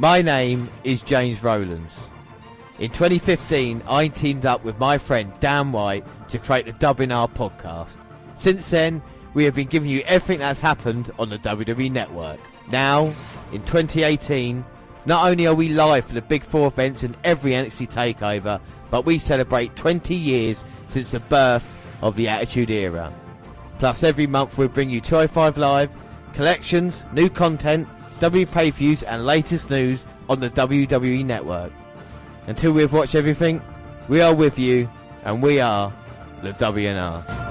My name is James Rowlands. In 2015, I teamed up with my friend Dan White to create the WNR podcast. Since then, we have been giving you everything that's happened on the WWE Network. Now, in 2018, not only are we live for the Big Four events and every NXT takeover, but we celebrate 20 years since the birth of the Attitude Era. Plus, every month we'll bring you 205 Live, collections, new content, W pay-per-views and latest news on the WWE Network. Until we've watched everything, we are with you, and we are the WNR.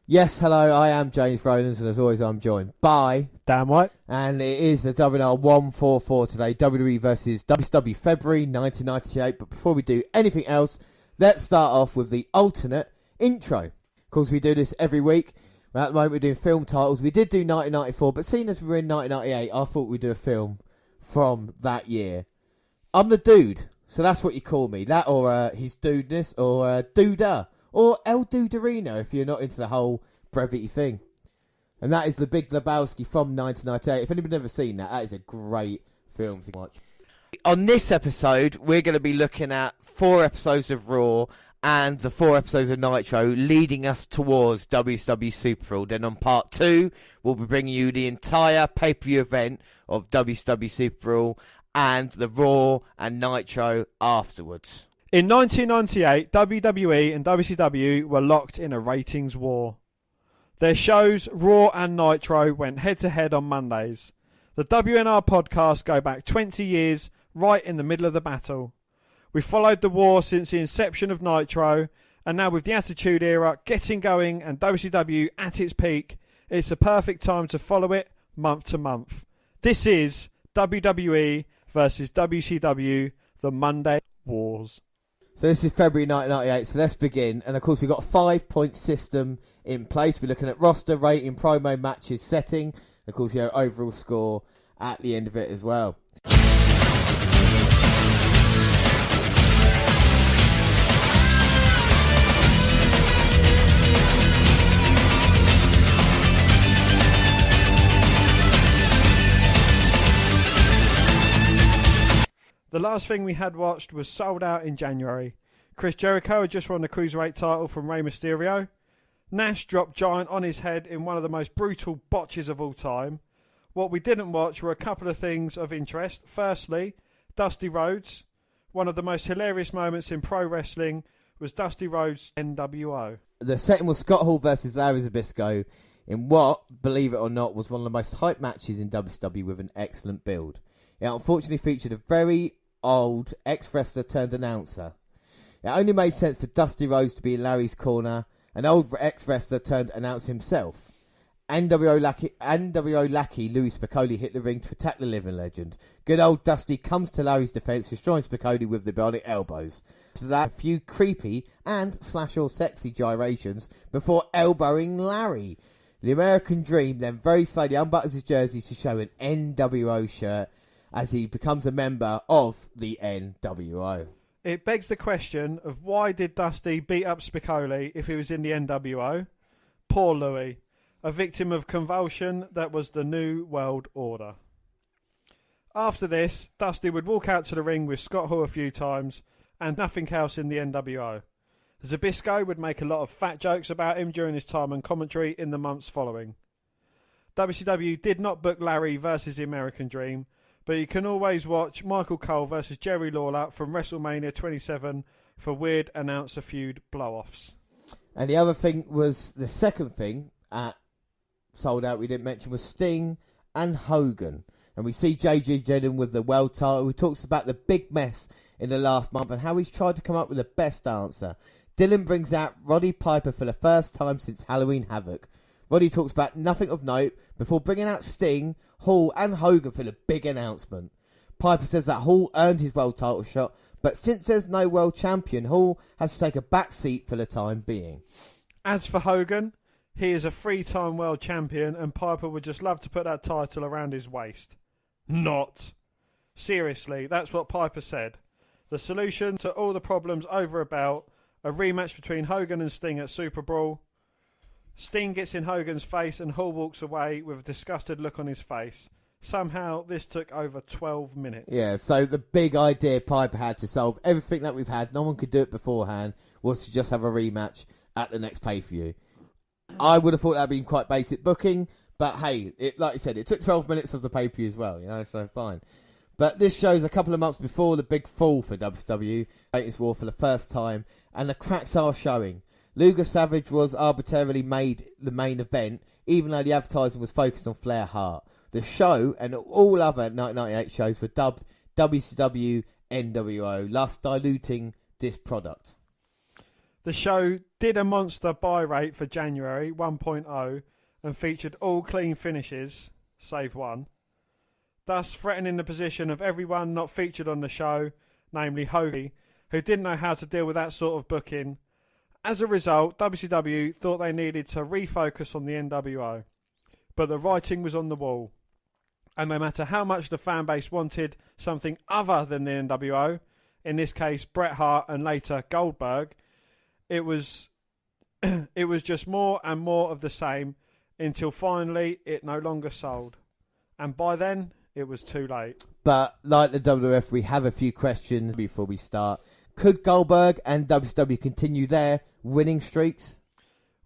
Yes, hello, I am James Rowlands, and as always I'm joined by Dan White. And it is the WNR144 today, WWE versus WCW February 1998. But before we do anything else, let's start off with the alternate intro. Of course, we do this every week. At the moment we're doing film titles. We did do 1994, but seeing as we were in 1998, I thought we'd do a film from that year. I'm the dude, so that's what you call me. That or his dudeness, or Duda. Or El Duderino, if you're not into the whole brevity thing. And that is The Big Lebowski from 1998. If anybody's never seen that, that is a great film to watch. On this episode, we're going to be looking at 4 episodes of Raw and the 4 episodes of Nitro, leading us towards WCW Superbrawl. Then on part 2, we'll be bringing you the entire pay-per-view event of WCW Superbrawl and the Raw and Nitro afterwards. In 1998, WWE and WCW were locked in a ratings war. Their shows, Raw and Nitro, went head-to-head on Mondays. The WNR podcast go back 20 years, right in the middle of the battle. We followed the war since the inception of Nitro, and now with the Attitude Era getting going and WCW at its peak, it's a perfect time to follow it month to month. This is WWE versus WCW, the Monday Wars. So this is February 1998, so let's begin. And of course we've got a 5-point system in place. We're looking at roster, rating, promo, matches, setting. And of course, overall score at the end of it as well. The last thing we had watched was Sold Out in January. Chris Jericho had just won the Cruiserweight title from Rey Mysterio. Nash dropped Giant on his head in one of the most brutal botches of all time. What we didn't watch were a couple of things of interest. Firstly, Dusty Rhodes. One of the most hilarious moments in pro wrestling was Dusty Rhodes' NWO. The second was Scott Hall versus Larry Zbyszko in what, believe it or not, was one of the most hyped matches in WCW with an excellent build. It unfortunately featured a very old ex-wrestler turned announcer. It only made sense for Dusty Rhodes to be in Larry's corner, an old ex-wrestler turned announcer himself. NWO lackey Louis Spicolli hit the ring to attack the living legend. Good old Dusty comes to Larry's defence, destroying Spicolli with the bionic elbows. After that, a few creepy and / or sexy gyrations before elbowing Larry. The American Dream then very slowly unbuttons his jersey to show an NWO shirt as he becomes a member of the NWO. It begs the question of why did Dusty beat up Spicolli if he was in the NWO? Poor Louis, a victim of convulsion that was the New World Order. After this, Dusty would walk out to the ring with Scott Hall a few times and nothing else in the NWO. Zbyszko would make a lot of fat jokes about him during his time on commentary in the months following. WCW did not book Larry versus the American Dream, but you can always watch Michael Cole versus Jerry Lawler from WrestleMania 27 for weird announcer feud blow-offs. And the other thing was, the second thing at Sold Out we didn't mention was Sting and Hogan. And we see JJ Dillon with the world title, who talks about the big mess in the last month and how he's tried to come up with the best answer. Dillon brings out Roddy Piper for the first time since Halloween Havoc. Roddy talks about nothing of note before bringing out Sting, Hall and Hogan for the big announcement. Piper says that Hall earned his world title shot, but since there's no world champion, Hall has to take a back seat for the time being. As for Hogan, he is a 3-time world champion and Piper would just love to put that title around his waist. Not. Seriously, that's what Piper said. The solution to all the problems over a belt, a rematch between Hogan and Sting at Superbrawl. Sting gets in Hogan's face and Hall walks away with a disgusted look on his face. Somehow, this took over 12 minutes. Yeah, so the big idea Piper had to solve everything that we've had, no one could do it beforehand, was to just have a rematch at the next pay-per-view. I would have thought that would been quite basic booking, but hey, like you said, it took 12 minutes of the pay-per-view as well, so fine. But this shows a couple of months before the big fall for WCW, Greatest War for the first time, and the cracks are showing. Luger Savage was arbitrarily made the main event, even though the advertising was focused on Flair Hart. The show and all other 1998 shows were dubbed WCW NWO, thus diluting this product. The show did a monster buy rate for January 1.0 and featured all clean finishes, save one, thus threatening the position of everyone not featured on the show, namely Hogan, who didn't know how to deal with that sort of booking. As a result, WCW thought they needed to refocus on the NWO, but the writing was on the wall. And no matter how much the fan base wanted something other than the NWO, in this case Bret Hart and later Goldberg, it was just more and more of the same until finally it no longer sold. And by then, it was too late. But like the WWF, we have a few questions before we start. Could Goldberg and WCW continue their winning streaks?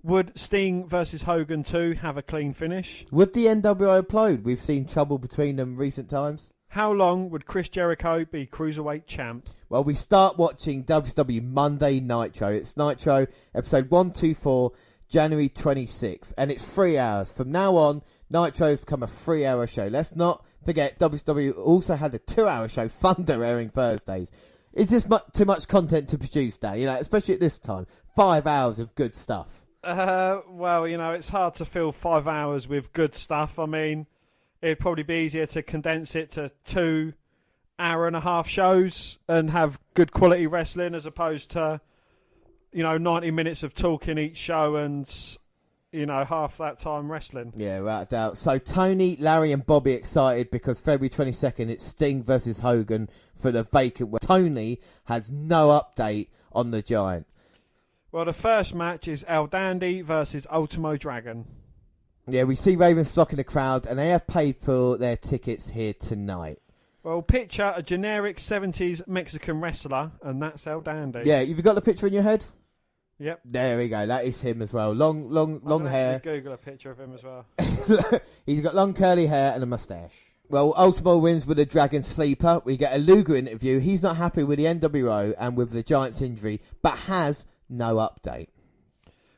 Would Sting versus Hogan 2 have a clean finish? Would the NWO implode? We've seen trouble between them recent times. How long would Chris Jericho be Cruiserweight champ? Well, we start watching WCW Monday Nitro. It's Nitro, episode 124, January 26th. And it's 3 hours. From now on, Nitro has become a 3-hour show. Let's not forget, WCW also had a 2-hour show, Thunder, airing Thursdays. Is this too much content to produce now? Especially at this time. 5 hours of good stuff. Well, it's hard to fill 5 hours with good stuff. I mean, it'd probably be easier to condense it to 2 hour-and-a-half shows and have good quality wrestling as opposed to, 90 minutes of talking each show and, half that time wrestling. Yeah, without doubt. So Tony, Larry and Bobby excited because February 22nd it's Sting versus Hogan for the vacant. Tony had no update on the Giant. Well, the first match is El Dandy versus Ultimo Dragon. Yeah, we see Ravens flock in the crowd, and they have paid for their tickets here tonight. Well, picture a generic 70s Mexican wrestler, and that's El Dandy. Yeah, you've got the picture in your head? Yep. There we go, that is him as well. Long hair. Google a picture of him as well. He's got long curly hair and a moustache. Well, Ultimo wins with a Dragon Sleeper. We get a Luger interview. He's not happy with the NWO and with the Giant's injury, but has no update.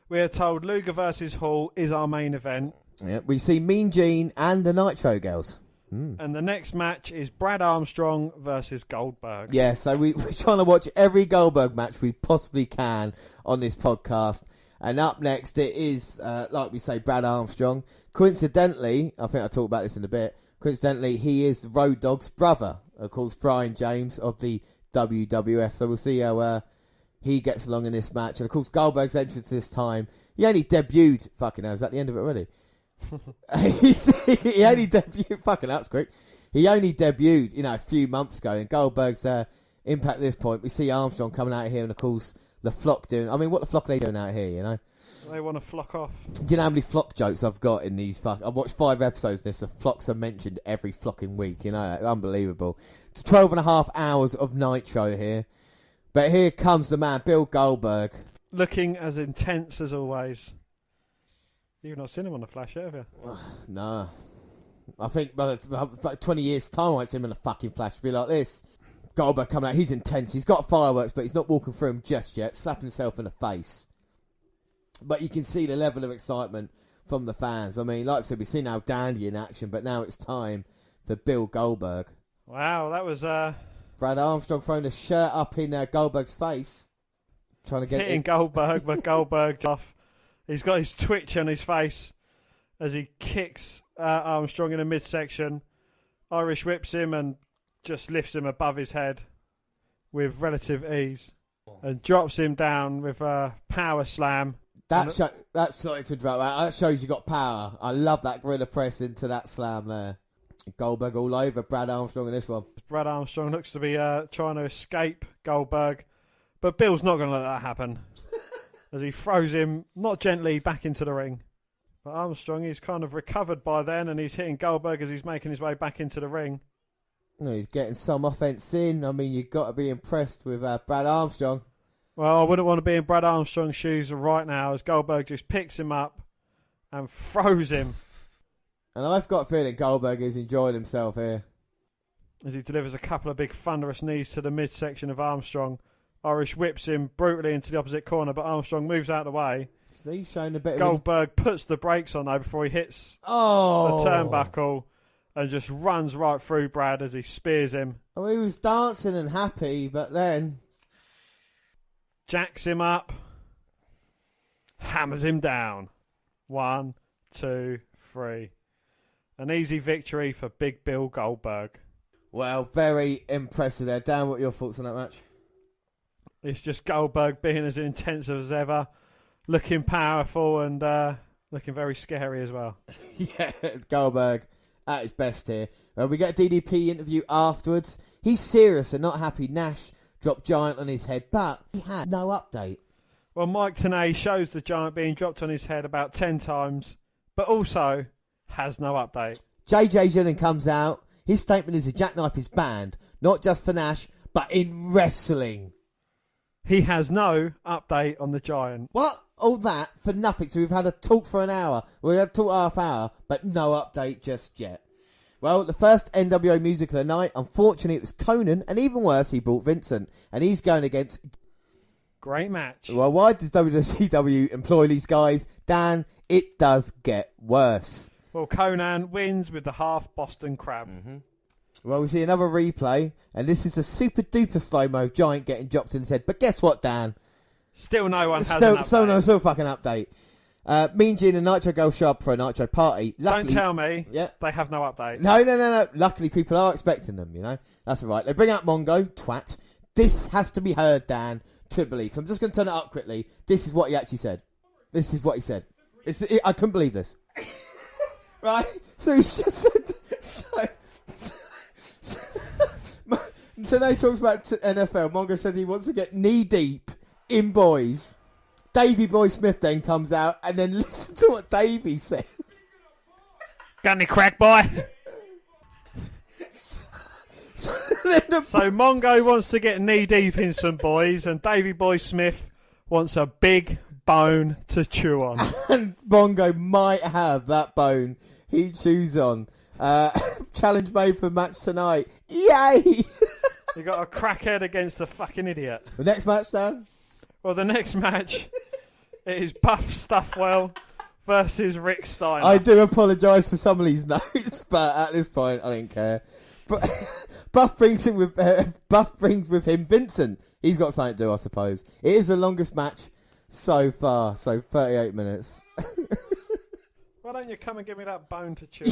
We are told Luger versus Hall is our main event. Yeah, we see Mean Gene and the Nitro Girls. And the next match is Brad Armstrong versus Goldberg. Yeah, so we're trying to watch every Goldberg match we possibly can on this podcast. And up next it is, like we say, Brad Armstrong. Coincidentally, I think I'll talk about this in a bit, coincidentally, he is Road Dogg's brother, of course, Brian James of the WWF. So we'll see how he gets along in this match. And of course, Goldberg's entrance this time, he only debuted, fucking hell, is that the end of it already? He only debuted, fucking hell, that's quick. He only debuted, a few months ago, and Goldberg's impact at this point. We see Armstrong coming out here, and of course, the Flock doing, what the Flock are they doing out here, They want to flock off. Do you know how many Flock jokes I've got in these? I've watched 5 episodes of this. The Flocks are mentioned every flocking week. Unbelievable. It's 12.5 hours of Nitro here. But here comes the man, Bill Goldberg. Looking as intense as always. You've not seen him on the Flash yet, have you? No. I think by 20 years' time I won't see him in a fucking Flash. It'll be like this. Goldberg coming out, he's intense. He's got fireworks, but he's not walking through them just yet. Slapping himself in the face. But you can see the level of excitement from the fans. I mean, like I said, we've seen Al Dandy in action, but now it's time for Bill Goldberg. Wow, that was... Brad Armstrong throwing a shirt up in Goldberg's face. Trying to get hitting Goldberg, but Goldberg off. He's got his twitch on his face as he kicks Armstrong in the midsection. Irish whips him and just lifts him above his head with relative ease. And drops him down with a power slam. Sorry to interrupt. That shows you got power. I love that gorilla press into that slam there. Goldberg all over Brad Armstrong in this one. Brad Armstrong looks to be trying to escape Goldberg, but Bill's not going to let that happen as he throws him, not gently, back into the ring. But Armstrong, he's kind of recovered by then, and he's hitting Goldberg as he's making his way back into the ring. He's getting some offense in. I mean, you've got to be impressed with Brad Armstrong. Well, I wouldn't want to be in Brad Armstrong's shoes right now as Goldberg just picks him up and throws him. And I've got a feeling Goldberg is enjoying himself here. As he delivers a couple of big thunderous knees to the midsection of Armstrong. Irish whips him brutally into the opposite corner, but Armstrong moves out of the way. See, showing a bit Goldberg puts the brakes on though before he hits the turnbuckle and just runs right through Brad as he spears him. Oh, he was dancing and happy, but then jacks him up, hammers him down. 1, 2, 3. An easy victory for Big Bill Goldberg. Well, very impressive there. Dan, what are your thoughts on that match? It's just Goldberg being as intense as ever, looking powerful and looking very scary as well. Yeah, Goldberg at his best here. We get a DDP interview afterwards. He's serious and not happy Nash dropped Giant on his head, but he had no update. Well, Mike Tenay shows the Giant being dropped on his head about 10 times, but also has no update. JJ Dillon comes out. His statement is a jackknife is banned, not just for Nash, but in wrestling. He has no update on the Giant. What? All that for nothing. So we've had a talk for an hour. We've had a talk half hour, but no update just yet. Well, the first NWO music of the night, unfortunately it was Conan, and even worse, he brought Vincent, and he's going against... Great match. Well, why does WCW employ these guys? Dan, it does get worse. Well, Conan wins with the half Boston Crab. Mm-hmm. Well, we see another replay, and this is a super duper slow-mo of Giant getting dropped in his head. But guess what, Dan? Still no one has an update. Still fucking update. Mean Gene and Nitro go sharp for a Nitro party. Luckily, don't tell me they have no update. No. Luckily, people are expecting them, you know. That's all right. They bring out Mongo, twat. This has to be heard, Dan, to believe. So I'm just going to turn it up quickly. This is what he actually said. This is what he said. I couldn't believe this. Right? So he just said... So they talks about NFL. Mongo said he wants to get knee deep in boys. Davey Boy Smith then comes out and then listen to what Davey says. Got any crack, boy? So Mongo wants to get knee deep in some boys, and Davey Boy Smith wants a big bone to chew on. And Mongo might have that bone he chews on. Challenge made for match tonight. Yay! You got a crackhead against a fucking idiot. The next match, Dan? Well, the next match is Buff Stuffwell versus Rick Steiner. I do apologise for some of these notes, but at this point, I don't care. But Buff brings with him Vincent. He's got something to do, I suppose. It is the longest match so far, so 38 minutes. Why don't you come and give me that bone to chew?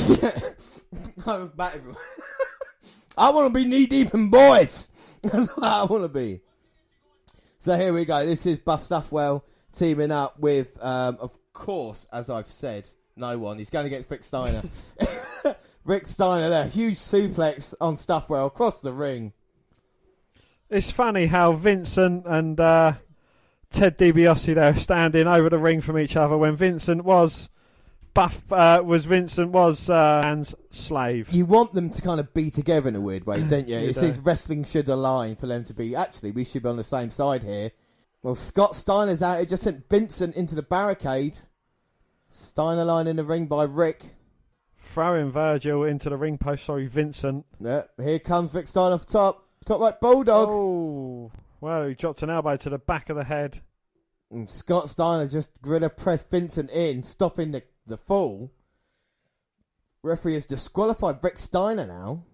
I was back everywhere. I want to be knee deep in boys. That's what I want to be. So here we go. This is Buff Stuffwell teaming up with, of course, as I've said, no one. He's going against Rick Steiner. Rick Steiner there. Huge suplex on Stuffwell across the ring. It's funny how Vincent and Ted DiBiase there are standing over the ring from each other when Vincent was... Vincent was Man's slave. You want them to kind of be together in a weird way, don't you? It seems wrestling should align for them to be. Actually, we should be on the same side here. Well, Scott Steiner's out. He just sent Vincent into the barricade. Steiner line in the ring by Rick. Throwing Virgil into the ring post. Sorry, Vincent. Yeah, here comes Rick Steiner off top. Top right Bulldog. Oh, well, he dropped an elbow to the back of the head. And Scott Steiner just gorilla pressed Vincent in, stopping the fall. Referee has disqualified Rick Steiner now.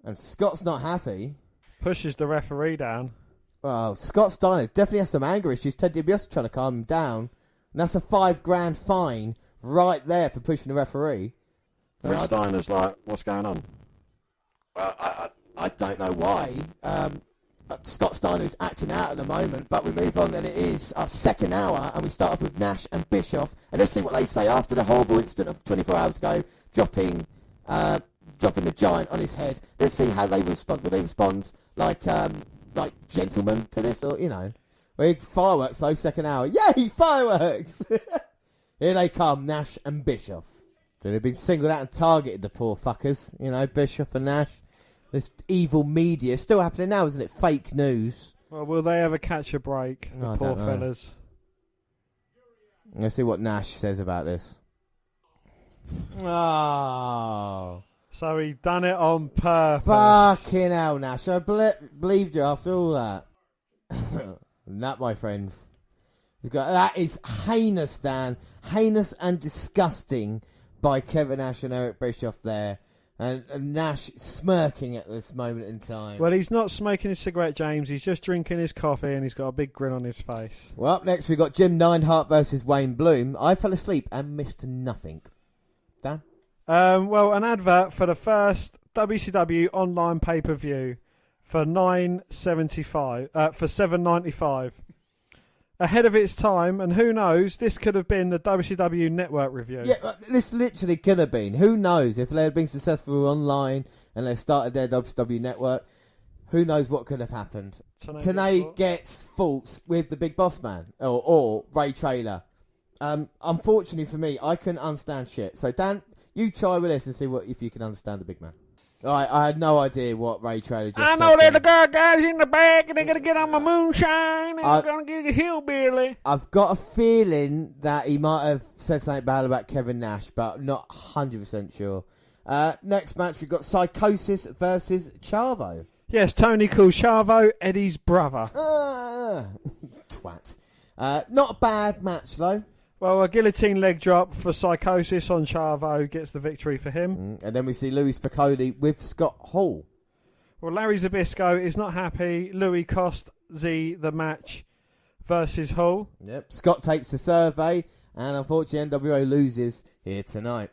And Scott's not happy. Pushes the referee down. Well, Scott Steiner definitely has some anger issues. Ted DiBiase trying to calm him down. And that's a $5,000 fine right there for pushing the referee. Rick Steiner's like, what's going on? Well, I don't know why. Scott Steiner is acting out at the moment, but we move on, and it is our second hour, and we start off with Nash and Bischoff, and let's see what they say after the horrible incident of 24 hours ago, dropping dropping the giant on his head. Let's see how they respond. Will they respond like gentlemen to this, or, you know? Big fireworks, though, second hour. Yay, fireworks! Here they come, Nash and Bischoff. So they've been singled out and targeted, the poor fuckers. You know, Bischoff and Nash. This evil media. Still happening now, isn't it? Fake news. Well, will they ever catch a break, the poor fellas? Let's see what Nash says about this. Oh. So he done it on purpose. Fucking hell, Nash. I believed you after all that. And that, my friends. That is heinous, Dan. Heinous and disgusting by Kevin Nash and Eric Bischoff there. And Nash smirking at this moment in time. Well, he's not smoking his cigarette, James. He's just drinking his coffee and he's got a big grin on his face. Well, up next we've got Jim Neidhart versus Wayne Bloom. I fell asleep and missed nothing. Dan? Well, an advert for the first WCW online pay-per-view for $7.95. Ahead of its time, and who knows, this could have been the WCW Network review. Yeah, this literally could have been. Who knows if they had been successful online and they started their WCW Network? Who knows what could have happened? Tenay gets faults with the Big Boss Man or Ray Traylor. Unfortunately for me, I couldn't understand shit. So Dan, you try with this and see if you can understand the big man. Alright, I had no idea what Ray Traylor just said. I know that the guys in the back and they're going to get on my moonshine and they're going to get a hillbilly. I've got a feeling that he might have said something bad about Kevin Nash, but not 100% sure. Next match, we've got Psychosis versus Chavo. Yes, Tony calls Chavo Eddie's brother. Twat. Not a bad match, though. Well, a guillotine leg drop for Psychosis on Chavo gets the victory for him. And then we see Louis Spicolli with Scott Hall. Well, Larry Zbyszko is not happy. Louis cost Z the match versus Hall. Yep. Scott takes the survey, and unfortunately NWO loses here tonight.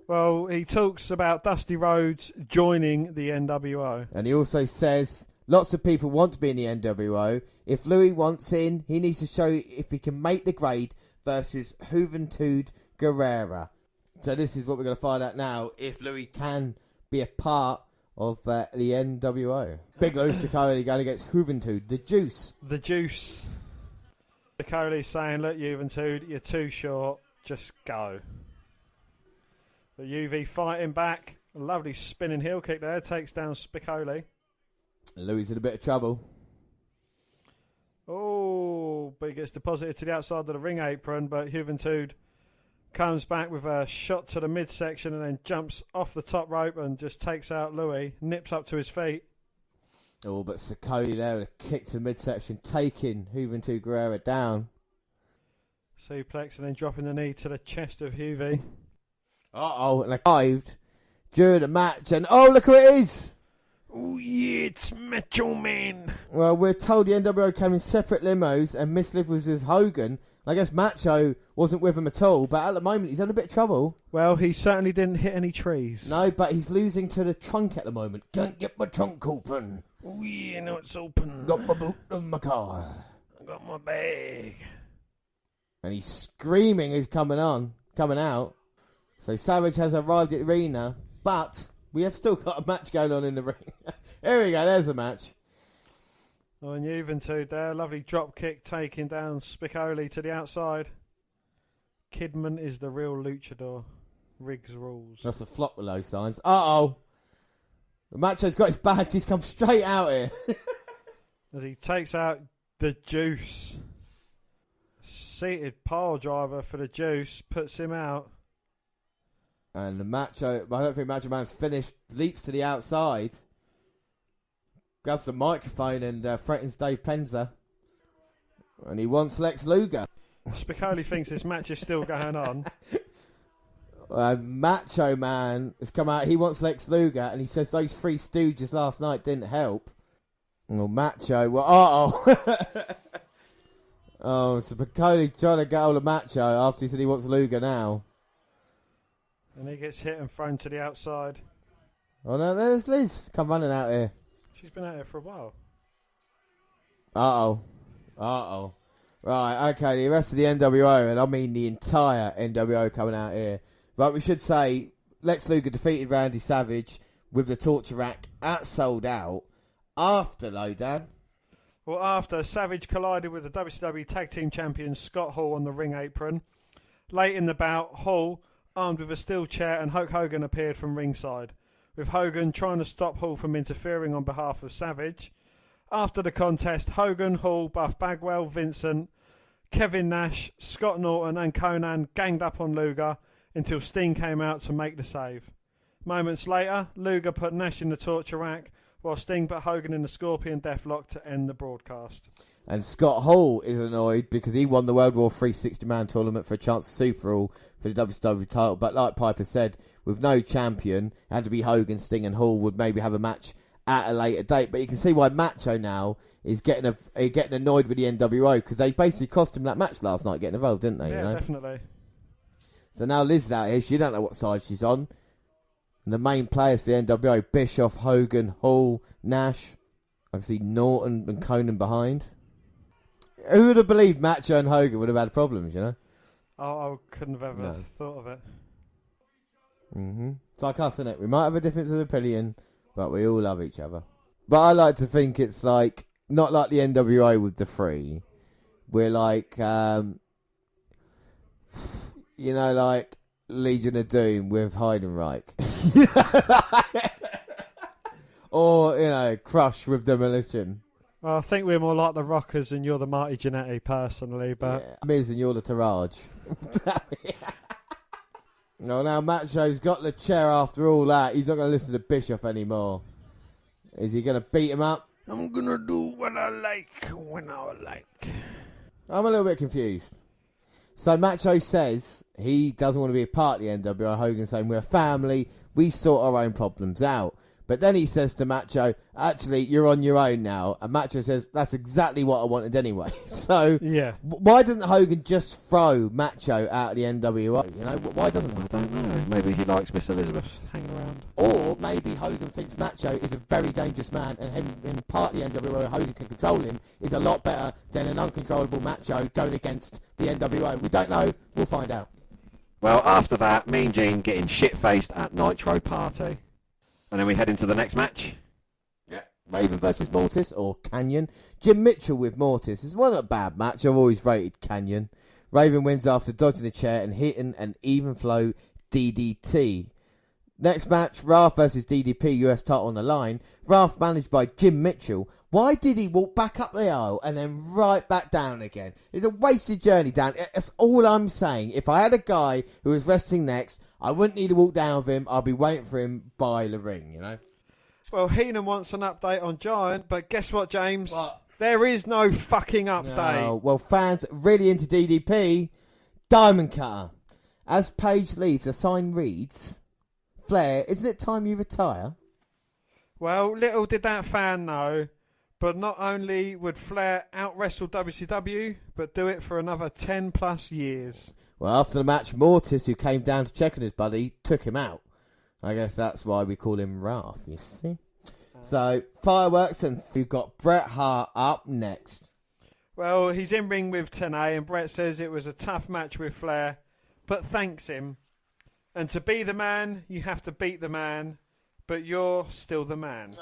Well, he talks about Dusty Rhodes joining the NWO. And he also says lots of people want to be in the NWO. If Louis wants in, he needs to show if he can make the grade versus Juventud Guerrera. So this is what we're going to find out now, if Louis can be a part of the NWO. Big Louis Spicolli going against Juventud, the Juice. The Juice. Spicoli's saying, look, Juventud, you're too short, just go. But UV fighting back, a lovely spinning heel kick there, takes down Spicoli. Louis in a bit of trouble. Oh, but he gets deposited to the outside of the ring apron, but Juventud comes back with a shot to the midsection and then jumps off the top rope and just takes out Louis, nips up to his feet. Oh, but Spicoli there with a kick to the midsection, taking Juventud Guerrera down. Suplex and then dropping the knee to the chest of Juve. Uh-oh, and arrived during the match, and oh, look who it is! Oh yeah, it's Macho Man. Well, we're told the NWO came in separate limos and Miss Liv was with Hogan. I guess Macho wasn't with him at all, but at the moment he's in a bit of trouble. Well, he certainly didn't hit any trees. No, but he's losing to the trunk at the moment. Can't get my trunk open. Oh yeah, no, it's open. Got my boot in my car. I got my bag. And he's screaming he's coming out. So Savage has arrived at the arena, but we have still got a match going on in the ring. Here we go, there's a match. Oh, and Juventud there, lovely drop kick taking down Spicoli to the outside. Kidman is the real luchador. Riggs rules. That's a flop with low signs. Uh-oh. The Macho's got his bags, he's come straight out here. As he takes out the Juice. Seated pile driver for the Juice, puts him out. And the Macho, I don't think Macho Man's finished, leaps to the outside. Grabs the microphone and threatens Dave Penza. And he wants Lex Luger. Spicoli thinks this match is still going on. Macho Man has come out, he wants Lex Luger, and he says those three stooges last night didn't help. Well, Macho, oh, so Spicoli trying to get hold of Macho after he said he wants Luger now. And he gets hit and thrown to the outside. Oh no, there's Liz. Come running out here. She's been out here for a while. Uh-oh. Right, okay, the rest of the NWO, and I mean the entire NWO coming out here. But we should say, Lex Luger defeated Randy Savage with the torture rack at Sold Out. After Lowdown. Well, after Savage collided with the WCW Tag Team Champions Scott Hall on the ring apron. Late in the bout, Hall, armed with a steel chair, and Hulk Hogan appeared from ringside, with Hogan trying to stop Hall from interfering on behalf of Savage. After the contest, Hogan, Hall, Buff Bagwell, Vincent, Kevin Nash, Scott Norton and Conan ganged up on Luger until Sting came out to make the save. Moments later, Luger put Nash in the torture rack, while Sting put Hogan in the Scorpion Deathlock to end the broadcast. And Scott Hall is annoyed because he won the World War III 60-man tournament for a chance of Superbrawl for the WCW title. But like Piper said, with no champion, it had to be Hogan, Sting and Hall would maybe have a match at a later date. But you can see why Macho now is getting annoyed with the NWO, because they basically cost him that match last night getting involved, didn't they? Yeah, you know? Definitely. So now Liz's out here. She don't know what side she's on. And the main players for the NWO, Bischoff, Hogan, Hall, Nash. I can see Norton and Conan behind. Who would have believed Macho and Hogan would have had problems, you know? I couldn't have ever thought of it. It's like us, isn't it? We might have a difference of opinion, but we all love each other. But I like to think it's like, not like the NWO with the three. We're like, you know, like Legion of Doom with Heidenreich. Or, you know, Crush with Demolition. Well, I think we're more like the Rockers and you're the Marty Jannetty personally, but... Yeah, Miz and you're the Taraj. No, now Macho's got the chair after all that. He's not going to listen to Bischoff anymore. Is he going to beat him up? I'm going to do what I like when I like. I'm a little bit confused. So Macho says he doesn't want to be a part of the NWO. Hogan saying we're a family, we sort our own problems out. But then he says to Macho, actually, you're on your own now. And Macho says, that's exactly what I wanted anyway. So, yeah. Why doesn't Hogan just throw Macho out of the NWO? You know, why doesn't he? I don't know. Maybe he likes Miss Elizabeth. Hang around. Or maybe Hogan thinks Macho is a very dangerous man, and him part of the NWO, Hogan can control him, is a lot better than an uncontrollable Macho going against the NWO. We don't know. We'll find out. Well, after that, Mean Gene getting shit-faced at Nitro Party. And then we head into the next match. Yeah. Raven versus Mortis, or Canyon. Jim Mitchell with Mortis. It's not a bad match. I've always rated Canyon. Raven wins after dodging the chair and hitting an even flow DDT. Next match, Wrath versus DDP, US title on the line. Wrath managed by Jim Mitchell. Why did he walk back up the aisle and then right back down again? It's a wasted journey down. That's all I'm saying. If I had a guy who was wrestling next, I wouldn't need to walk down with him. I'll be waiting for him by the ring, you know? Well, Heenan wants an update on Giant, but guess what, James? What? There is no fucking update. No. Well, fans really into DDP. Diamond Cutter. As Paige leaves, a sign reads, Flair, isn't it time you retire? Well, little did that fan know, but not only would Flair out-wrestle WCW, but do it for another 10 plus years. Well, after the match, Mortis, who came down to check on his buddy, took him out. I guess that's why we call him Wrath, you see. So, fireworks, and we've got Bret Hart up next. Well, he's in ring with Tenay, and Bret says it was a tough match with Flair, but thanks him. And to be the man, you have to beat the man, but you're still the man.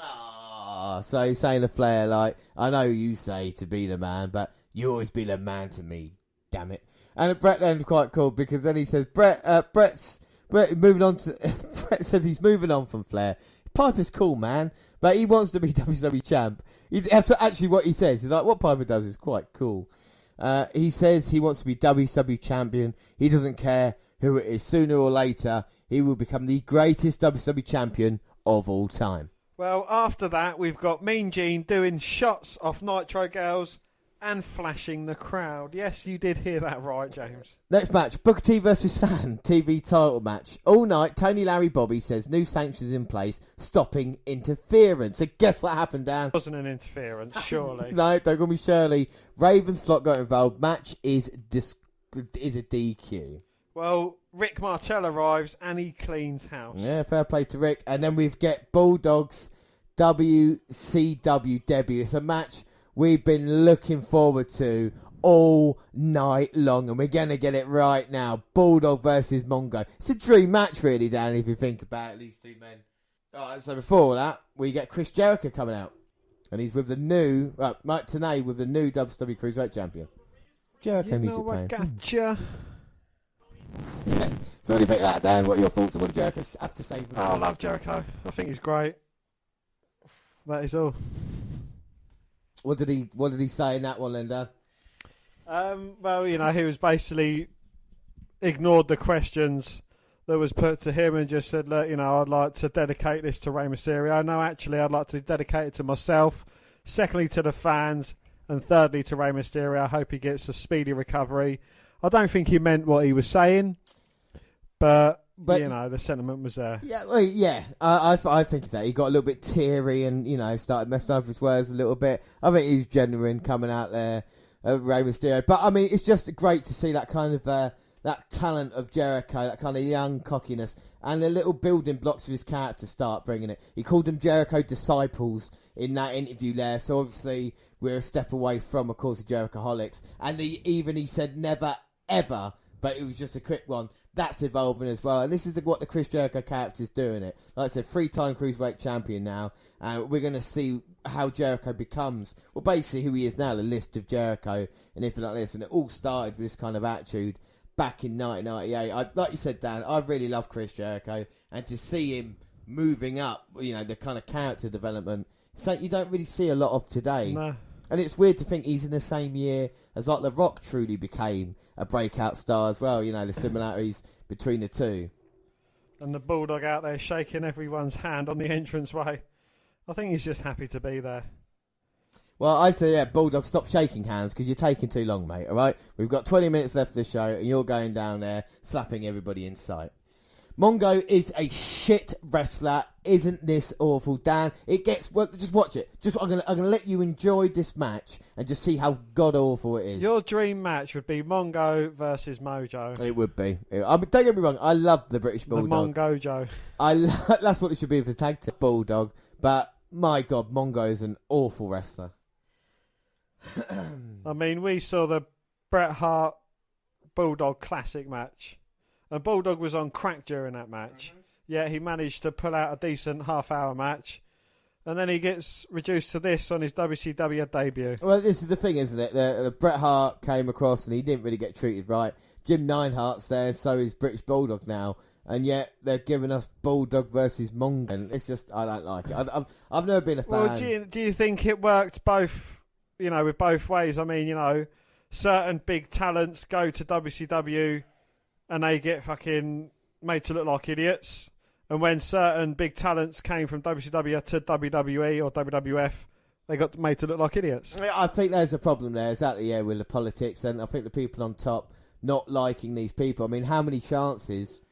So he's saying to Flair, like, I know you say to be the man, but you always be the man to me, damn it. And Bret then's quite cool, because then he says, Bret moving on to, Bret says he's moving on from Flair. Piper's cool, man, but he wants to be WWE champ. That's actually what he says. He's like, what Piper does is quite cool. He says he wants to be WCW champion. He doesn't care who it is. Sooner or later, he will become the greatest WCW champion of all time. Well, after that, we've got Mean Gene doing shots off Nitro Girls and flashing the crowd. Yes, you did hear that right, James. Next match, Booker T versus Stan, TV title match. All night, Tony, Larry, Bobby says new sanctions in place, stopping interference. So guess what happened, Dan? It wasn't an interference, surely. No, don't call me Shirley. Raven's Flock got involved. Match is a DQ. Well, Rick Martel arrives and he cleans house. Yeah, fair play to Rick. And then we get Bulldog's WCW debut. It's a match we've been looking forward to all night long, and we're going to get it right now. Bulldog versus Mongo. It's a dream match, really, Dan, if you think about it, these two men. Alright, so before that, we get Chris Jericho coming out. And he's with the new, Mike Tenay with the new WWE Cruiserweight Champion. Jericho music playing. Gotcha. So what do you think of that, Dan? What are your thoughts on what Jericho have to say? Oh, I love Jericho. I think he's great. That is all. What did he say in that one then, Dan? Well, he was basically ignored the questions that was put to him and just said, look, I'd like to dedicate this to Rey Mysterio. No, actually, I'd like to dedicate it to myself. Secondly, to the fans. And thirdly, to Rey Mysterio. I hope he gets a speedy recovery. I don't think he meant what he was saying, but the sentiment was there. Yeah, well, yeah. I think it's that. He got a little bit teary and, started messing up his words a little bit. I think he was genuine coming out there, Rey Mysterio. But, I mean, it's just great to see that kind of... that talent of Jericho, that kind of young cockiness, and the little building blocks of his character start bringing it. He called them Jericho disciples in that interview there, so obviously we're a step away from, of course, the Jerichoholics. And he said never, ever, but it was just a quick one. That's evolving as well, and this is what the Chris Jericho character's doing it. Like I said, 3-time Cruiserweight champion now, and we're going to see how Jericho becomes, well, basically who he is now, the list of Jericho, and everything like this, and it all started with this kind of attitude back in 1998. Like you said, Dan, I really love Chris Jericho, and to see him moving up, the kind of character development, something you don't really see a lot of today. No. And it's weird to think he's in the same year as The Rock truly became a breakout star as well, the similarities between the two. And the Bulldog out there shaking everyone's hand on the entranceway. I think he's just happy to be there. Well, I say, Bulldog, stop shaking hands because you're taking too long, mate, all right? We've got 20 minutes left of the show and you're going down there slapping everybody in sight. Mongo is a shit wrestler. Isn't this awful, Dan? It gets... Well, just watch it. I'm gonna let you enjoy this match and just see how god-awful it is. Your dream match would be Mongo versus Mojo. It would be. I mean, don't get me wrong. I love the British Bulldog. The Mongojo. That's what it should be for the tag team Bulldog. But, my God, Mongo is an awful wrestler. I mean, we saw the Bret Hart Bulldog Classic match, and Bulldog was on crack during that match. Yeah, he managed to pull out a decent half-hour match, and then he gets reduced to this on his WCW debut. Well, this is the thing, isn't it? The Bret Hart came across, and he didn't really get treated right. Jim Neidhart's there, so is British Bulldog now, and yet they're giving us Bulldog versus Mongo. And it's just, I don't like it. I've never been a fan. Well, do you think it worked both? With both ways. I mean, certain big talents go to WCW and they get fucking made to look like idiots. And when certain big talents came from WCW to WWE or WWF, they got made to look like idiots. I think there's a problem there, exactly, with the politics. And I think the people on top not liking these people. I mean, how many chances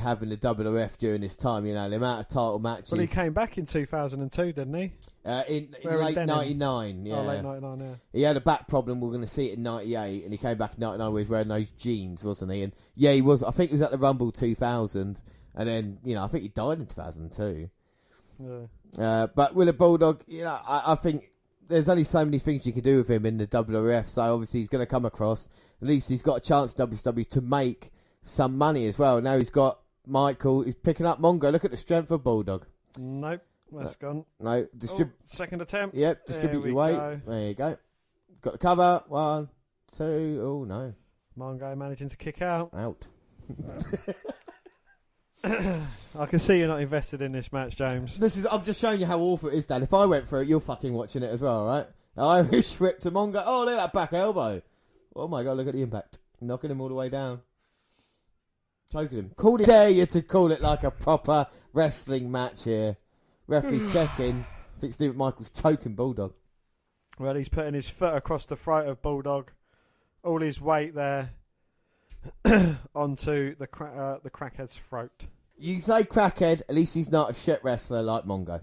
having the WWF during this time, the amount of title matches. Well, he came back in 2002, didn't he? In late 99, yeah. Oh, late 99, yeah. He had a back problem, we're going to see it in 98, and he came back in 99 where he was wearing those jeans, wasn't he? And yeah, he was, I think he was at the Rumble 2000, and then, I think he died in 2002. Yeah. But with a Bulldog, I think there's only so many things you can do with him in the WWF, so obviously he's going to come across, at least he's got a chance at WCW to make some money as well. Now he's got Michael, he's picking up Mongo. Look at the strength of Bulldog. Nope, that's gone. No, second attempt. Yep, distribute your weight. Go. There you go. Got the cover. 1, 2. Oh no. Mongo managing to kick out. Out. I can see you're not invested in this match, James. I'm just showing you how awful it is, Dan. If I went for it, you're fucking watching it as well, right? Irish whip to Mongo. Oh, look at that back elbow. Oh my God, look at the impact. Knocking him all the way down. Choking him. Dare you to call it like a proper wrestling match here. Referee checking. I think Stephen Michaels choking Bulldog. Well, he's putting his foot across the throat of Bulldog. All his weight there onto the crackhead's throat. You say crackhead, at least he's not a shit wrestler like Mongo.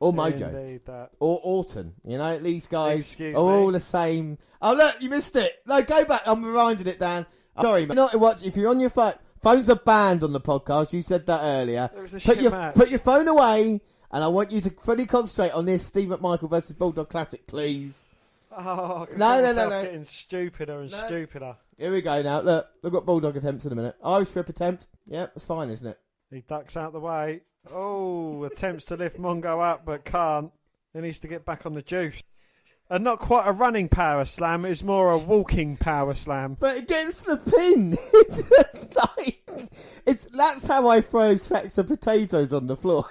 Or Mojo. Indeed, that. Or Orton. These guys are all the same. Oh, look, you missed it. No, go back. I'm rewinding it, Dan. Sorry, man. If you're on your phone, phones are banned on the podcast. You said that earlier. Put your phone away, and I want you to fully concentrate on this Steve McMichael versus Bulldog Classic, please. Oh, I can feel myself getting stupider and stupider. Here we go now. Look what Bulldog attempts in a minute. Irish whip attempt. Yeah, that's fine, isn't it? He ducks out the way. Oh, attempts to lift Mongo up, but can't. He needs to get back on the juice. And not quite a running power slam, it's more a walking power slam. But it gets the pin. That's how I throw sacks of potatoes on the floor.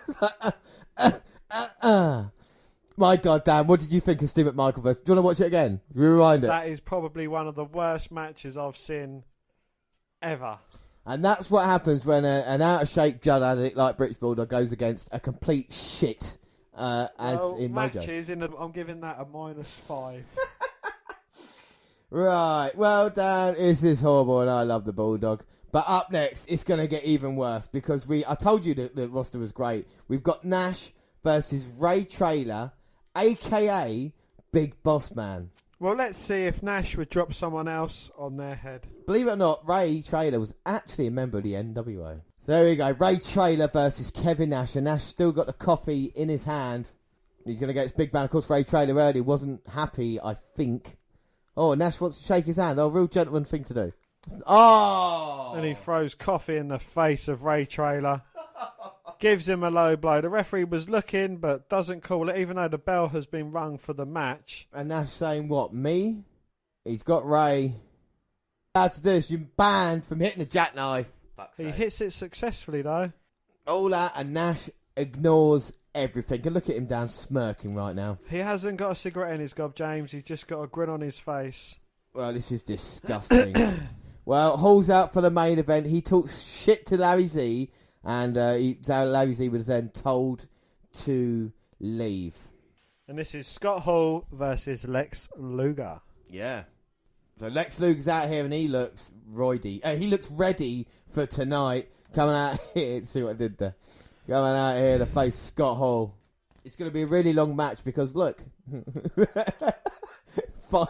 My God, Dan, what did you think of Steve McMichael versus? Do you want to watch it again? Rewind it. That is probably one of the worst matches I've seen ever. And that's what happens when an out-of-shape Judd addict like British Bulldog goes against a complete shit, in Mojo. Matches, I'm giving that a -5. Right, well, Dan, this is horrible and I love the Bulldog. But up next, it's going to get even worse because I told you that the roster was great. We've got Nash versus Ray Traylor, a.k.a. Big Boss Man. Well, let's see if Nash would drop someone else on their head. Believe it or not, Ray Traylor was actually a member of the NWO. So there we go, Ray Traylor versus Kevin Nash, and Nash still got the coffee in his hand. He's going to get his big man. Of course, Ray Traylor earlier wasn't happy, I think. Oh, Nash wants to shake his hand. Oh, real gentleman thing to do. Oh! And he throws coffee in the face of Ray Traylor. Gives him a low blow. The referee was looking, but doesn't call it, even though the bell has been rung for the match. And Nash saying, what, me? He's got Ray. How to do this? You're banned from hitting the jackknife. He hits it successfully, though. All that, and Nash ignores everything. And look at him down smirking right now. He hasn't got a cigarette in his gob, James. He's just got a grin on his face. Well, this is disgusting. Well, Hall's out for the main event. He talks shit to Larry Z, and Larry Z was then told to leave. And this is Scott Hall versus Lex Luger. Yeah. So Lex Luger's out here, and he looks roidy. He looks ready for tonight. Coming out here, see what I did there. Coming out here to face Scott Hall. It's going to be a really long match because, look. Fine.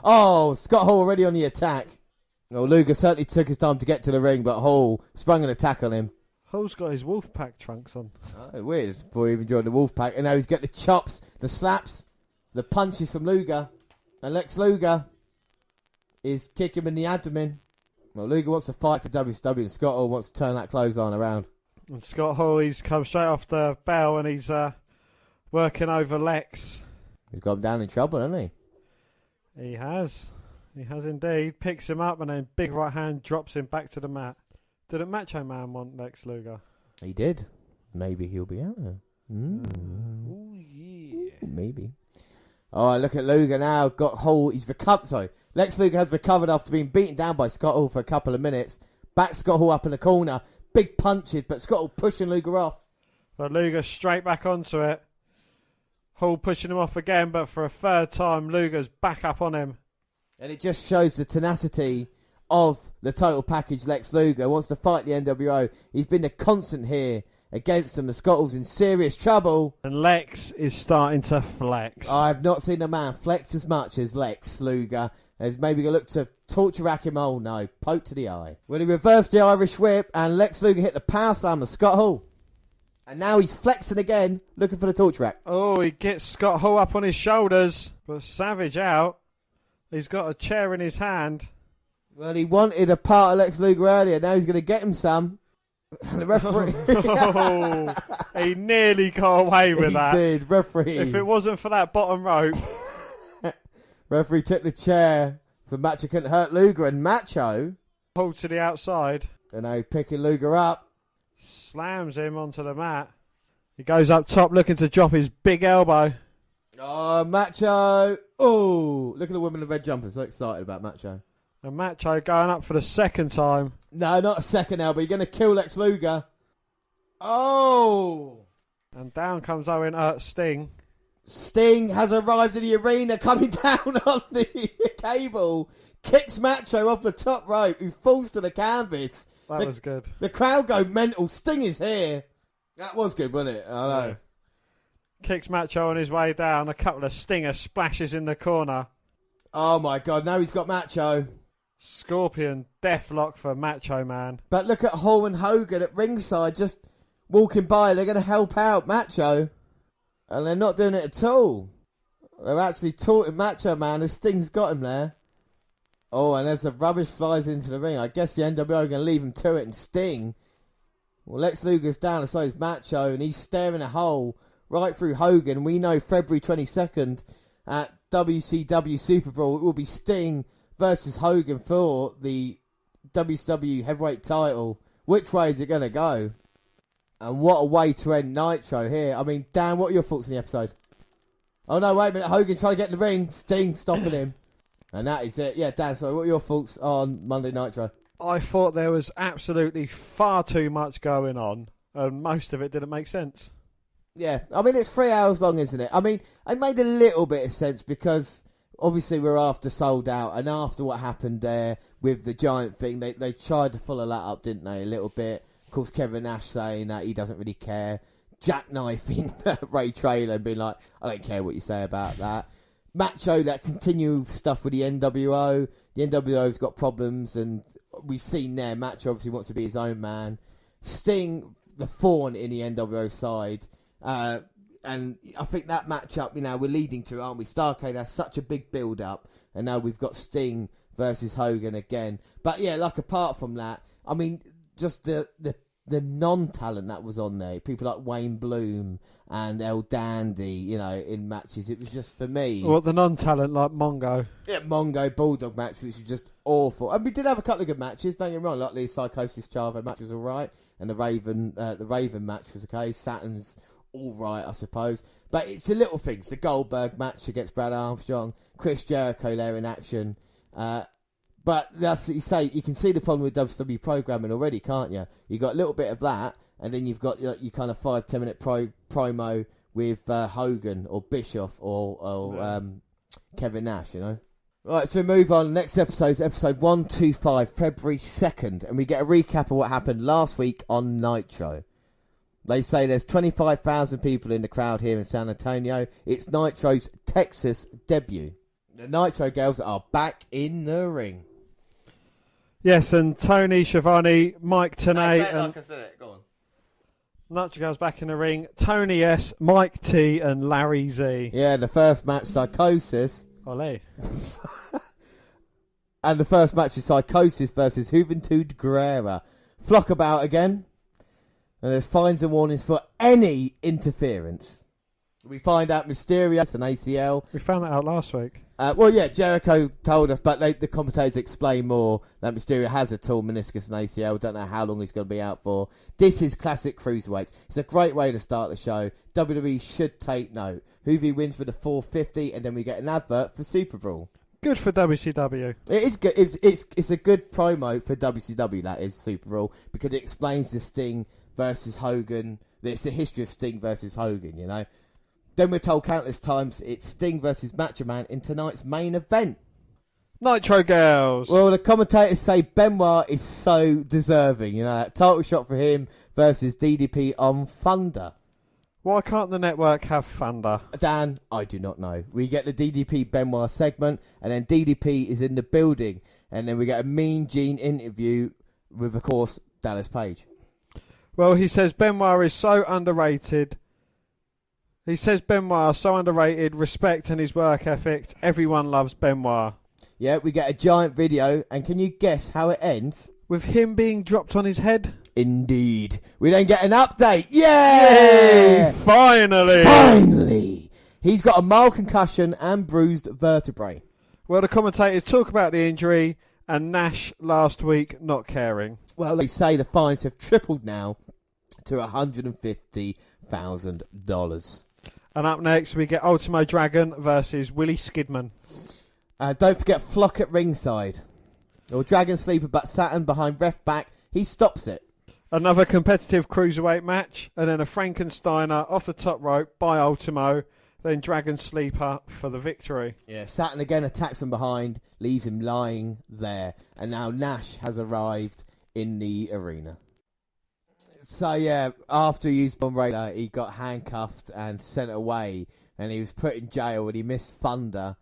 Oh, Scott Hall already on the attack. Well, Luger certainly took his time to get to the ring, but Hall sprung an attack on him. Hall's got his Wolfpack trunks on. Oh, weird. Before he even joined the Wolfpack. And now he's got the chops, the slaps, the punches from Luger. And Lex Luger is kicking him in the abdomen. Well, Luger wants to fight for WCW, and Scott Hall wants to turn that clothesline around. And Scott Hall, he's come straight off the bell, and he's working over Lex. He's got him down in trouble, hasn't he? He has. He has indeed. Picks him up, and then big right hand drops him back to the mat. Didn't Macho Man want Lex Luger? He did. Maybe he'll be out there. Oh, yeah. Maybe. Oh, look at Luger now. Got Hall. He's recovered. Sorry. Lex Luger has recovered after being beaten down by Scott Hall for a couple of minutes. Back Scott Hall up in the corner. Big punches, but Scott Hall pushing Luger off. But Luger straight back onto it. Hall pushing him off again, but for a third time, Luger's back up on him. And it just shows the tenacity of the total package. Lex Luger wants to fight the NWO. He's been the constant here against him. The Scott Hall's in serious trouble. And Lex is starting to flex. I've not seen a man flex as much as Lex Luger. He's maybe going to look to torture rack him. Oh no, poke to the eye. Well, he reversed the Irish whip and Lex Luger hit the power slam of Scott Hall. And now he's flexing again, looking for the torture rack. Oh, he gets Scott Hall up on his shoulders. But Savage out. He's got a chair in his hand. Well, he wanted a part of Lex Luger earlier. Now he's going to get him some. The referee. Oh, he nearly got away with that. He did, referee. If it wasn't for that bottom rope. Referee took the chair so Macho couldn't hurt Luger, and Macho Pulled to the outside. And now he's picking Luger up. Slams him onto the mat. He goes up top looking to drop his big elbow. Oh, Macho. Oh, look at the woman in the red jumper. So excited about Macho. And Macho going up for the second time. No, not a second now, but you're going to kill Lex Luger. Oh. And down comes Owen Sting. Sting has arrived in the arena, coming down on the cable. Kicks Macho off the top rope, who falls to the canvas. That was good. The crowd go mental. Sting is here. That was good, wasn't it? I know. Yeah. Kicks Macho on his way down. A couple of Stinger splashes in the corner. Oh my God, now he's got Macho. Scorpion deathlock for Macho Man. But look at Hall and Hogan at ringside just walking by. They're going to help out Macho. And they're not doing it at all. They're actually taunting Macho Man as Sting's got him there. Oh, and as the rubbish flies into the ring, I guess the NWO are going to leave him to it, and Sting Well, Lex Luger's down, and so is Macho, and he's staring a hole right through Hogan. We know February 22nd at WCW Superbrawl, it will be Sting versus Hogan for the WCW heavyweight title. Which way is it going to go? And what a way to end Nitro here. I mean, Dan, what are your thoughts on the episode? Oh, no, wait a minute. Hogan trying to get in the ring. Sting stopping him. And that is it. Yeah, Dan, sorry, what are your thoughts on Monday Nitro? I thought there was absolutely far too much going on, and most of it didn't make sense. Yeah, I mean, it's 3 hours long, isn't it? I mean, it made a little bit of sense because obviously we're after Sold Out, and after what happened there with the Giant thing, they tried to follow that up, didn't they, a little bit. Of course, Kevin Nash saying that he doesn't really care. Jackknifing Ray Traylor and being like, I don't care what you say about that. Macho, that continual stuff with the NWO. The NWO's got problems, and we've seen there, Macho obviously wants to be his own man. Sting, the thorn in the NWO side. And I think that matchup, we're leading to, aren't we? Starrcade has such a big build-up, and now we've got Sting versus Hogan again. But yeah, like apart from that, I mean, just the non-talent that was on there, people like Wayne Bloom and El Dandy, in matches, it was just, for me... Well, the non-talent like Mongo. Yeah, Mongo Bulldog match, which was just awful. And we did have a couple of good matches, don't get me wrong, like the Psychosis Chavo match was alright, and the Raven match was okay, Saturn's alright, I suppose. But it's the little things, the Goldberg match against Brad Armstrong, Chris Jericho there in action, but that's you say. You can see the problem with WWE programming already, can't you? You got a little bit of that, and then you've got your kind of 5-10 minute promo with Hogan or Bischoff or Kevin Nash. Right, so we move on. Next episode is episode 125, February 2nd, and we get a recap of what happened last week on Nitro. They say there's 25,000 people in the crowd here in San Antonio. It's Nitro's Texas debut. The Nitro girls are back in the ring. Yes, and Tony Schiavone, Mike Tenay, and like I said it. Go on. Nitro girls back in the ring. Tony S, Mike T, and Larry Z. Yeah, the first match, Psychosis. Olé. And the first match is Psychosis versus Juventud Guerrera. Flock about again. And there's fines and warnings for any interference. We find out Mysterio and ACL. We found that out last week. Well, yeah, Jericho told us, but the commentators explain more that Mysterio has a torn meniscus and ACL. Don't know how long he's going to be out for. This is classic cruiserweights. It's a great way to start the show. WWE should take note. Hoovy wins for the 450, and then we get an advert for Superbrawl. Good for WCW. It is good. It's a good promo for WCW. That is Superbrawl because it explains the Sting versus Hogan. It's the history of Sting versus Hogan. Then we're told countless times it's Sting versus Macho Man in tonight's main event. Nitro girls. Well, the commentators say Benoit is so deserving. That title shot for him versus DDP on Thunder. Why can't the network have Thunder? Dan, I do not know. We get the DDP Benoit segment, and then DDP is in the building, and then we get a Mean Gene interview with, of course, Dallas Page. Well, he says Benoit is so underrated. Respect and his work ethic. Everyone loves Benoit. Yeah, we get a giant video, and can you guess how it ends? With him being dropped on his head? Indeed. We then get an update. Yay! Finally! He's got a mild concussion and bruised vertebrae. Well, the commentators talk about the injury and Nash last week not caring. Well, they say the fines have tripled now to $150,000. And up next, we get Ultimo Dragon versus Willie Skidman. Don't forget Flock at ringside. Or Dragon Sleeper, but Saturn behind ref back. He stops it. Another competitive cruiserweight match, and then a Frankensteiner off the top rope by Ultimo, then Dragon Sleeper for the victory. Yeah, Saturn again attacks from behind, leaves him lying there. And now Nash has arrived in the arena. So yeah, after he used Bomb Raider, he got handcuffed and sent away, and he was put in jail and he missed Thunder,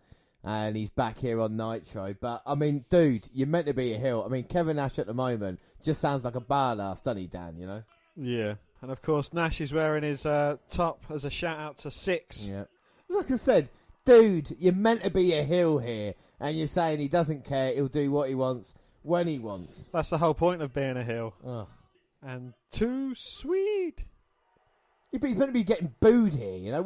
and he's back here on Nitro. But I mean, dude, you're meant to be a heel. I mean, Kevin Nash at the moment just sounds like a badass, doesn't he, Dan? Yeah, and of course Nash is wearing his top as a shout out to Six. Yeah, like I said, dude, you're meant to be a heel here, and you're saying he doesn't care. He'll do what he wants when he wants. That's the whole point of being a heel. Oh. And too sweet. Yeah, but he's meant to be getting booed here, you know?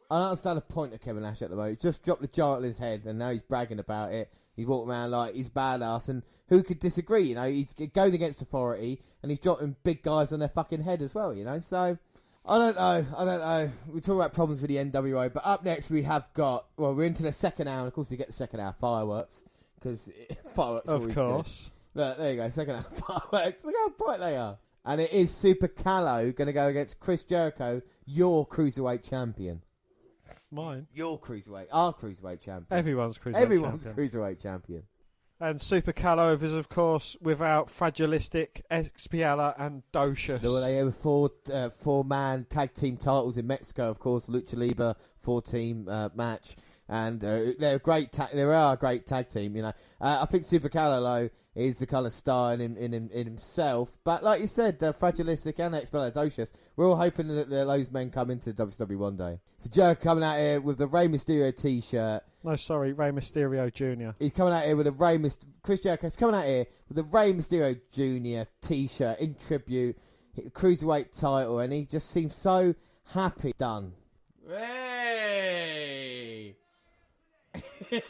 I don't understand the point of Kevin Nash at the moment. He just dropped the giant on his head, and now he's bragging about it. He's walking around like he's badass, and who could disagree, you know? He's going against authority, and he's dropping big guys on their fucking head as well, you know? So, I don't know. We talk about problems with the NWO, but up next we have got, well, we're into the second hour, and of course we get the second hour fireworks, because fireworks are always good. Of course. Look, there you go, second hour fireworks. Look how bright they are. And it is Super Callow going to go against Chris Jericho, your Cruiserweight champion. Mine. Your Cruiserweight. Our Cruiserweight champion. Everyone's Cruiserweight champion. And Super Callow is, of course, without Fragilistic, Expiala and Docious. They have four-man tag team titles in Mexico, of course. Lucha Libre 4-team match. And they're a great they are a great tag team, you know. I think Super Callow is the kind of star in himself. But like you said, Fragilistic and Expelladocious, we're all hoping that those men come into WWE one day. So Jericho coming out here with the Rey Mysterio t-shirt. No, sorry, Rey Mysterio Jr. He's coming out here with a Chris Jericho's coming out here with the Rey Mysterio Jr. t-shirt in tribute, Cruiserweight title, and he just seems so happy. Done. Hey!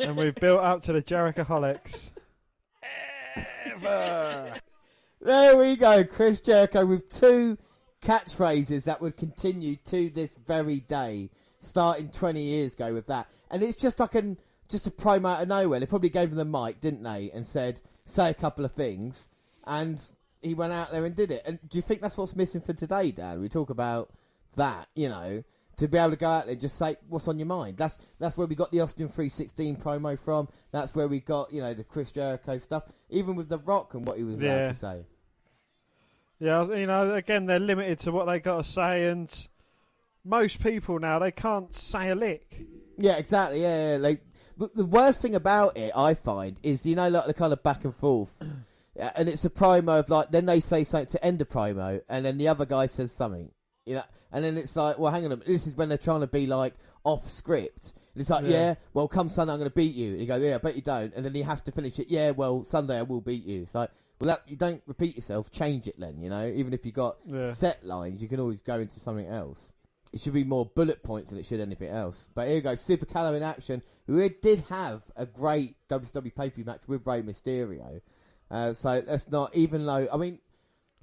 And we've built up to the Jerichoholics. There we go, Chris Jericho with 2 catchphrases that would continue to this very day, starting 20 years ago with that. And it's just like just a promo out of nowhere. They probably gave him the mic, didn't they, and said, say a couple of things, and he went out there and did it. And do you think that's what's missing for today, Dan? We talk about that, you know, to be able to go out there and just say what's on your mind. That's where we got the Austin 316 promo from. That's where we got, you know, the Chris Jericho stuff. Even with The Rock and what he was allowed to say. Yeah, you know, again, they're limited to what they got to say, and most people now, they can't say a lick. Yeah, exactly. Yeah. But the worst thing about it, I find, is, you know, like the kind of back and forth. And it's a promo of, like, then they say something to end the promo, and then the other guy says something. You know, and then it's like, well, hang on a minute. This is when they're trying to be like off script. And it's like, yeah, well, come Sunday, I'm going to beat you. And you go, yeah, I bet you don't. And then he has to finish it. Yeah, well, Sunday I will beat you. It's like, well, you don't repeat yourself. Change it then. You know, even if you got set lines, you can always go into something else. It should be more bullet points than it should anything else. But here we go, Super Callow in action, who did have a great WCW pay-per-view match with Rey Mysterio. So that's not, even though, I mean.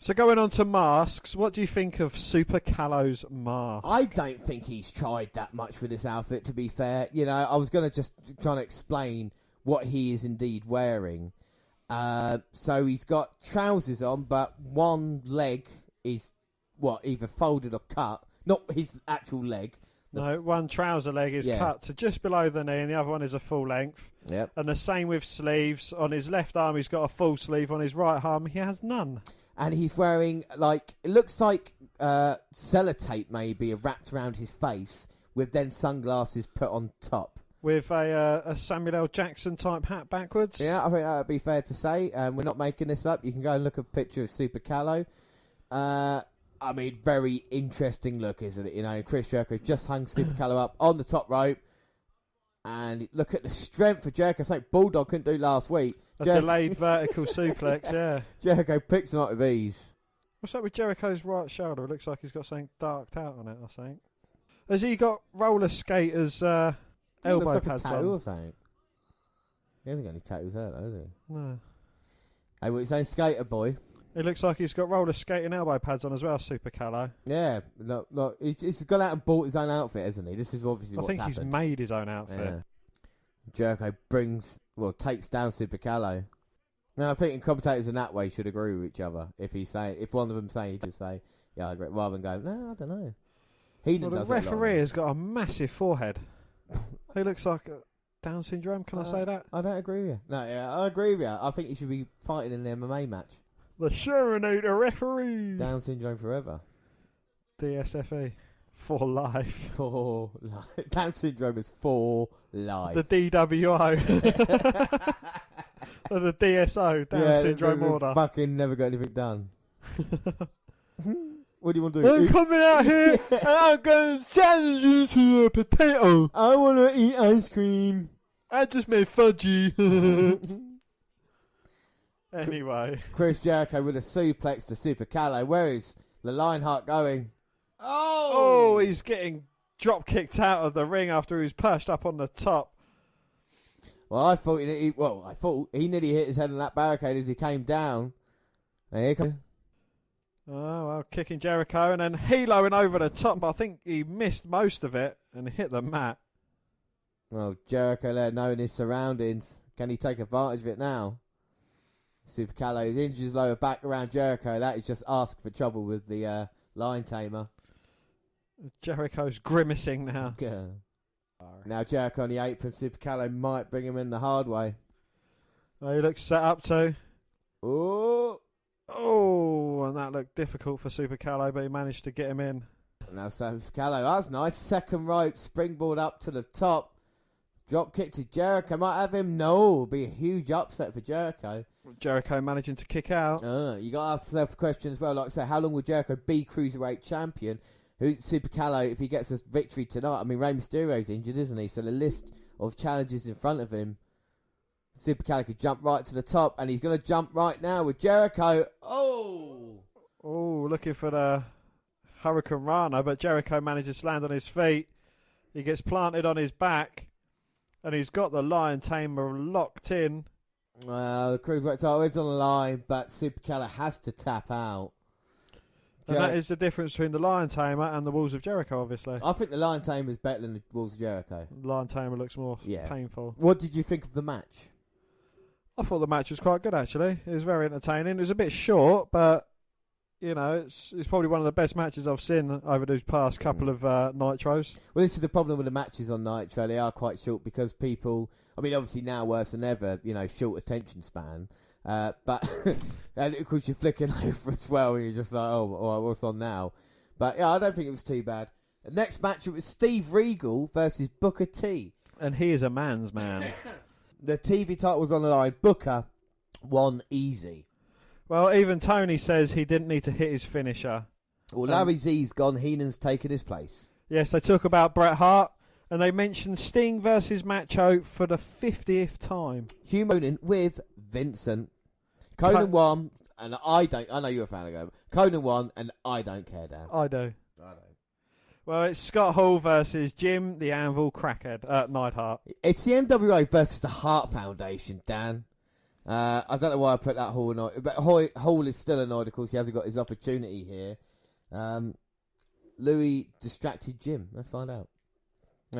So going on to masks, what do you think of Super Callow's mask? I don't think he's tried that much with this outfit, to be fair. You know, I was going to just try to explain what he is indeed wearing. So he's got trousers on, but one leg is, either folded or cut. Not his actual leg. No, one trouser leg is cut to just below the knee, and the other one is a full length. Yep. And the same with sleeves. On his left arm, he's got a full sleeve. On his right arm, he has none. And he's wearing, like, it looks like sellotape maybe wrapped around his face with then sunglasses put on top. With a Samuel L. Jackson type hat backwards. Yeah, I think that would be fair to say. We're not making this up. You can go and look at a picture of Super Callow. I mean, very interesting look, isn't it? You know, Chris Jericho just hung Super Callow up on the top rope. And look at the strength of Jericho. Something Bulldog couldn't do last week. Delayed vertical suplex, yeah. Jericho picks him up with ease. What's up with Jericho's right shoulder? It looks like he's got something darked out on it, I think. Has he got roller skaters elbow pads on? Or something. He hasn't got any tattoos there, though, has he? No. Hey, what, he's saying skater boy? It looks like he's got roller skating elbow pads on as well, Super Callow. Yeah, look, he's gone out and bought his own outfit, hasn't he? This is obviously what's happened. I think he's made his own outfit. Yeah. Jericho takes down Super Callow. Now, I think commentators in that way should agree with each other. If one of them say, he just say, yeah, I agree, rather than go, no, I don't know. The referee has got a massive forehead. He looks like Down syndrome. Can I say that? I don't agree with you. No, yeah, I agree with you. I think he should be fighting in an MMA match. The Serenator referee. Down syndrome forever. DSFE. For life. For life. Down syndrome is for life. The DWO. Or the DSO. Down syndrome order. Fucking never got anything done. What do you want to do? I'm coming out here and I'm going to challenge you to a potato. I want to eat ice cream. I just made fudgy. Anyway. Chris Jericho with a suplex to Super Calo. Where is the Lionheart going? Oh, he's getting drop kicked out of the ring after he was perched up on the top. Well, I thought he nearly hit his head on that barricade as he came down. And here comes. Oh, well, kicking Jericho and then heloing over the top, but I think he missed most of it and hit the mat. Well, Jericho there knowing his surroundings. Can he take advantage of it now? Super Calo injures his lower back around Jericho. That is just asking for trouble with the Lion Tamer. Jericho's grimacing now. Now Jericho on the apron. Super Calo might bring him in the hard way. Oh, he looks set up to. Oh, and that looked difficult for Super Calo, but he managed to get him in. Now Super Calo, that's nice. Second rope, springboard up to the top. Drop kick to Jericho. Might have him. No, it'll be a huge upset for Jericho. Jericho managing to kick out. You got to ask yourself a question as well. Like I say, how long will Jericho be Cruiserweight champion? Who's Super Calo if he gets a victory tonight? I mean, Rey Mysterio's injured, isn't he? So the list of challenges in front of him. Super Calo could jump right to the top, and he's going to jump right now with Jericho. Oh, looking for the Hurricane Rana, but Jericho manages to land on his feet. He gets planted on his back, and he's got the Lion Tamer locked in. Well, the Cruiserweight title is on the line, but Super Calo has to tap out. And that is the difference between the Lion Tamer and the Walls of Jericho, obviously. I think the Lion Tamer is better than the Walls of Jericho. The Lion Tamer looks more painful. What did you think of the match? I thought the match was quite good, actually. It was very entertaining. It was a bit short, but, you know, it's probably one of the best matches I've seen over these past couple of Nitros. Well, this is the problem with the matches on Nitro. They are quite short because people, I mean, obviously now worse than ever, you know, short attention span. But, and of course, you're flicking over as well, and you're just like, oh, what's on now? But, yeah, I don't think it was too bad. The next match, it was Steve Regal versus Booker T. And he is a man's man. The TV title was on the line. Booker won easy. Well, even Tony says he didn't need to hit his finisher. Well, Larry Z's gone. Heenan's taken his place. Yes, they talk about Bret Hart, and they mentioned Sting versus Macho for the 50th time. Hugh Monin with Vincent. Conan won, and I know you're a fan of it. Conan won, and I don't care, Dan. I do. Well, it's Scott Hall versus Jim the Anvil Crackhead, Neidhart. It's the NWA versus the Hart Foundation, Dan. I don't know why I put that Hall annoyed, but Hall is still annoyed, of course. He hasn't got his opportunity here. Louis distracted Jim. Let's find out.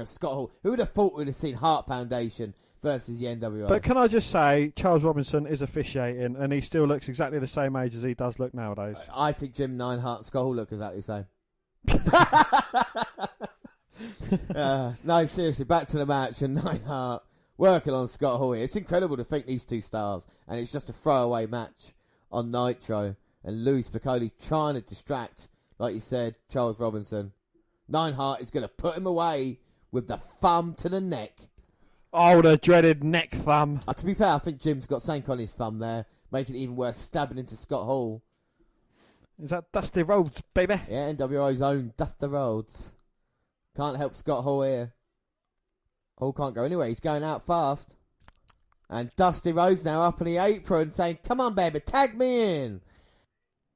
Scott Hall. Who would have thought we would have seen Hart Foundation versus the NWA? But can I just say, Charles Robinson is officiating, and he still looks exactly the same age as he does look nowadays. I think Jim Neidhart and Scott Hall look exactly the same. No, seriously, back to the match, and Neidhart working on Scott Hall here. It's incredible to think these two stars, and it's just a throwaway match on Nitro, and Louis Spicolli trying to distract, like you said, Charles Robinson. Neidhart is going to put him away with the thumb to the neck. Oh, the dreaded neck thumb. To be fair, I think Jim's got something on his thumb there, making it even worse, stabbing into Scott Hall. Is that Dusty Rhodes, baby? Yeah, NWO's own Dusty Rhodes. Can't help Scott Hall here. Hall can't go anywhere. He's going out fast. And Dusty Rhodes now up on the apron saying, come on, baby, tag me in.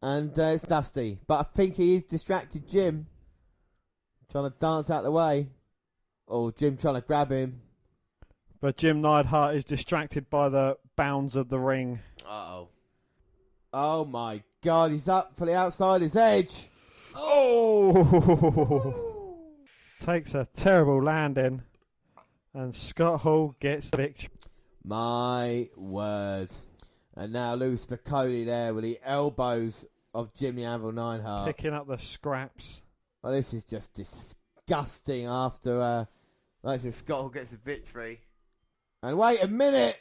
And it's Dusty. But I think he is distracted Jim. Trying to dance out the way. Or Jim trying to grab him. But Jim Neidhart is distracted by the bounds of the ring. Uh-oh. Oh, my God. He's up for the outsider's edge. Oh! Takes a terrible landing. And Scott Hall gets the victory. My word. And now Louis Spicolli there with the elbows of Jim the Anvil Neidhart. Picking up the scraps. Well, this is just disgusting after like I said, Scott Hall gets a victory. And wait a minute!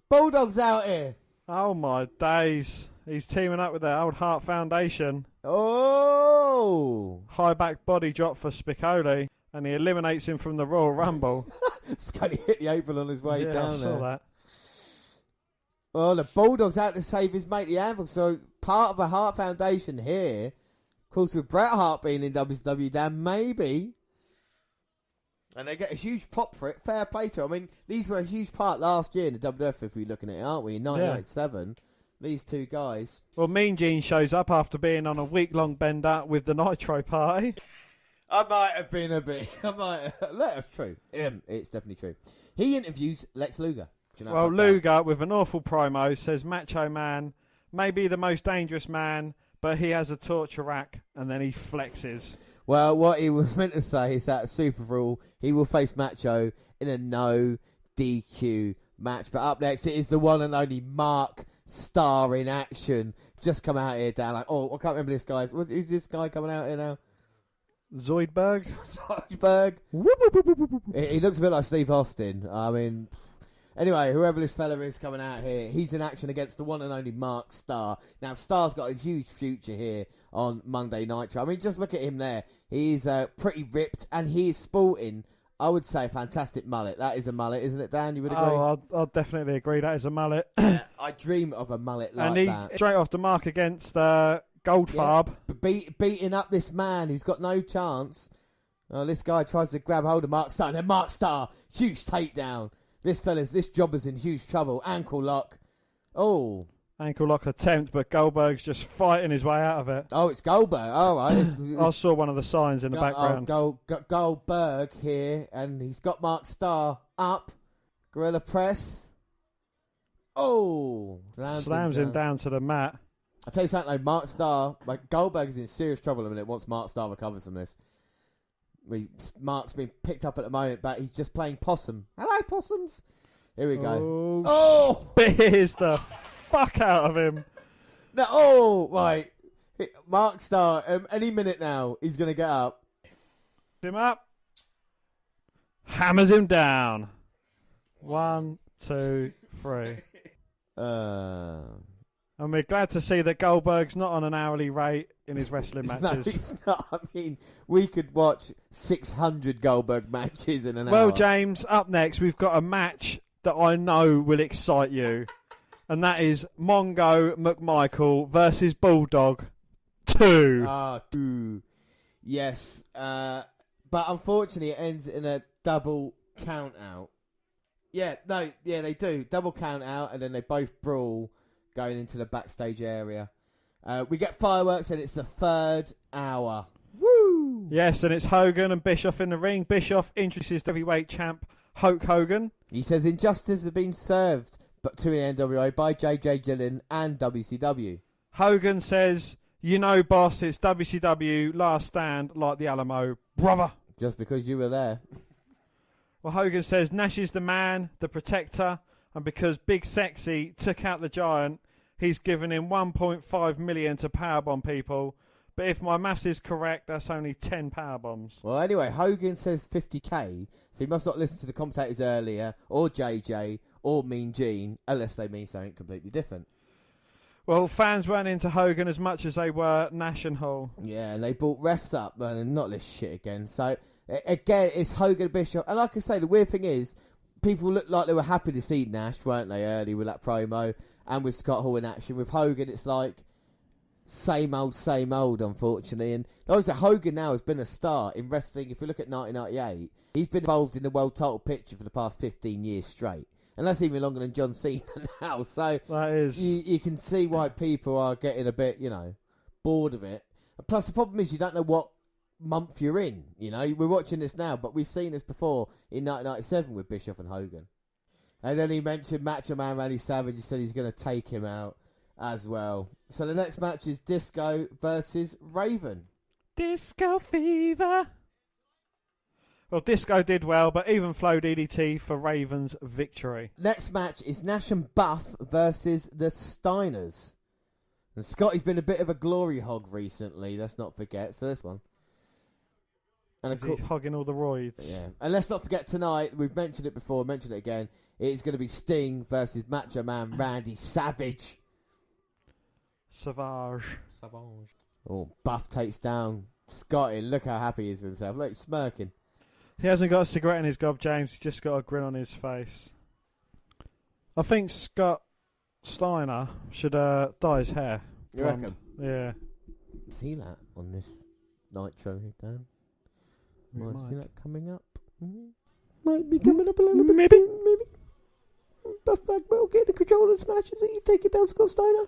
Bulldog's out here! Oh my days. He's teaming up with the old Hart Foundation. Oh! High back body drop for Spicolli. And he eliminates him from the Royal Rumble. Spicolli hit the apron on his way down I saw that. Well, the Bulldog's out to save his mate the Anvil. So part of the Hart Foundation here, of course, with Bret Hart being in WCW, Dan, maybe. And they get a huge pop for it. Fair play to them. I mean, these were a huge part last year in the WWF, if we're looking at it, aren't we? In 1997. These two guys. Well, Mean Gene shows up after being on a week-long bender with the Nitro party. I might have been a bit. That's true. It's definitely true. He interviews Lex Luger. Do you know Well, about that? Luger, with an awful promo, says Macho Man may be the most dangerous man, but he has a torture rack, and then he flexes. Well, what he was meant to say is that Superbrawl, he will face Macho in a no DQ match. But up next, it is the one and only Mark Starr in action. Just come out here, Dan. Like, oh, I can't remember this guy. Who's this guy coming out here now? Zoidberg. Zoidberg. He looks a bit like Steve Austin. I mean, anyway, whoever this fella is coming out here, he's in action against the one and only Mark Starr. Now, Starr's got a huge future here on Monday Nitro. I mean, just look at him there. He's pretty ripped, and he is sporting, I would say, a fantastic mullet. That is a mullet, isn't it, Dan? You would agree? Oh, I'll definitely agree. That is a mullet. I dream of a mullet like and he, that. straight off the mark against Goldfarb. Yeah, beating up this man who's got no chance. Oh, this guy tries to grab hold of Mark Starr, and then Mark Starr, huge takedown. This jobber's in huge trouble. Ankle lock. Oh. Ankle lock attempt, but Goldberg's just fighting his way out of it. Oh, it's Goldberg. All right. I saw one of the signs in the background. Goldberg here, and he's got Mark Starr up. Gorilla press. Oh. Slams him down to the mat. I'll tell you something, though, Mark Starr, Goldberg is in serious trouble in a minute once Mark Starr recovers from this. Mark's been picked up at the moment, but he's just playing possum. Hello, possums. Here we go. Oh! Spears the fuck out of him. No, oh, right. Mark Starr, any minute now, he's going to get up. Him up. Hammers him down. 1, 2, 3. And we're glad to see that Goldberg's not on an hourly rate in his wrestling matches. No, he's not. I mean, we could watch 600 Goldberg matches in an hour. Well, James, up next, we've got a match that I know will excite you. And that is Mongo McMichael versus Bulldog 2. Two. Yes. But unfortunately, it ends in a double count out. Yeah, they do. Double count out, and then they both brawl going into the backstage area. We get fireworks, and it's the third hour. Woo! Yes, and it's Hogan and Bischoff in the ring. Bischoff introduces heavyweight champ Hulk Hogan. He says injustice has been served to the NWA by J.J. Dillon and WCW. Hogan says, you know, boss, it's WCW, last stand, like the Alamo. Brother! Just because you were there. Well, Hogan says Nash is the man, the protector, and because Big Sexy took out the Giant, he's given him 1.5 million to powerbomb people. But if my maths is correct, that's only 10 powerbombs. Well, anyway, Hogan says 50k, so he must not listen to the commentators earlier, or JJ, or Mean Gene, unless they mean something completely different. Well, fans weren't into Hogan as much as they were Nash and Hall. Yeah, and they brought refs up, man, and not this shit again. So, again, it's Hogan Bishop. And like I say, the weird thing is, people looked like they were happy to see Nash, weren't they, early with that promo, and with Scott Hall in action. With Hogan, it's like, same old, unfortunately. And obviously, Hogan now has been a star in wrestling. If we look at 1998, he's been involved in the world title picture for the past 15 years straight. And that's even longer than John Cena now. So that is. You can see why people are getting a bit, bored of it. Plus, the problem is you don't know what month you're in. We're watching this now, but we've seen this before in 1997 with Bischoff and Hogan. And then he mentioned Macho Man Randy Savage. He said he's going to take him out as well. So the next match is Disco versus Raven. Disco Fever. Well, Disco did well, but even Flow DDT for Raven's victory. Next match is Nash and Buff versus the Steiners. And Scotty's been a bit of a glory hog recently, let's not forget. So this one. And is he hogging all the roids? Yeah. And let's not forget tonight, we've mentioned it before, mentioned it again, it's going to be Sting versus Macho Man Randy Savage. Savage. Oh, Buff takes down Scotty. Look how happy he is with himself. Look, he's smirking. He hasn't got a cigarette in his gob, James. He's just got a grin on his face. I think Scott Steiner should dye his hair. You reckon? Yeah. See that on this Nitro here, Dan? Might see that coming up. Might be coming up a little bit. Maybe. Buff Bagwell getting the control of this match. Is he taking down Scott Steiner?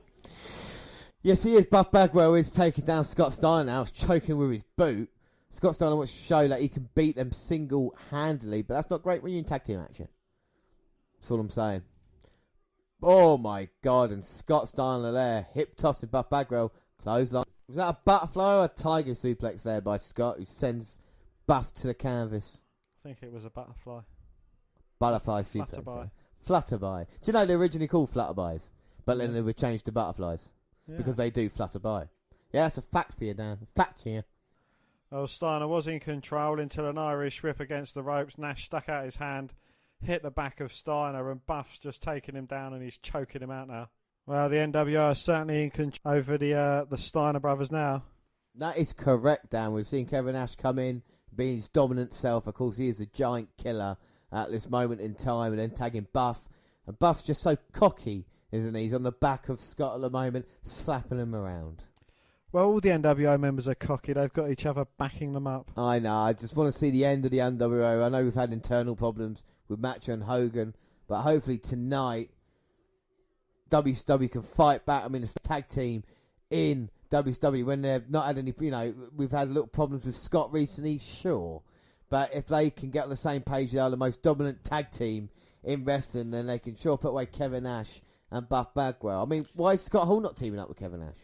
Yes, he is. Buff Bagwell is taking down Scott Steiner now. He's choking with his boot. Scott Steiner wants to show that he can beat them single-handedly, but that's not great when you're in tag team action. That's all I'm saying. Oh my God, and Scott Steiner there, hip tossing Buff Bagwell, clothesline. Was that a butterfly or a tiger suplex there by Scott, who sends Buff to the canvas? I think it was a butterfly. Butterfly suplex. Flutterby. Flutterby. Do you know they originally called flutterbys, but then they were changed to butterflies because they do flutter by. Yeah, that's a fact for you, Dan. Fact here. Oh, Steiner was in control until an Irish whip against the ropes. Nash stuck out his hand, hit the back of Steiner, and Buff's just taking him down and he's choking him out now. Well, the NWO are certainly in control over the Steiner brothers now. That is correct, Dan. We've seen Kevin Nash come in, being his dominant self. Of course, he is a giant killer at this moment in time, and then tagging Buff. And Buff's just so cocky, isn't he? He's on the back of Scott at the moment, slapping him around. Well, all the NWO members are cocky. They've got each other backing them up. I know. I just want to see the end of the NWO. I know we've had internal problems with Macho and Hogan, but hopefully tonight WCW can fight back. I mean, it's a tag team in WCW when they've not had any, we've had little problems with Scott recently, sure. But if they can get on the same page, they are the most dominant tag team in wrestling, then they can sure put away Kevin Nash and Buff Bagwell. I mean, why is Scott Hall not teaming up with Kevin Nash?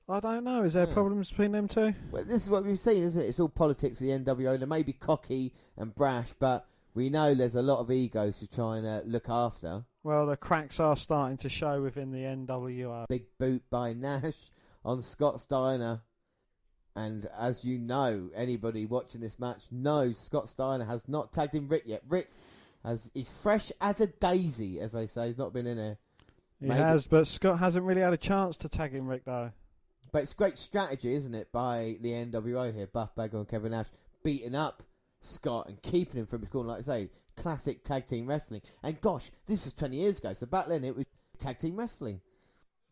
I don't know. Is there problems between them two? Well, this is what we've seen, isn't it? It's all politics for the NWO. They may be cocky and brash, but we know there's a lot of egos to try and look after. Well, the cracks are starting to show within the NWO. Big boot by Nash on Scott Steiner. And as you know, anybody watching this match knows Scott Steiner has not tagged in Rick yet. Rick is fresh as a daisy, as they say. He's not been in there. He has, but Scott hasn't really had a chance to tag in Rick, though. But it's great strategy, isn't it, by the NWO here. Buff Bagwell and Kevin Nash beating up Scott and keeping him from his corner, like I say. Classic tag team wrestling. And gosh, this was 20 years ago, so back then it was tag team wrestling.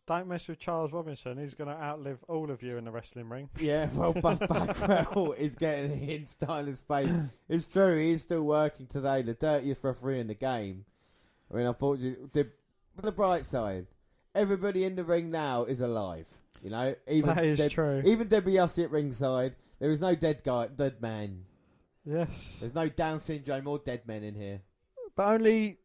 Don't mess with Charles Robinson. He's going to outlive all of you in the wrestling ring. Yeah, well, Buff Bagwell is getting in Steiner's face. It's true, he is still working today, the dirtiest referee in the game. I mean, unfortunately, on the bright side, everybody in the ring now is alive. Even that is true. Even DiBiase at ringside, there is no dead man. Yes. There's no Down syndrome or dead men in here. But only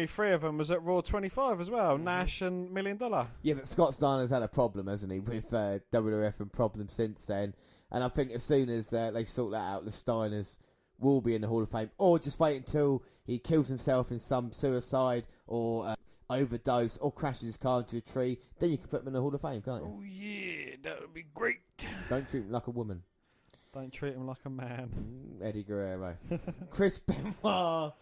3 of them was at Raw 25 as well. Nash and $1 Million. Yeah, but Scott Steiner's had a problem, hasn't he, with WWF and problems since then. And I think as soon as they sort that out, the Steiners will be in the Hall of Fame. Or just wait until he kills himself in some suicide or overdose or crashes his car into a tree. Then you can put him in the Hall of Fame, can't you? Oh, yeah, that would be great. Don't treat him like a woman. Don't treat him like a man. Eddie Guerrero. Chris Benoit.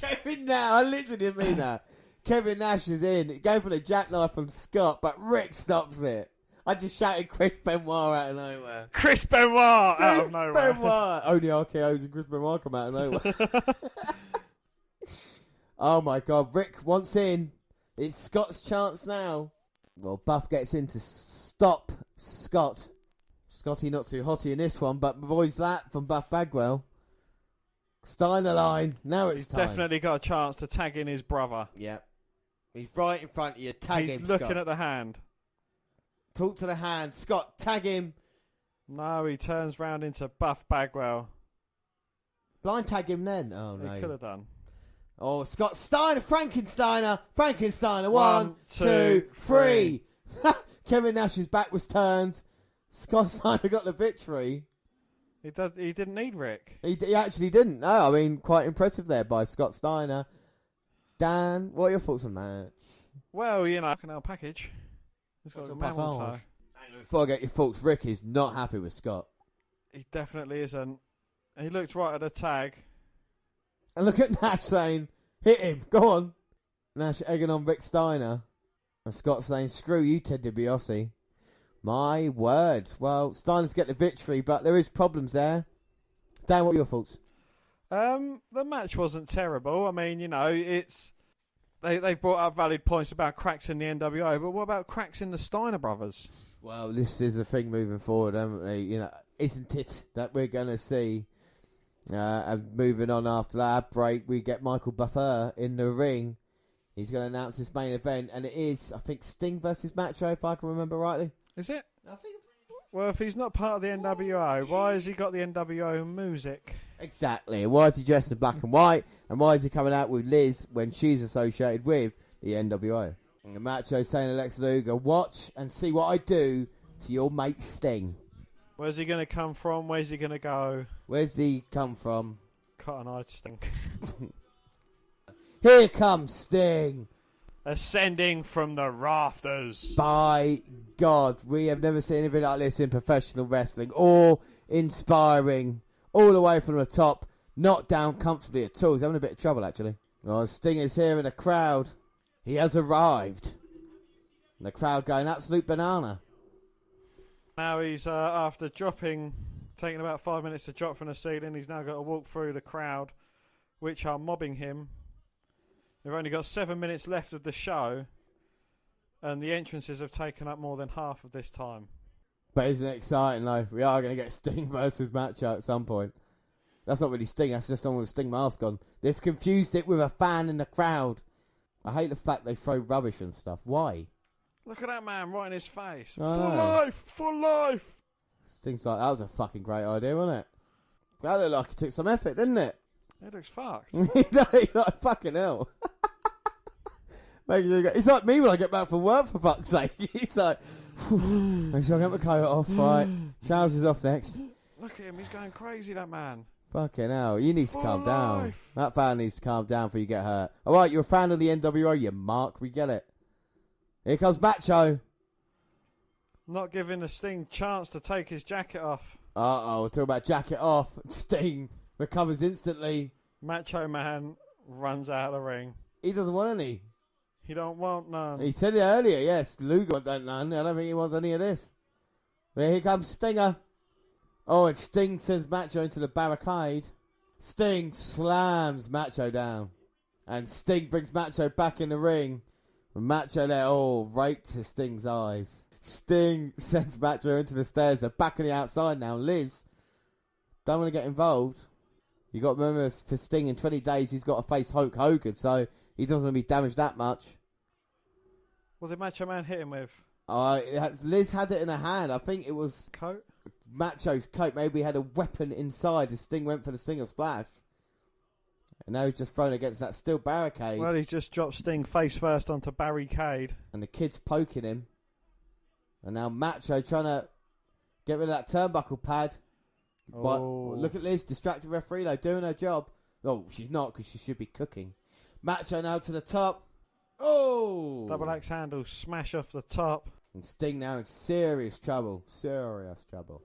Kevin Nash. I literally didn't mean that. Kevin Nash is in. Going for the jackknife from Scott, but Rick stops it. I just shouted Chris Benoit out of nowhere. Chris Benoit out of nowhere. Benoit. Only RKO's and Chris Benoit come out of nowhere. Oh my God. Rick wants in. It's Scott's chance now. Well, Buff gets in to stop Scott. Scotty not too hotty in this one, but avoids that from Buff Bagwell. Steiner line. Now it's time. He's definitely got a chance to tag in his brother. Yep. He's right in front of you. Tag him, He's looking Scott. at the hand. Talk to the hand. Scott, tag him. No, he turns round into Buff Bagwell. Blind tag him then. Oh, no. He could have done. Oh, Scott Steiner. Frankensteiner. 1, One, 2, two, 3. Kevin Nash's back was turned. Scott Steiner got the victory. He didn't need Rick. He actually didn't. No, I mean, quite impressive there by Scott Steiner. Dan, what are your thoughts on that? Well, Canal package. He's got a mammal toe. Before I get your thoughts, Rick is not happy with Scott. He definitely isn't. He looked right at the tag. And look at Nash saying, hit him, go on. Nash egging on Rick Steiner. And Scott saying, screw you, Ted DiBiase. My word. Well, Steiner's get the victory, but there is problems there. Dan, what are your thoughts? The match wasn't terrible. I mean, it's they brought up valid points about cracks in the NWO, but what about cracks in the Steiner brothers? Well, this is a thing moving forward, haven't we? Isn't it that we're going to see And moving on after that break, we get Michael Buffer in the ring. He's going to announce his main event, and it is, I think, Sting versus Macho, if I can remember rightly. Is it? I think. Well, if he's not part of the NWO, why has he got the NWO music? Exactly. Why is he dressed in black and white? And why is he coming out with Liz when she's associated with the NWO? And the Macho saying to Lex Luger, watch and see what I do to your mate Sting. Where's he going to come from? Where's he going to go? Where's he come from? Cotton-eyed Sting. Here comes Sting. Ascending from the rafters. By God, we have never seen anything like this in professional wrestling. All inspiring. All the way from the top. Not down comfortably at all. He's having a bit of trouble, actually. Oh, Sting is here in the crowd. He has arrived. And the crowd going absolute banana. Now he's, after taking about 5 minutes to drop from the ceiling, he's now got to walk through the crowd, which are mobbing him. They've only got 7 minutes left of the show, and the entrances have taken up more than half of this time. But isn't it exciting, though? We are going to get Sting versus Macho at some point. That's not really Sting, that's just someone with a Sting mask on. They've confused it with a fan in the crowd. I hate the fact they throw rubbish and stuff. Why? Look at that man right in his face. I For know. life! For life! Sting's like, that was a fucking great idea, wasn't it? That looked like it took some effort, didn't it? It looks fucked. He's like, fucking hell. It's like me when I get back from work, for fuck's sake. He's like, make sure I get my coat off, right? Trousers off next. Look at him, he's going crazy, that man. Fucking hell, you need to For calm down. life. That fan needs to calm down before you get hurt. Alright, you're a fan of the NWO, you mark, we get it. Here comes Macho. Not giving the Sting chance to take his jacket off. Uh-oh, we're talking about jacket off. Sting recovers instantly. Macho Man runs out of the ring. He doesn't want any. He don't want none. He said it earlier, yes. Luger wants none. I don't think he wants any of this. But here comes Stinger. Oh, and Sting sends Macho into the barricade. Sting slams Macho down. And Sting brings Macho back in the ring. And Macho there, right to Sting's eyes. Sting sends Macho into the stairs. They're back on the outside now. Liz, don't want to get involved. You got to remember, for Sting in 20 days, he's got to face Hulk Hogan, so he doesn't want to be damaged that much. What did Macho Man hit him with? Liz had it in her hand. I think it was Coat? Macho's coat. Maybe he had a weapon inside as Sting went for the Stinger Splash. And now he's just thrown against that steel barricade. Well, he's just dropped Sting face first onto barricade. And the kid's poking him. And now Macho trying to get rid of that turnbuckle pad. But look at Liz, distracted referee though, doing her job. Oh, she's not, because she should be cooking. Macho now to the top. Oh! Double axe handle, smash off the top. And Sting now in serious trouble. Serious trouble.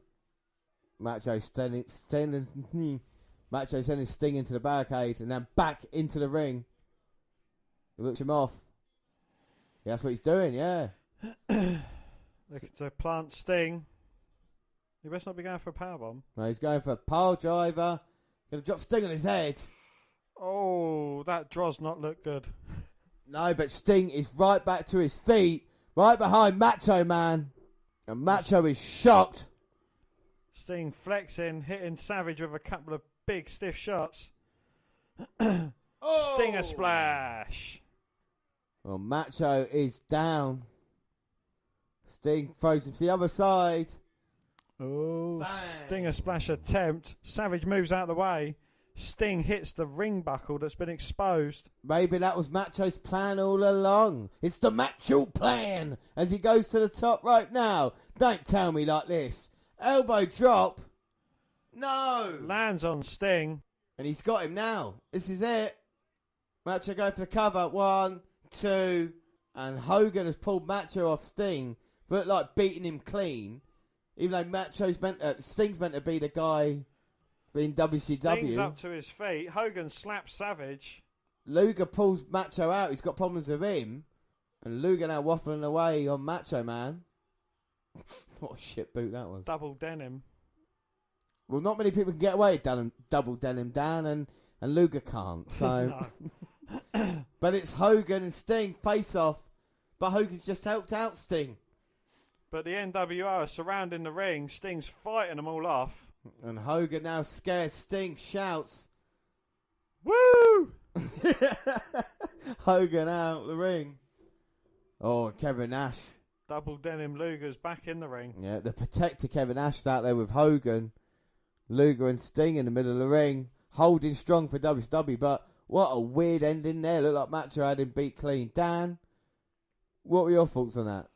Macho sending Sting into the barricade and then back into the ring. He looks him off. Yeah, that's what he's doing, yeah. Look to plant Sting. He best not be going for a powerbomb. No, he's going for a pile driver. Gonna drop Sting on his head. Oh, that does not look good. No, but Sting is right back to his feet. Right behind Macho Man. And Macho is shocked. Sting flexing, hitting Savage with a couple of big stiff shots. Oh! Stinger splash. Well, Macho is down. Sting throws him to the other side. Oh, Bang. Stinger splash attempt. Savage moves out of the way. Sting hits the ring buckle that's been exposed. Maybe that was Macho's plan all along. It's the Macho plan as he goes to the top right now. Don't tell me like this. Elbow drop. No. Lands on Sting. And he's got him now. This is it. Macho going for the cover. 1, 2. And Hogan has pulled Macho off Sting. But like beating him clean. Even though Sting's meant to be the guy in WCW. Sting's up to his feet. Hogan slaps Savage. Luger pulls Macho out. He's got problems with him. And Luger now waffling away on Macho Man. What a shit boot that was. Double denim. Well, not many people can get away with double denim down, and Luger can't. So, But it's Hogan and Sting face off. But Hogan's just helped out Sting. But the NWO are surrounding the ring. Sting's fighting them all off. And Hogan now scared. Sting shouts, "Woo!" Hogan out the ring. Oh, Kevin Nash. Double denim Luger's back in the ring. Yeah, the protector Kevin Nash out there with Hogan. Luger and Sting in the middle of the ring. Holding strong for WCW, but what a weird ending there. Looked like Macho had him beat clean. Dan, what were your thoughts on that?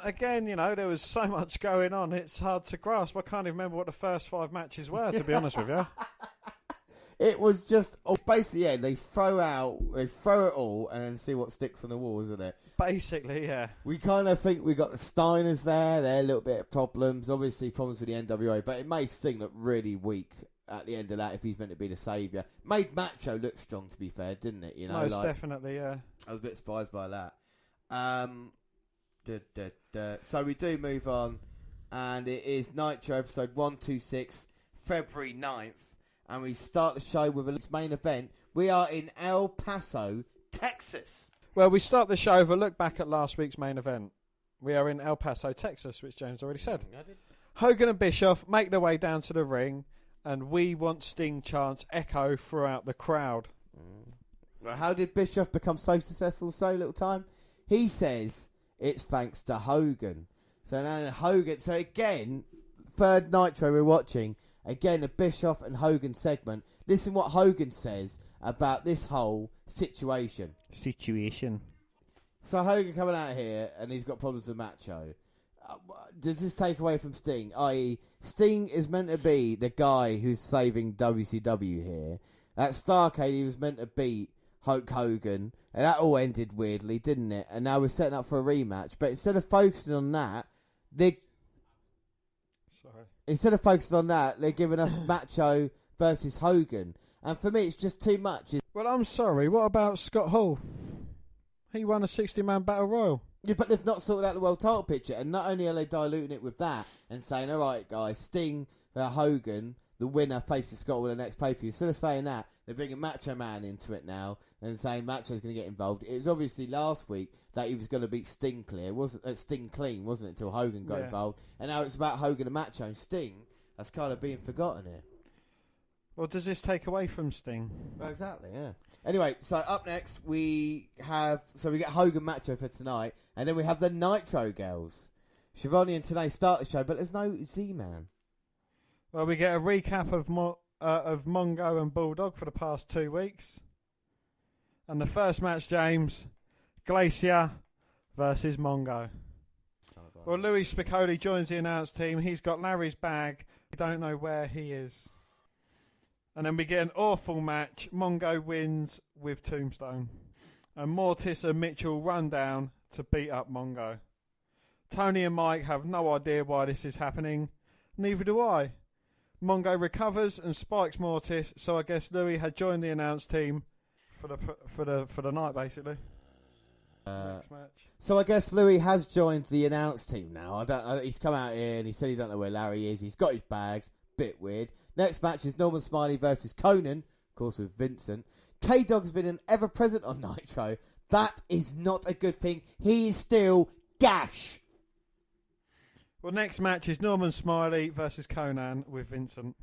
Again, there was so much going on, it's hard to grasp. I can't even remember what the first 5 matches were, to be honest with you. It was just, basically, yeah, they throw it all and then see what sticks on the wall, isn't it? Basically, yeah. We kind of think we got the Steiners there. They're a little bit of problems. Obviously, problems with the NWA, but it made Sting look really weak at the end of that if he's meant to be the saviour. Made Macho look strong, to be fair, didn't it? Most definitely, yeah. I was a bit surprised by that. So we do move on, and it is Nitro episode 126, February 9th, and we start the show with a main event. We are in El Paso, Texas. Well, we start the show with a look back at last week's main event. We are in El Paso, Texas, which James already said. Hogan and Bischoff make their way down to the ring, and "We Want Sting" chants echo throughout the crowd. Well, how did Bischoff become so successful so little time? He says it's thanks to Hogan. So now Hogan. So again, third Nitro we're watching. Again, a Bischoff and Hogan segment. Listen what Hogan says about this whole situation. So Hogan coming out here and he's got problems with Macho. Does this take away from Sting? I.e., Sting is meant to be the guy who's saving WCW here. At Starrcade, he was meant to beat Hulk Hogan, and that all ended weirdly, didn't it? And now we're setting up for a rematch. But instead of focusing on that, they're giving us Macho versus Hogan. And for me, it's just too much. Well, I'm sorry. What about Scott Hall? He won a 60-man battle royal. Yeah, but they've not sorted out the world title picture. And not only are they diluting it with that and saying, all right, guys, Sting, Hogan, the winner, faces Scott with the next pay-per-view. Instead of saying that, they're bringing Macho Man into it now and saying Macho's going to get involved. It was obviously last week that he was going to beat Sting clean, wasn't it, until Hogan got involved. And now it's about Hogan and Macho and Sting. That's kind of being forgotten here. Well, does this take away from Sting? Well, exactly, yeah. Anyway, so up next we get Hogan Macho for tonight, and then we have the Nitro girls. Shivani and Tenay start the show, but there's no Z-Man. Well, we get a recap of Mongo and Bulldog for the past 2 weeks. And the first match, James, Glacier versus Mongo. Well, Louis Spicolli joins the announce team. He's got Larry's bag. We don't know where he is. And then we get an awful match. Mongo wins with Tombstone. And Mortis and Mitchell run down to beat up Mongo. Tony and Mike have no idea why this is happening. Neither do I. Mongo recovers and spikes Mortis, so I guess Louis had joined the announce team for the night, basically. Next match. So I guess Louis has joined the announce team now. He's come out here and he said he don't know where Larry is. He's got his bags. Bit weird. Next match is Norman Smiley versus Conan, of course with Vincent. K-Dog's been an ever-present on Nitro. That is not a good thing. He is still Gash. Well, next match is Norman Smiley versus Conan with Vincent.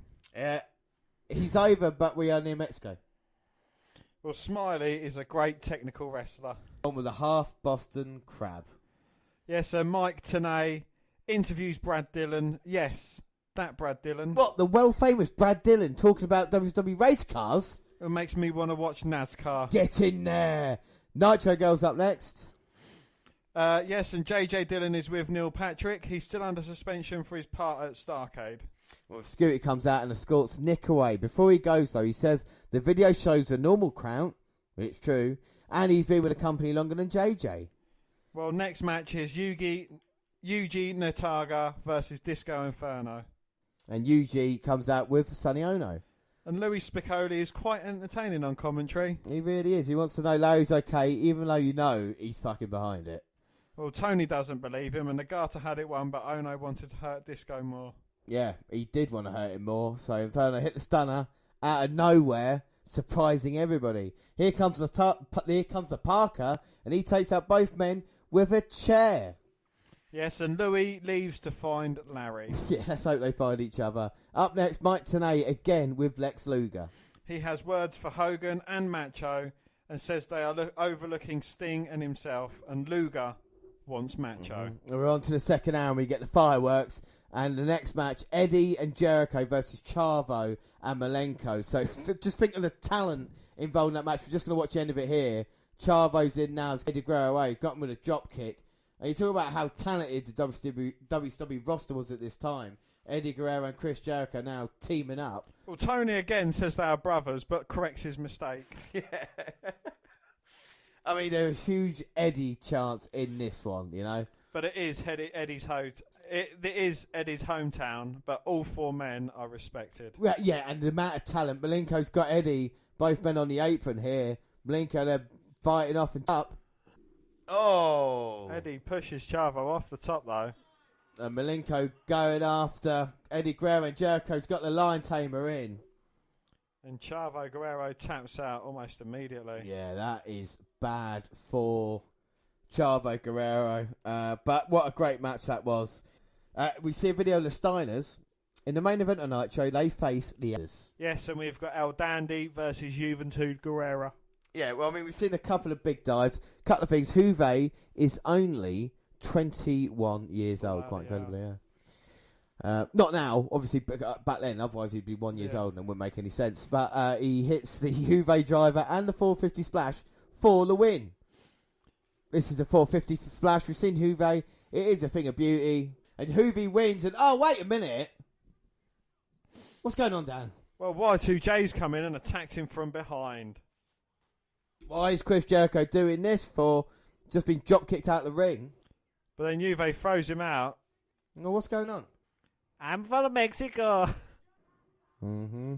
He's over, but we are near Mexico. Well, Smiley is a great technical wrestler. On with a half Boston crab. Yes, Mike Tenay interviews Brad Dillon. Yes, that Brad Dillon. What, the well-famous Brad Dillon talking about WWE race cars? It makes me want to watch NASCAR. Get in there. Nitro Girls up next. Yes, and JJ Dillon is with Neil Patrick. He's still under suspension for his part at Starrcade. Well, Scooty comes out and escorts Nick away. Before he goes, though, he says the video shows a normal count, it's true, and he's been with the company longer than JJ. Well, next match is Yuji Nataga versus Disco Inferno. And Yuji comes out with Sonny Ono. And Louis Spicolli is quite entertaining on commentary. He really is. He wants to know Larry's okay, even though you know he's fucking behind it. Well, Tony doesn't believe him, and Nagata had it won, but Ono wanted to hurt Disco more. Yeah, he did want to hurt him more, so Inferno hit the stunner out of nowhere, surprising everybody. Here comes the Parker, and he takes out both men with a chair. Yes, and Louis leaves to find Larry. Yeah, let's hope they find each other. Up next, Mike Tenay again with Lex Luger. He has words for Hogan and Macho and says they are overlooking Sting and himself, and Luger wants Macho. We're on to the second hour and we get the fireworks. And the next match, Eddie and Jericho versus Chavo and Malenko. So just think of the talent involved in that match. We're just going to watch the end of it here. Chavo's in now as Eddie Guerrero away. Got him with a drop kick. And you talk about how talented the WCW roster was at this time. Eddie Guerrero and Chris Jericho now teaming up. Well, Tony again says they are brothers, but corrects his mistake. Yeah. I mean, there's a huge Eddie chance in this one, you know. But it is Eddie's hometown, but all four men are respected. Well, yeah, and the amount of talent. Malenko's got Eddie, both men on the apron here. Malenko, they're fighting off and up. Oh! Eddie pushes Chavo off the top, though. And Malenko going after Eddie Guerrero, and Jericho's got the lion tamer in. And Chavo Guerrero taps out almost immediately. Yeah, that is bad for Chavo Guerrero. But what a great match that was. We see a video of the Steiners. In the main event of Nitro, they face the others. Yes, and we've got El Dandy versus Juventud Guerrera. Yeah, well, I mean, we've seen a couple of big dives. A couple of things. Juve is only 21 years old, quite incredibly, yeah. Not now, obviously, back then, otherwise he'd be 1 year old and wouldn't make any sense. But he hits the Juve driver and the 450 splash for the win. This is a 450 splash. We've seen Juve. It is a thing of beauty. And Juve wins. And oh, wait a minute. What's going on, Dan? Well, Y2J's come in and attacked him from behind. Why is Chris Jericho doing this for? Just been drop kicked out of the ring. But then Juve throws him out. Well, what's going on? I'm from Mexico. Mm-hmm.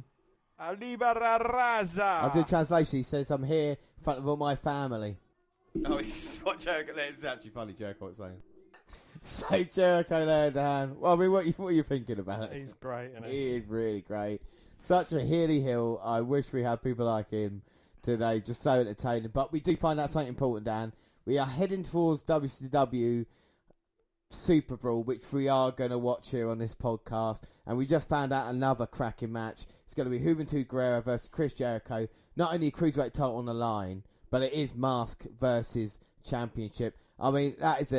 Raza. I'll do a translation. He says, I'm here in front of all my family. Oh, this is what Jericho... It's actually funny, Jericho, what's saying. So Jericho there, Dan. Well, I mean, what are you thinking about it? He's great, isn't he? He is really great. Such a hilly hill. I wish we had people like him today. Just so entertaining. But we do find out something important, Dan. We are heading towards WCW Superbrawl, which we are going to watch here on this podcast. And we just found out another cracking match. It's going to be Juventud Guerrero versus Chris Jericho. Not only a cruiserweight title on the line, but it is Mask versus Championship. I mean, that is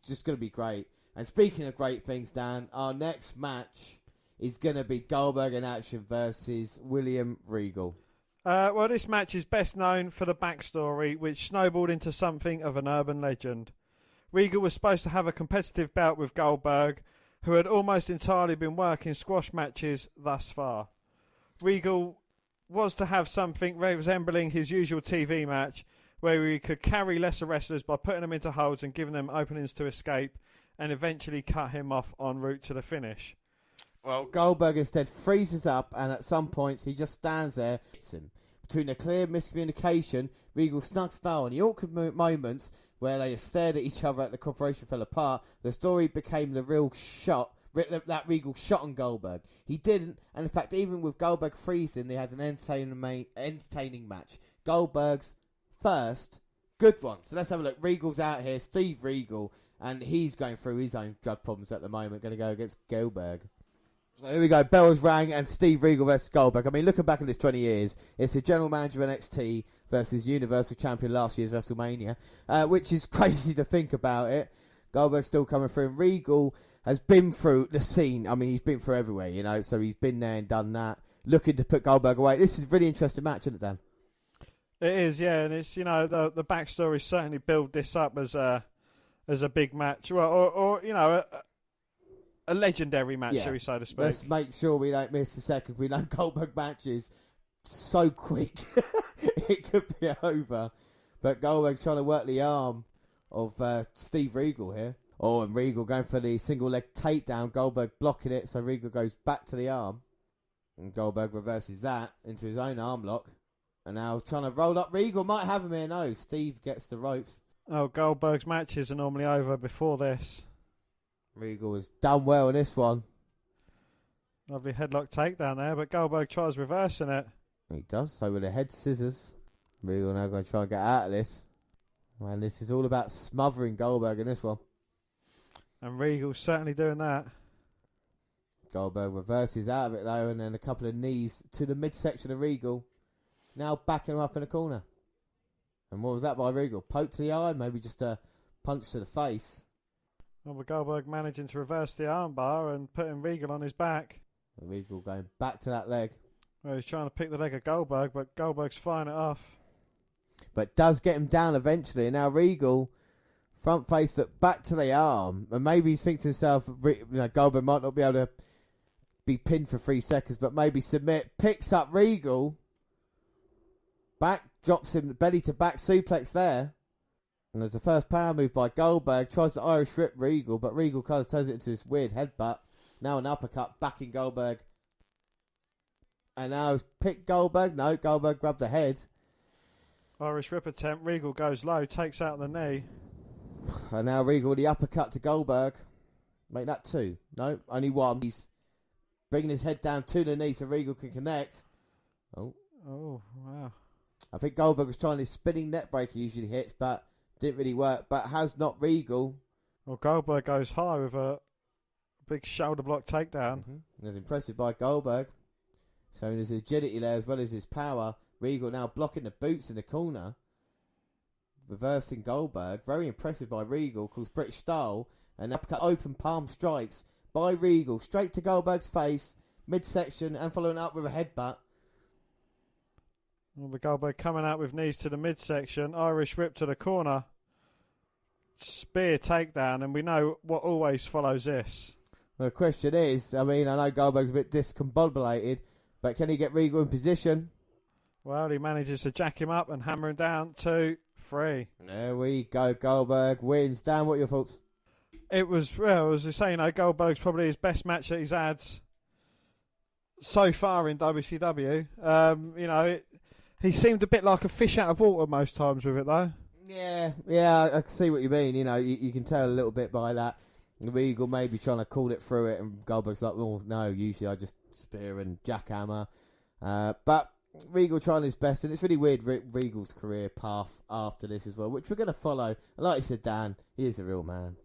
just going to be great. And speaking of great things, Dan, our next match is going to be Goldberg in action versus William Regal. Well, this match is best known for the backstory, which snowballed into something of an urban legend. Regal was supposed to have a competitive bout with Goldberg, who had almost entirely been working squash matches thus far. Regal was to have something resembling his usual TV match, where he could carry lesser wrestlers by putting them into holds and giving them openings to escape, and eventually cut him off en route to the finish. Well, Goldberg instead freezes up, and at some points he just stands there, hits him. Between a clear miscommunication, Regal snug style, and the awkward moments where they stared at each other and the corporation fell apart, the story became the real shot that Regal shot on Goldberg. He didn't, and in fact, even with Goldberg freezing, they had an entertaining match. Goldberg's first good one. So let's have a look. Regal's out here, Steve Regal, and he's going through his own drug problems at the moment, going to go against Goldberg. So here we go, bells rang, and Steve Regal versus Goldberg. I mean, looking back at this 20 years, it's the general manager of NXT versus Universal Champion last year's WrestleMania, which is crazy to think about it. Goldberg's still coming through, and Regal has been through the scene. I mean, he's been through everywhere, you know, so he's been there and done that, looking to put Goldberg away. This is a really interesting match, isn't it, Dan? It is, yeah, and it's, you know, the backstory certainly build this up as a big match, well, or you know, a legendary match, shall we so to speak. Let's make sure we don't miss a second. We know Goldberg matches so quick it could be over, but Goldberg trying to work the arm of Steve Regal here. Oh, and Regal going for the single leg takedown. Goldberg blocking it, so Regal goes back to the arm, and Goldberg reverses that into his own arm lock. And now trying to roll up. Regal might have him here. No, Steve gets the ropes. Oh, Goldberg's matches are normally over before this. Regal has done well in this one. Lovely headlock takedown there, but Goldberg tries reversing it. He does, so with the head scissors. Regal now going to try and get out of this. And this is all about smothering Goldberg in this one. And Regal's certainly doing that. Goldberg reverses out of it though, and then a couple of knees to the midsection of Regal. Now backing him up in the corner. And what was that by Regal? Poke to the eye, maybe just a punch to the face. Well, with Goldberg managing to reverse the armbar and putting Regal on his back. And Regal going back to that leg. Well, he's trying to pick the leg of Goldberg, but Goldberg's firing it off. But does get him down eventually. And now Regal, front face look back to the arm. And maybe he's thinking to himself, Goldberg might not be able to be pinned for 3 seconds, but maybe submit. Picks up Regal. Back, drops him belly to back suplex there. And there's the first power move by Goldberg. Tries to Irish whip Regal, but Regal kind of turns it into this weird headbutt. Now an uppercut backing Goldberg. And now pick Goldberg. No, Goldberg grabbed the head. Irish whip attempt. Regal goes low, takes out the knee. And now Regal with the uppercut to Goldberg. Make that 2. No, only 1. He's bringing his head down to the knee so Regal can connect. Oh, wow. I think Goldberg was trying his spinning neck breaker usually hits, but didn't really work. But has not Regal. Well, Goldberg goes high with a big shoulder block takedown. Mm-hmm. That's impressive by Goldberg. Showing his agility there as well as his power. Regal now blocking the boots in the corner. Reversing Goldberg. Very impressive by Regal. Calls British style. And uppercut open palm strikes by Regal. Straight to Goldberg's face. Midsection. And following up with a headbutt. Well, Goldberg coming out with knees to the midsection. Irish whip to the corner. Spear takedown. And we know what always follows this. Well, the question is, I know Goldberg's a bit discombobulated, but can he get Regal in position? Well, he manages to jack him up and hammer him down. 2, 3. There we go. Goldberg wins. Dan, what are your thoughts? It was, well, as I say, Goldberg's probably his best match that he's had so far in WCW. He seemed a bit like a fish out of water most times with it, though. Yeah, I can see what you mean. You can tell a little bit by that. Regal maybe trying to call it through it, and Goldberg's like, well, no, usually I just spear and jackhammer. But Regal trying his best, and it's really weird, Regal's career path after this as well, which we're going to follow. And like you said, Dan, he is a real man.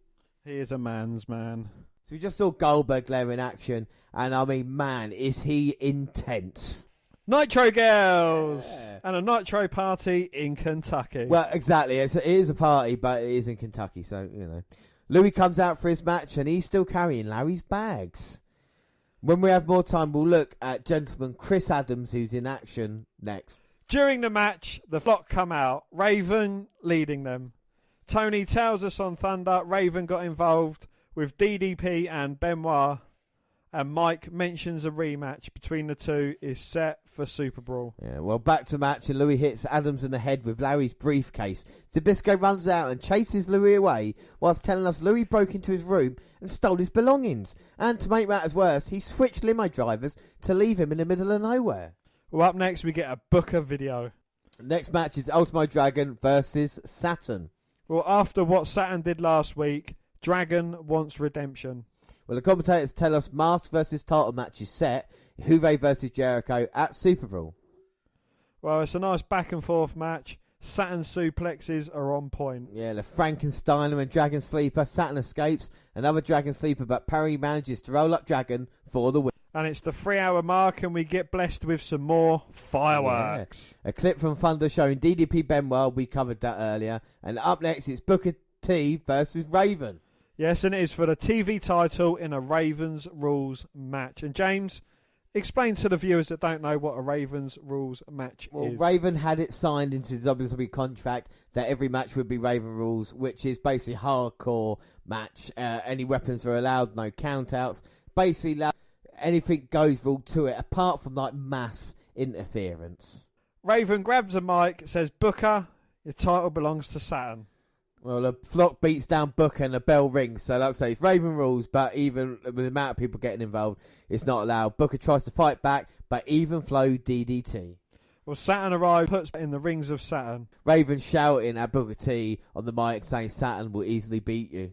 He is a man's man. So we just saw Goldberg there in action, and man, is he intense. Nitro Girls! Yeah. And a Nitro party in Kentucky. Well, exactly. It is a party, but it is in Kentucky, so, Louis comes out for his match, and he's still carrying Larry's bags. When we have more time, we'll look at gentleman Chris Adams, who's in action next. During the match, the flock come out, Raven leading them. Tony tells us on Thunder, Raven got involved with DDP and Benoit, and Mike mentions a rematch between the two is set for Superbrawl. Yeah, well, back to match, and Louis hits Adams in the head with Larry's briefcase. Zbyszko runs out and chases Louis away, whilst telling us Louis broke into his room and stole his belongings. And to make matters worse, he switched limo drivers to leave him in the middle of nowhere. Well, up next we get a Booker video. Next match is Ultimo Dragon versus Saturn. Well, after what Saturn did last week, Dragon wants redemption. Well, the commentators tell us mask versus title match is set. Juve versus Jericho at Superbrawl. Well, it's a nice back and forth match. Saturn suplexes are on point. Yeah, the Frankensteiner and Dragon Sleeper. Saturn escapes. Another Dragon Sleeper, but Perry manages to roll up Dragon for the win. And it's the 3-hour mark, and we get blessed with some more fireworks. Yeah. A clip from Thunder showing DDP Benoit. We covered that earlier. And up next, it's Booker T versus Raven. Yes, and it is for the TV title in a Ravens Rules match. And James, explain to the viewers that don't know what a Ravens Rules match is. Well, Raven had it signed into the WWE contract that every match would be Raven Rules, which is basically hardcore match. Any weapons are allowed, no countouts. Basically, anything goes rule to it, apart from mass interference. Raven grabs a mic, says, Booker, your title belongs to Saturn. Well, the flock beats down Booker and the bell rings. So, like I say, it's Raven Rules, but even with the amount of people getting involved, it's not allowed. Booker tries to fight back, but even flow DDT. Well, Saturn arrives, puts in the rings of Saturn. Raven shouting at Booker T on the mic saying Saturn will easily beat you.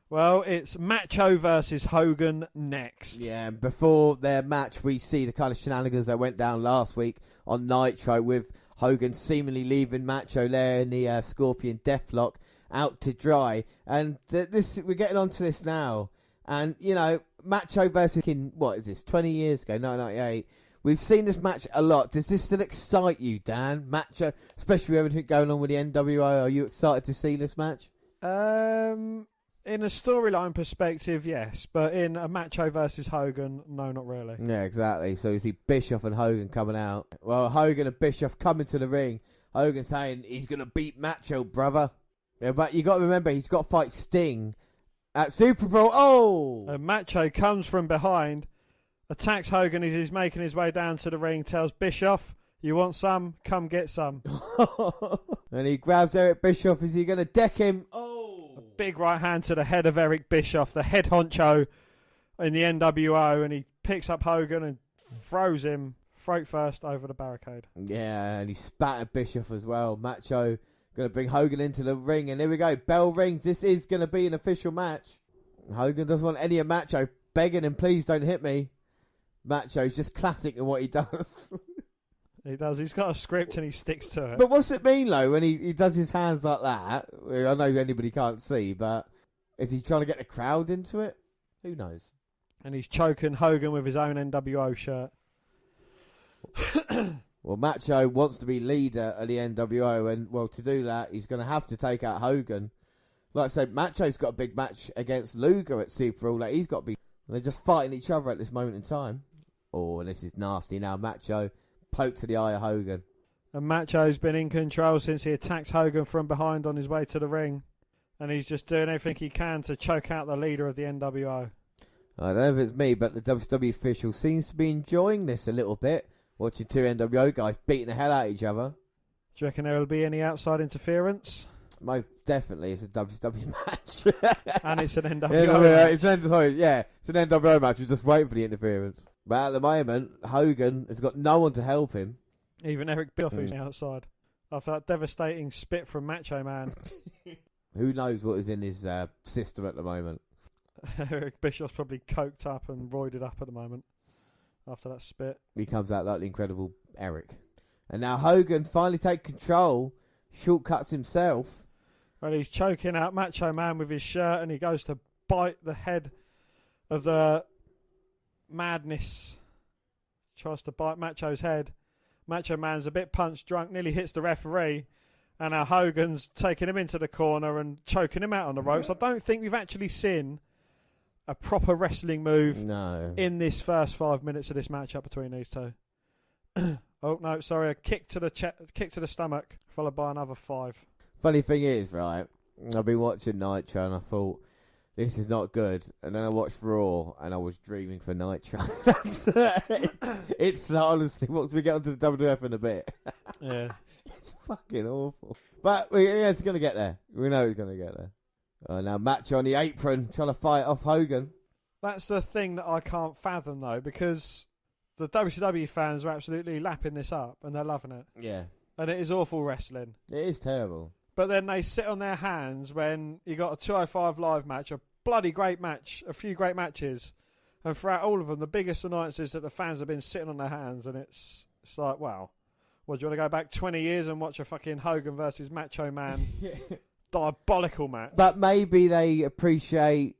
Well, it's Macho versus Hogan next. Yeah, and before their match, we see the kind of shenanigans that went down last week on Nitro with Hogan seemingly leaving Macho there in the Scorpion Deathlock. out to dry. And this we're getting onto this now. And, you know, Macho versus King, what is this, 20 years ago, 1998. We've seen this match a lot. Does this still excite you, Dan? Macho, especially with everything going on with the NWO, are you excited to see this match? In a storyline perspective, yes. But in a Macho versus Hogan, no, not really. Yeah, exactly. So you see Bischoff and Hogan coming out. Well, Hogan and Bischoff coming to the ring. Hogan saying he's going to beat Macho, brother. Yeah, but you got to remember, he's got to fight Sting at Superbrawl. Oh! And Macho comes from behind, attacks Hogan as he's making his way down to the ring, tells Bischoff, you want some? Come get some. And he grabs Eric Bischoff. Is he going to deck him? Oh! A big right hand to the head of Eric Bischoff, the head honcho in the NWO, and he picks up Hogan and throws him throat first over the barricade. Yeah, and he spat at Bischoff as well. Macho going to bring Hogan into the ring, and here we go. Bell rings. This is going to be an official match. Hogan doesn't want any of Macho, begging him, please don't hit me. Macho's just classic in what he does. He does. He's got a script and he sticks to it. But what's it mean, though, when he does his hands like that? I know anybody can't see, but is he trying to get the crowd into it? Who knows? And he's choking Hogan with his own NWO shirt. Well, Macho wants to be leader of the NWO, and, well, to do that, he's going to have to take out Hogan. Like I said, Macho's got a big match against Luger at Superbrawl that he's got to be... They're just fighting each other at this moment in time. Oh, and this is nasty now. Macho poked to the eye of Hogan. And Macho's been in control since he attacked Hogan from behind on his way to the ring. And he's just doing everything he can to choke out the leader of the NWO. I don't know if it's me, but the WWE official seems to be enjoying this a little bit. Watching two NWO guys beating the hell out of each other. Do you reckon there will be any outside interference? Most definitely, it's a WCW match. And it's an NWO match. It's an NWO match. We're just waiting for the interference. But at the moment, Hogan has got no one to help him. Even Eric Bischoff who's outside. After that devastating spit from Macho Man. Who knows what is in his system at the moment. Eric Bischoff's probably coked up and roided up at the moment. After that spit. He comes out like the incredible Eric. And now Hogan finally takes control. Shortcuts himself. Well, he's choking out Macho Man with his shirt, and he goes to bite the head of the Madness. Tries to bite Macho's head. Macho Man's a bit punch drunk, nearly hits the referee. And now Hogan's taking him into the corner and choking him out on the ropes. I don't think we've actually seen a proper wrestling move in this first 5 minutes of this matchup between these two. Oh no, sorry, a kick to the stomach, followed by another 5. Funny thing is, right, I've been watching Nitro and I thought, this is not good. And then I watched Raw and I was dreaming for Nitro. It's honestly, once we get onto the WWF in a bit. Yeah. It's fucking awful. But it's going to get there. We know it's going to get there. Now Macho on the apron trying to fight off Hogan. That's the thing that I can't fathom though, because the WCW fans are absolutely lapping this up and they're loving it. Yeah. And it is awful wrestling. It is terrible. But then they sit on their hands when you got a 205 live match, a bloody great match, a few great matches, and throughout all of them, the biggest annoyance is that the fans have been sitting on their hands, and it's like, wow. Well, do you want to go back 20 years and watch a fucking Hogan versus Macho Man diabolical match? But maybe they appreciate,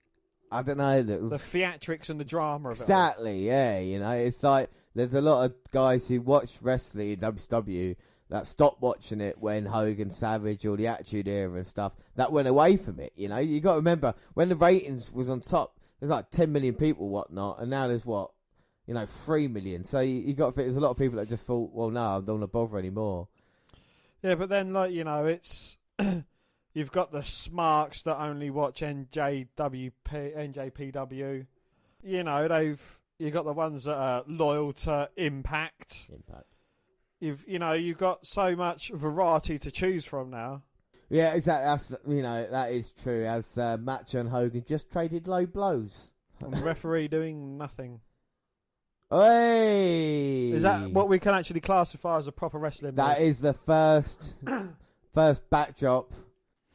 I don't know, the theatrics and the drama of it. Exactly, yeah. You know, it's like there's a lot of guys who watch wrestling in WCW that stopped watching it when Hogan, Savage, or the Attitude Era and stuff, that went away from it. You know, you got to remember when the ratings was on top, there's like 10 million people, whatnot, and now there's 3 million. So you got to think there's a lot of people that just thought, well, no, I don't want to bother anymore. Yeah, but then it's you've got the smarks that only watch NJPW. You got the ones that are loyal to Impact. You've got so much variety to choose from now. Yeah, exactly. That is true. As Macho and Hogan just traded low blows. And the referee doing nothing. Hey! Is that what we can actually classify as a proper wrestling move? That is the first backdrop.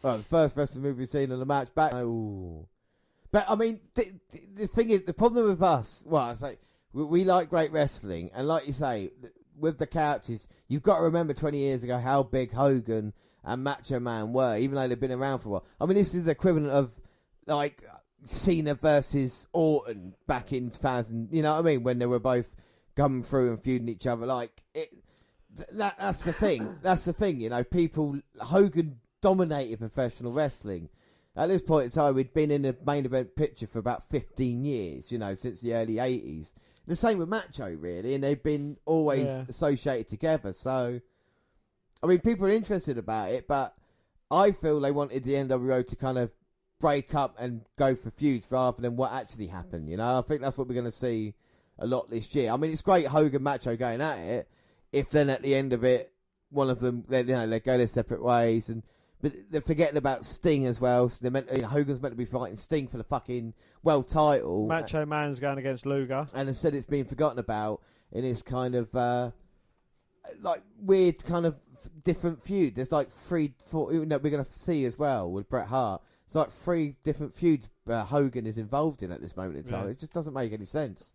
Well, the first wrestling move we've seen in the match back. Ooh. But I mean, the thing is, the problem with us. Well, I say we like great wrestling, and like you say, with the couches, you've got to remember 20 years ago how big Hogan and Macho Man were, even though they've been around for a while. I mean, this is the equivalent of, like, Cena versus Orton back in 2000, you know what I mean? When they were both coming through and feuding each other. Like, that's the thing. That's the thing, you know. Hogan dominated professional wrestling. At this point in time, we'd been in the main event picture for about 15 years, you know, since the early 80s. The same with Macho, really, and they've been always associated together. So, I mean, people are interested about it, but I feel they wanted the NWO to kind of break up and go for feuds rather than what actually happened, you know? I think that's what we're going to see a lot this year. I mean, it's great Hogan Macho going at it, if then at the end of it, one of them, they go their separate ways, but they're forgetting about Sting as well. So Hogan's meant to be fighting Sting for the fucking world title. Macho Man's going against Luger. And instead it's being forgotten about in this kind of, like, weird kind of different feud. There's like 3, 4, we're going to see as well with Bret Hart. It's like 3 different feuds Hogan is involved in at this moment in time. Yeah. It just doesn't make any sense.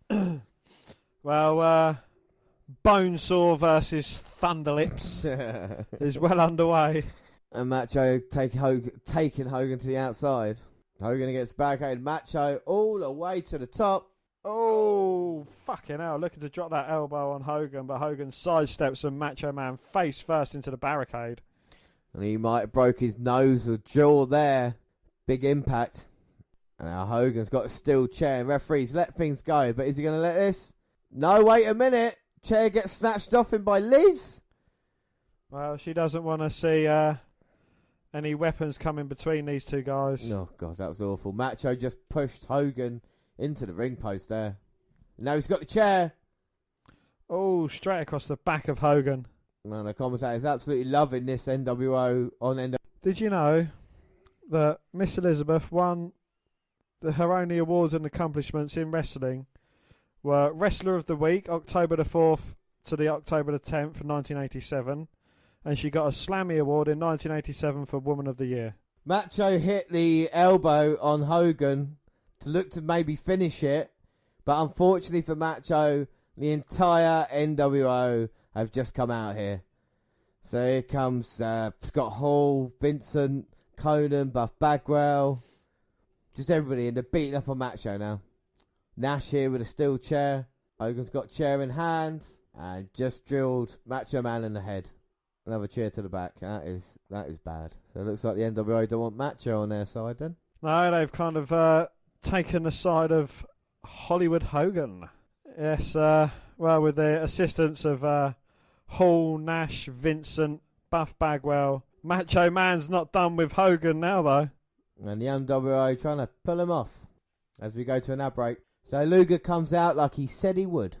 Well, Bonesaw versus Thunderlips is well underway. And Macho taking Hogan to the outside. Hogan gets barricaded. Macho all the way to the top. Oh, fucking hell. Looking to drop that elbow on Hogan, but Hogan sidesteps and Macho Man face first into the barricade. And he might have broke his nose or jaw there. Big impact. And now Hogan's got a steel chair. And referees let things go. But is he going to let this? No, wait a minute. Chair gets snatched off him by Liz. Well, she doesn't want to see any weapons coming between these two guys. Oh, God, that was awful. Macho just pushed Hogan into the ring post there. Now he's got the chair. Oh, straight across the back of Hogan. Man, the commentator is absolutely loving this NWO on NWO. Did you know that Miss Elizabeth won her only awards and accomplishments in wrestling were Wrestler of the Week, October the 4th to the October the 10th for 1987. And she got a Slammy Award in 1987 for Woman of the Year. Macho hit the elbow on Hogan to look to maybe finish it. But unfortunately for Macho, the entire NWO have just come out here. So here comes Scott Hall, Vincent, Conan, Buff Bagwell. Just everybody, and they're beating up on Macho now. Nash here with a steel chair. Hogan's got chair in hand and just drilled Macho Man in the head. Another chair to the back. That is bad. So it looks like the NWO don't want Macho on their side then. No, they've kind of taken the side of Hollywood Hogan. Yes, well, with the assistance of Hall, Nash, Vincent, Buff Bagwell. Macho Man's not done with Hogan now, though. And the NWO trying to pull him off as we go to an ad break. So Luger comes out like he said he would.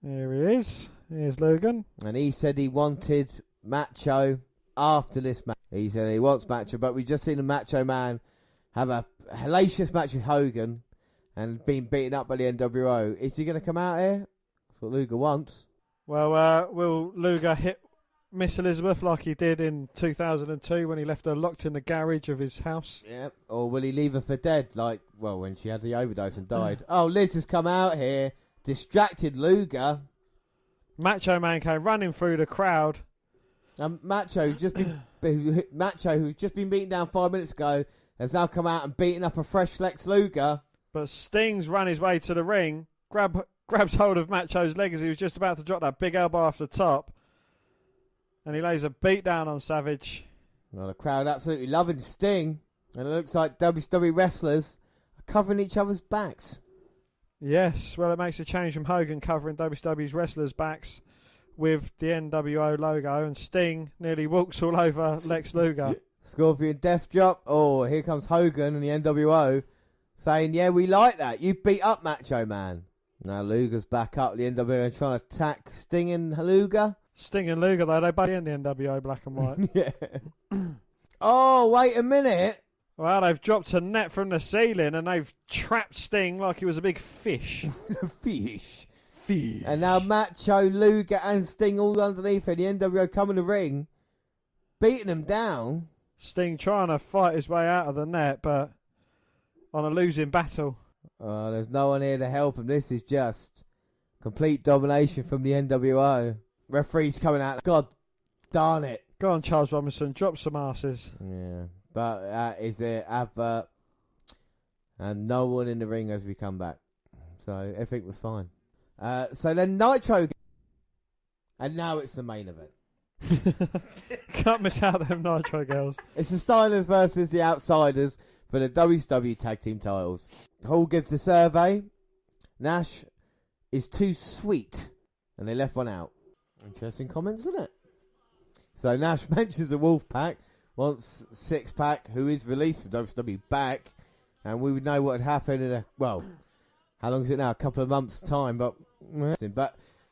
There he is. Here's Logan. And he said he wanted Macho after this match. He said he wants Macho, but we've just seen a Macho Man have a hellacious match with Hogan and being beaten up by the NWO. Is he going to come out here? That's what Luger wants. Well, will Luger hit Miss Elizabeth like he did in 2002 when he left her locked in the garage of his house? Yeah. Or will he leave her for dead like, well, when she had the overdose and died? Oh, Liz has come out here. Distracted Luger. Macho Man came running through the crowd. Macho, who's just been beaten down 5 minutes ago, has now come out and beaten up a fresh Lex Luger. But Sting's run his way to the ring, grabs hold of Macho's leg as he was just about to drop that big elbow off the top, and he lays a beat down on Savage. Well, the crowd absolutely loving Sting, and it looks like WWE wrestlers are covering each other's backs. Yes, well, it makes a change from Hogan covering WWE's wrestlers' backs with the NWO logo, and Sting nearly walks all over Lex Luger. Scorpion Death Drop. Oh, here comes Hogan and the NWO saying, yeah, we like that. You beat up Macho Man. Now Luger's back up, the NWO, and trying to attack Sting and Luger. Sting and Luger, though, they both in the NWO black and white. Yeah. Oh, wait a minute. Well, they've dropped a net from the ceiling and they've trapped Sting like he was a big fish. Fish. And now Macho, Luger and Sting all underneath and the NWO come in the ring, beating them down. Sting trying to fight his way out of the net, but on a losing battle. There's no one here to help him. This is just complete domination from the NWO. Referee's coming out. God darn it. Go on, Charles Robinson. Drop some asses. Yeah. But that is it. Advert. And no one in the ring as we come back. So everything was fine. So then Nitro. And now it's the main event. Can't miss out them Nitro girls. It's the Steiners versus the Outsiders for the WCW Tag Team titles. Hall gives the survey. Nash is too sweet. And they left one out. Interesting comments, isn't it? So Nash mentions the Wolfpack. Wants Six Pack, who is released from WCW, back. And we would know what had happened in how long is it now? A couple of months' time. But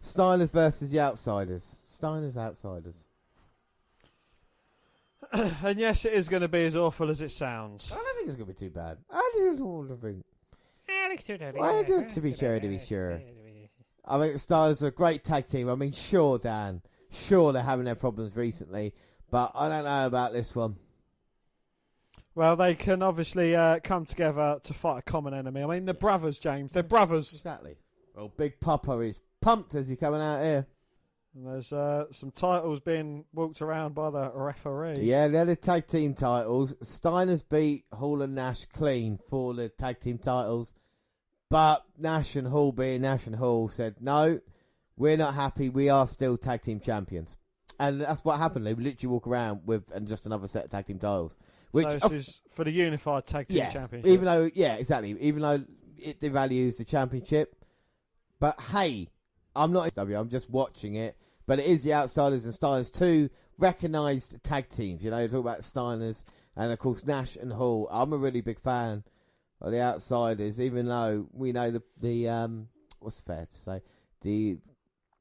Steiners versus the Outsiders. Steiners Outsiders. And yes, it is going to be as awful as it sounds. I don't think it's going to be too bad. I don't think. To be sure. I think the Steiners are a great tag team. I mean, sure, Dan. Sure, they're having their problems recently. But I don't know about this one. Well, they can obviously come together to fight a common enemy. I mean, they're brothers, James. They're brothers. Exactly. Well, Big Papa is pumped as he's coming out here. And there's some titles being walked around by the referee. Yeah, they're the tag team titles. Steiners beat Hall and Nash clean for the tag team titles. But Nash and Hall, being Nash and Hall, said, no, we're not happy. We are still tag team champions. And that's what happened. They literally walk around with just another set of tag team titles. Which so this is for the unified tag team championship. Even though it devalues the championship. But hey, I'm not I'm just watching it. But it is the Outsiders and Steiners, two recognised tag teams. You know, you talk about Steiners and of course Nash and Hall. I'm a really big fan of the Outsiders, even though we know the what's fair to say, the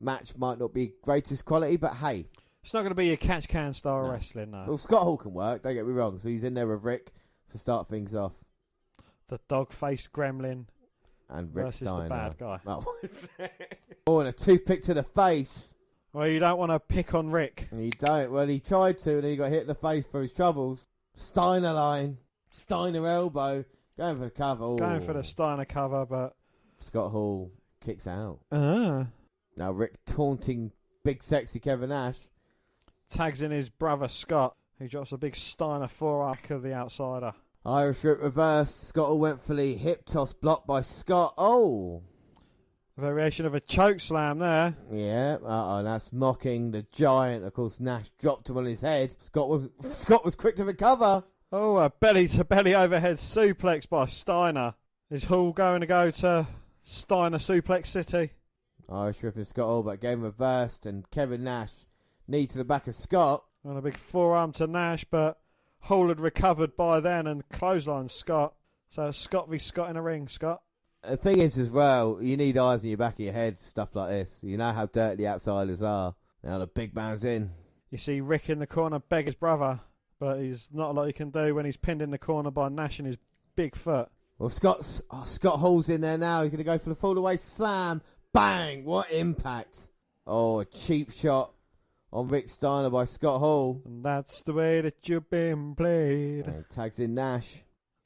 match might not be greatest quality, but hey. It's not going to be your catch-can style wrestling, no. Well, Scott Hall can work, don't get me wrong. So he's in there with Rick to start things off. The dog-faced gremlin and Rick versus Steiner. The bad guy. Oh, and a toothpick to the face. Well, you don't want to pick on Rick. You don't. Well, he tried to, and then he got hit in the face for his troubles. Steiner line. Steiner elbow. Going for the cover. Ooh. Going for the Steiner cover, but Scott Hall kicks out. Now Rick taunting big sexy Kevin Nash. Tags in his brother Scott, who drops a big Steiner forearm of the Outsider. Irish Rip reverse. Scott Hall went for the hip toss blocked by Scott. Oh. Variation of a choke slam there. Yeah, and that's mocking the Giant. Of course, Nash dropped him on his head. Scott was quick to recover. Oh, a belly-to-belly overhead suplex by Steiner. Is Hall going to go to Steiner Suplex City? Irish Rip and Scott Hall, but game reversed, and Kevin Nash knee to the back of Scott. And a big forearm to Nash, but Hall had recovered by then and clotheslined Scott. So Scott v Scott in a ring, Scott. The thing is as well, you need eyes in your back of your head, stuff like this. You know how dirty the Outsiders are. Now the big man's in. You see Rick in the corner beg his brother, but he's not a lot he can do when he's pinned in the corner by Nash and his big foot. Well, Scott Hall's in there now. He's going to go for the fall away slam. Bang! What impact. Oh, a cheap shot on Rick Steiner by Scott Hall. And that's the way that you've been played. And tags in Nash.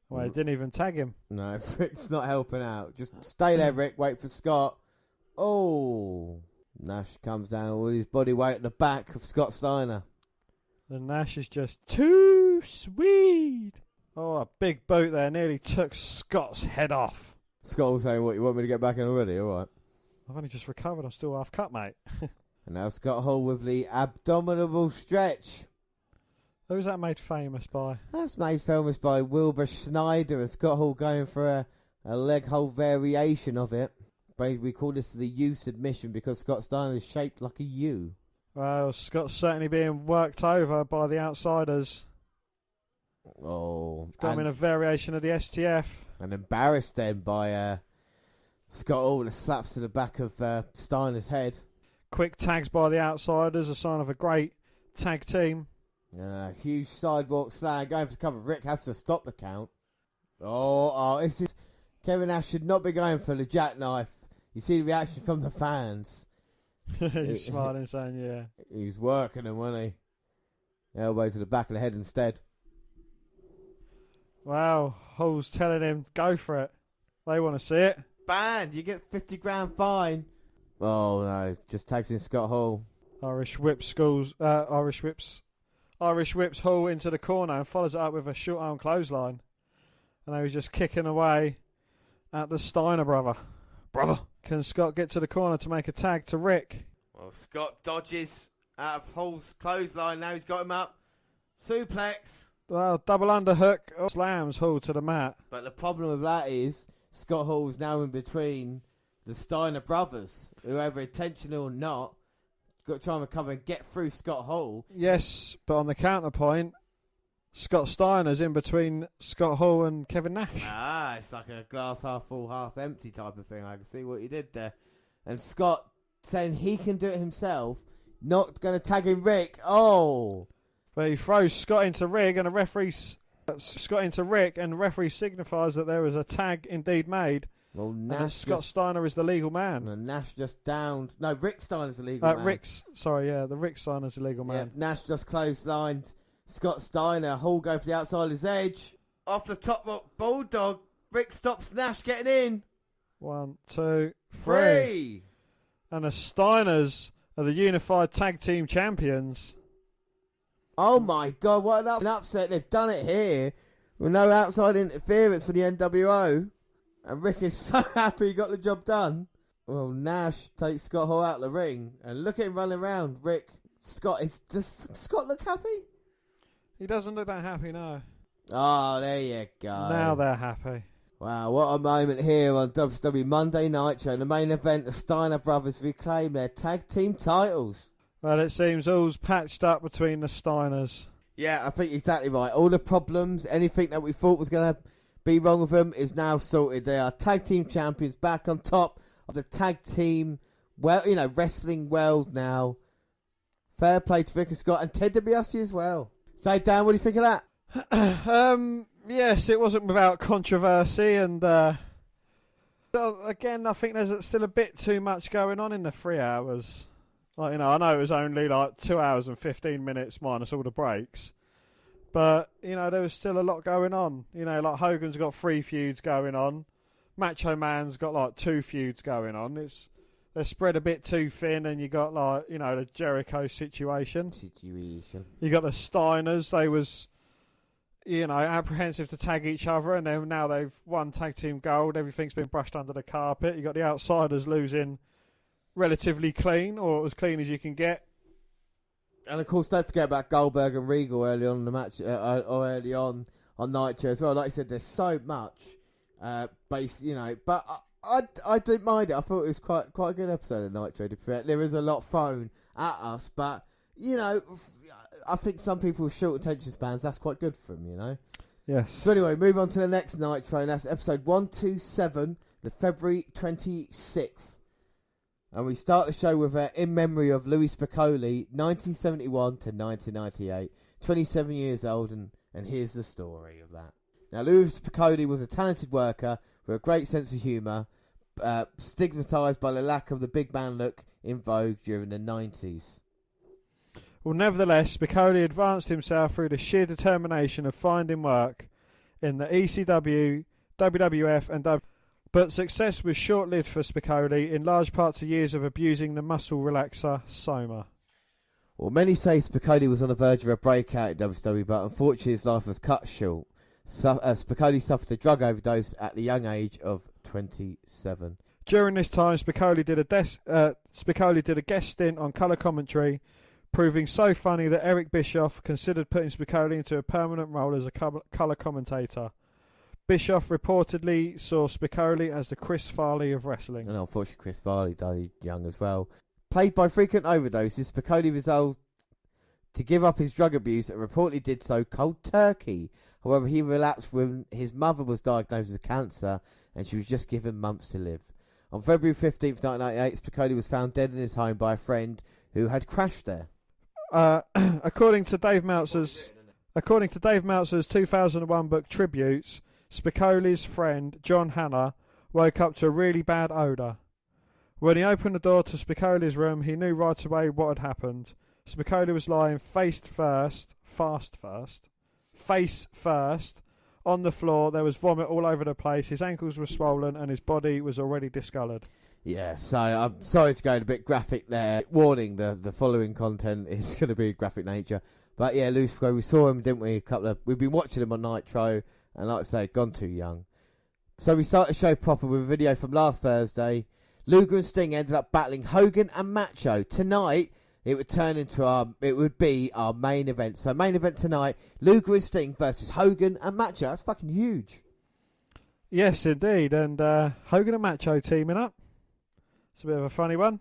Well, he didn't even tag him. No, Rick's not helping out. Just stay there, Rick. Wait for Scott. Oh. Nash comes down with his body weight at the back of Scott Steiner. The Nash is just too sweet. Oh, a big boot there. Nearly took Scott's head off. Scott was saying, what, you want me to get back in already? All right. I've only just recovered. I'm still half cut, mate. And now Scott Hall with the abdominal stretch. Who's that made famous by? That's made famous by Wilbur Schneider, and Scott Hall going for a leg hold variation of it. We call this the U submission because Scott Steiner is shaped like a U. Well, Scott's certainly being worked over by the Outsiders. Oh. Got him in a variation of the STF. And embarrassed then by Scott Hall with slaps to the back of Steiner's head. Quick tags by the Outsiders, a sign of a great tag team. Huge sidewalk slam going for the cover. Rick has to stop the count. Oh, this is Kevin Nash should not be going for the jackknife. You see the reaction from the fans. He's smiling, saying, "Yeah." He's working him, wasn't he? Elbow to the back of the head instead. Wow, Hall's telling him, "Go for it." They want to see it. Banned. You get $50,000 fine. Oh no, just tags in Scott Hall. Irish whips Hall into the corner and follows it up with a short arm clothesline. And they was just kicking away at the Steiner brother. Can Scott get to the corner to make a tag to Rick? Well, Scott dodges out of Hall's clothesline. Now he's got him up. Suplex. Well, double underhook. Slams Hall to the mat. But the problem with that is Scott Hall is now in between the Steiner brothers, whoever intentional or not, got to try and recover and get through Scott Hall. Yes, but on the counterpoint, Scott Steiner's in between Scott Hall and Kevin Nash. Ah, it's like a glass half full, half empty type of thing. I can see what he did there. And Scott saying he can do it himself, not going to tag in Rick. Oh. But he throws Scott into Rick and the referee signifies that there was a tag indeed made. Well, Nash Scott Steiner is the legal man. And Nash just downed. No, Rick Steiner's the legal man. The Rick Steiner's the legal man. Yeah, Nash just clotheslined Scott Steiner. Hall go for the outside his edge. Off the top rope, Bulldog. Rick stops Nash getting in. 1, 2, 3. And the Steiners are the unified tag team champions. Oh my God, what an upset. They've done it here with no outside interference for the NWO. And Rick is so happy he got the job done. Well, Nash takes Scott Hall out of the ring. And look at him running around. Does Scott look happy? He doesn't look that happy, no. Oh, there you go. Now they're happy. Wow, what a moment here on WWE Monday Nitro. In the main event, the Steiner brothers reclaim their tag team titles. Well, it seems all's patched up between the Steiners. Yeah, I think exactly right. All the problems, anything that we thought was going to be wrong with them is now sorted. They are tag team champions back on top of the tag team, wrestling world now. Fair play to Rick and Scott and Ted DiBiase as well. So, Dan, what do you think of that? Yes, it wasn't without controversy, and again, I think there's still a bit too much going on in the 3 hours. I know it was only like 2 hours and 15 minutes minus all the breaks, but there was still a lot going on. Like Hogan's got 3 feuds going on, Macho Man's got like 2 feuds going on. They're spread a bit too thin, and you got the Jericho situation. You got the Steiners. They was apprehensive to tag each other, and then now they've won tag team gold. Everything's been brushed under the carpet. You got the Outsiders losing relatively clean, or as clean as you can get. And of course, don't forget about Goldberg and Regal early on in the match, or early on Nitro as well. Like I said, there's so much but I didn't mind it. I thought it was quite a good episode of Nitro. There is a lot thrown at us, but I think some people with short attention spans, that's quite good for them, Yes. So anyway, move on to the next Nitro, and that's episode 127, the February 26th. And we start the show with in memory of Louis Spicolli, 1971 to 1998, 27 years old, and here's the story of that. Now, Louis Spicolli was a talented worker with a great sense of humour, stigmatised by the lack of the big man look in vogue during the 90s. Well, nevertheless, Spicolli advanced himself through the sheer determination of finding work in the ECW, WWF and but success was short-lived for Spicolli, in large part to years of abusing the muscle relaxer Soma. Well, many say Spicolli was on the verge of a breakout in WWE, but unfortunately his life was cut short. Spicolli suffered a drug overdose at the young age of 27. During this time, Spicolli did a guest stint on colour commentary, proving so funny that Eric Bischoff considered putting Spicolli into a permanent role as a colour commentator. Bischoff reportedly saw Spicolli as the Chris Farley of wrestling. And unfortunately, Chris Farley died young as well. Plagued by frequent overdoses, Spicolli resolved to give up his drug abuse and reportedly did so cold turkey. However, he relapsed when his mother was diagnosed with cancer and she was just given months to live. On February 15th, 1998, Spicolli was found dead in his home by a friend who had crashed there. According to Dave Meltzer's 2001 book Tributes, Spicolli's friend, John Hanna, woke up to a really bad odour. When he opened the door to Spicolli's room, he knew right away what had happened. Spicolli was lying face first On the floor, there was vomit all over the place. His ankles were swollen and his body was already discoloured. Yeah, so I'm sorry to go a bit graphic there. Warning, the following content is going to be graphic nature. But yeah, Lucifer, we saw him, didn't we? We've been watching him on Nitro, and like I say, gone too young. So we started the show proper with a video from last Thursday. Luger and Sting ended up battling Hogan and Macho. Tonight, it would be our main event. So main event tonight, Luger and Sting versus Hogan and Macho. That's fucking huge. Yes, indeed. And Hogan and Macho teaming up. It's a bit of a funny one.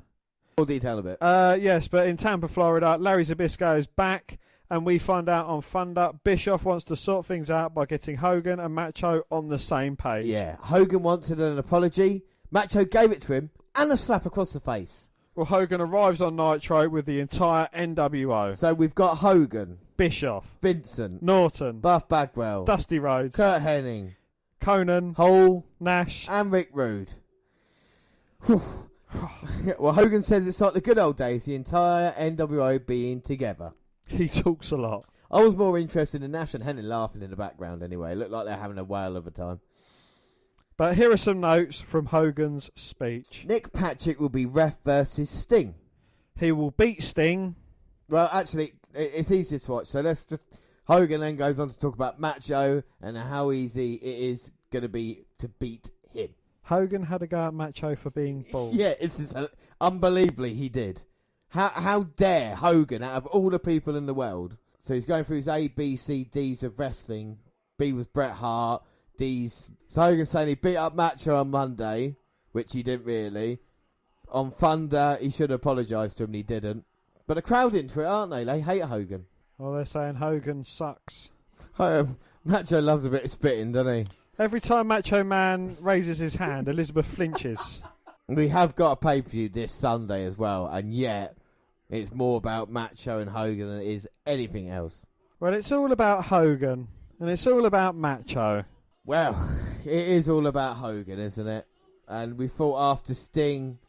More detail a bit. Yes, but in Tampa, Florida, Larry Zbyszko is back. And we find out on Thunder, Bischoff wants to sort things out by getting Hogan and Macho on the same page. Yeah, Hogan wanted an apology. Macho gave it to him and a slap across the face. Well, Hogan arrives on Nitro with the entire NWO. So we've got Hogan, Bischoff, Vincent, Norton, Buff Bagwell, Dusty Rhodes, Kurt Hennig, Conan, Hall, Nash, and Rick Rude. Well, Hogan says it's like the good old days, the entire NWO being together. He talks a lot. I was more interested in Nash and Hennig laughing in the background anyway. It looked like they're having a whale of a time. But here are some notes from Hogan's speech. Nick Patrick will be ref versus Sting. He will beat Sting. Well, actually, it's easier to watch. So let's just... Hogan then goes on to talk about Macho and how easy it is going to be to beat him. Hogan had a go at Macho for being bald. Yeah, unbelievably he did. How dare Hogan, out of all the people in the world... So he's going through his A, B, C, D's of wrestling. B was Bret Hart. D's... So Hogan's saying he beat up Macho on Monday, which he didn't really. On Thunder, he should have apologised to him, and he didn't. But the crowd into it, aren't they? They hate Hogan. Well, they're saying Hogan sucks. Macho loves a bit of spitting, doesn't he? Every time Macho Man raises his hand, Elizabeth flinches. We have got a pay-per-view this Sunday as well, and yet it's more about Macho and Hogan than it is anything else. Well, it's all about Hogan, and it's all about Macho. Well, it is all about Hogan, isn't it? And we thought after Sting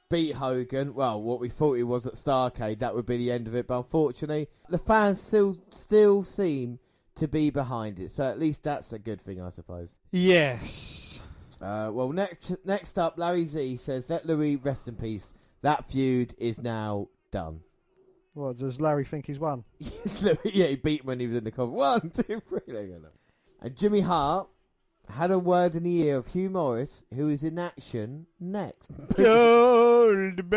beat Hogan, well, what we thought he was at Starrcade, that would be the end of it. But unfortunately, the fans still seem to be behind it. So at least that's a good thing, I suppose. Yes. Well, next up, Larry Z says, let Louis rest in peace. That feud is now done. What, does Larry think he's won? Yeah, he beat him when he was in the cover. 1, 2, 3. And Jimmy Hart had a word in the ear of Hugh Morris, who is in action next. Goldberg.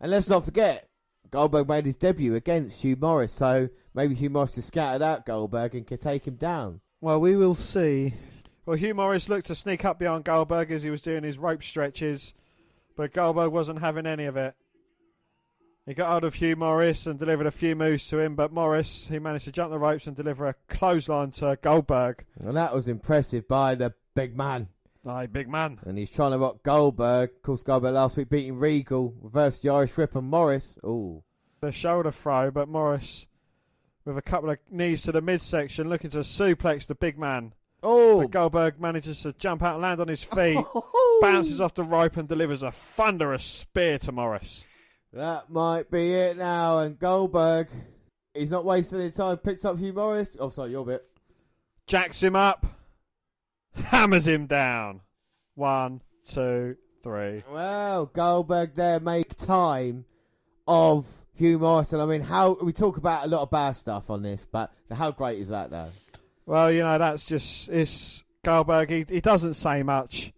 And let's not forget, Goldberg made his debut against Hugh Morris, so maybe Hugh Morris has scattered out Goldberg and can take him down. Well, we will see. Well, Hugh Morris looked to sneak up behind Goldberg as he was doing his rope stretches, but Goldberg wasn't having any of it. He got hold of Hugh Morris and delivered a few moves to him, but Morris, he managed to jump the ropes and deliver a clothesline to Goldberg. And that was impressive by the big man. Aye, big man. And he's trying to rock Goldberg. Of course, Goldberg last week beating Regal, reversed the Irish Whip and Morris. Ooh. The shoulder throw, but Morris, with a couple of knees to the midsection, looking to suplex the big man. Oh. But Goldberg manages to jump out and land on his feet, bounces off the rope and delivers a thunderous spear to Morris. That might be it now. And Goldberg, he's not wasting any time, picks up Hugh Morris. Oh, sorry, your bit. Jacks him up, hammers him down. 1, 2, 3. Well, Goldberg there make time of Hugh Morris. And I mean, how we talk about a lot of bad stuff on this, but how great is that, though? Well, you know, that's just, it's Goldberg. He doesn't say much,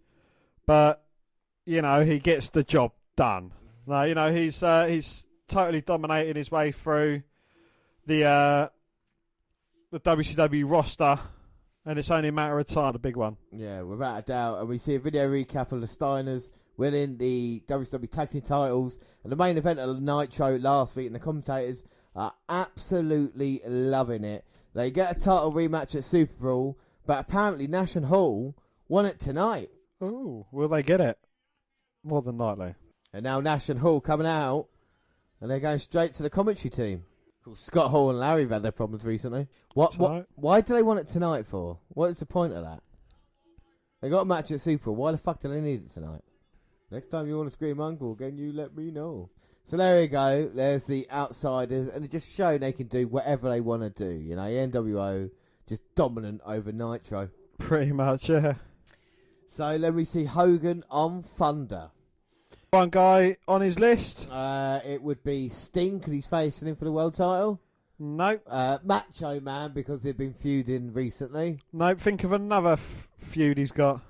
but, you know, he gets the job done. No, you know, he's totally dominating his way through the WCW roster, and it's only a matter of time, the big one. Yeah, without a doubt. And we see a video recap of the Steiners winning the WCW Tag Team titles and the main event of Nitro last week, and the commentators are absolutely loving it. They get a title rematch at Superbrawl, but apparently Nash and Hall won it tonight. Oh, will they get it? More than likely. And now Nash and Hall coming out, and they're going straight to the commentary team. Scott Hall and Larry have had their problems recently. Why do they want it tonight for? What is the point of that? They got a match at Super. Why the fuck do they need it tonight? Next time you want to scream uncle again, you let me know. So there you go. There's the outsiders, and they're just showing they can do whatever they want to do. You know, the NWO just dominant over Nitro. Pretty much, yeah. So then we see Hogan on Thunder. One guy on his list. It would be Sting, because he's facing him for the world title. Nope. Macho Man, because they've been feuding recently. Nope. Think of another feud he's got.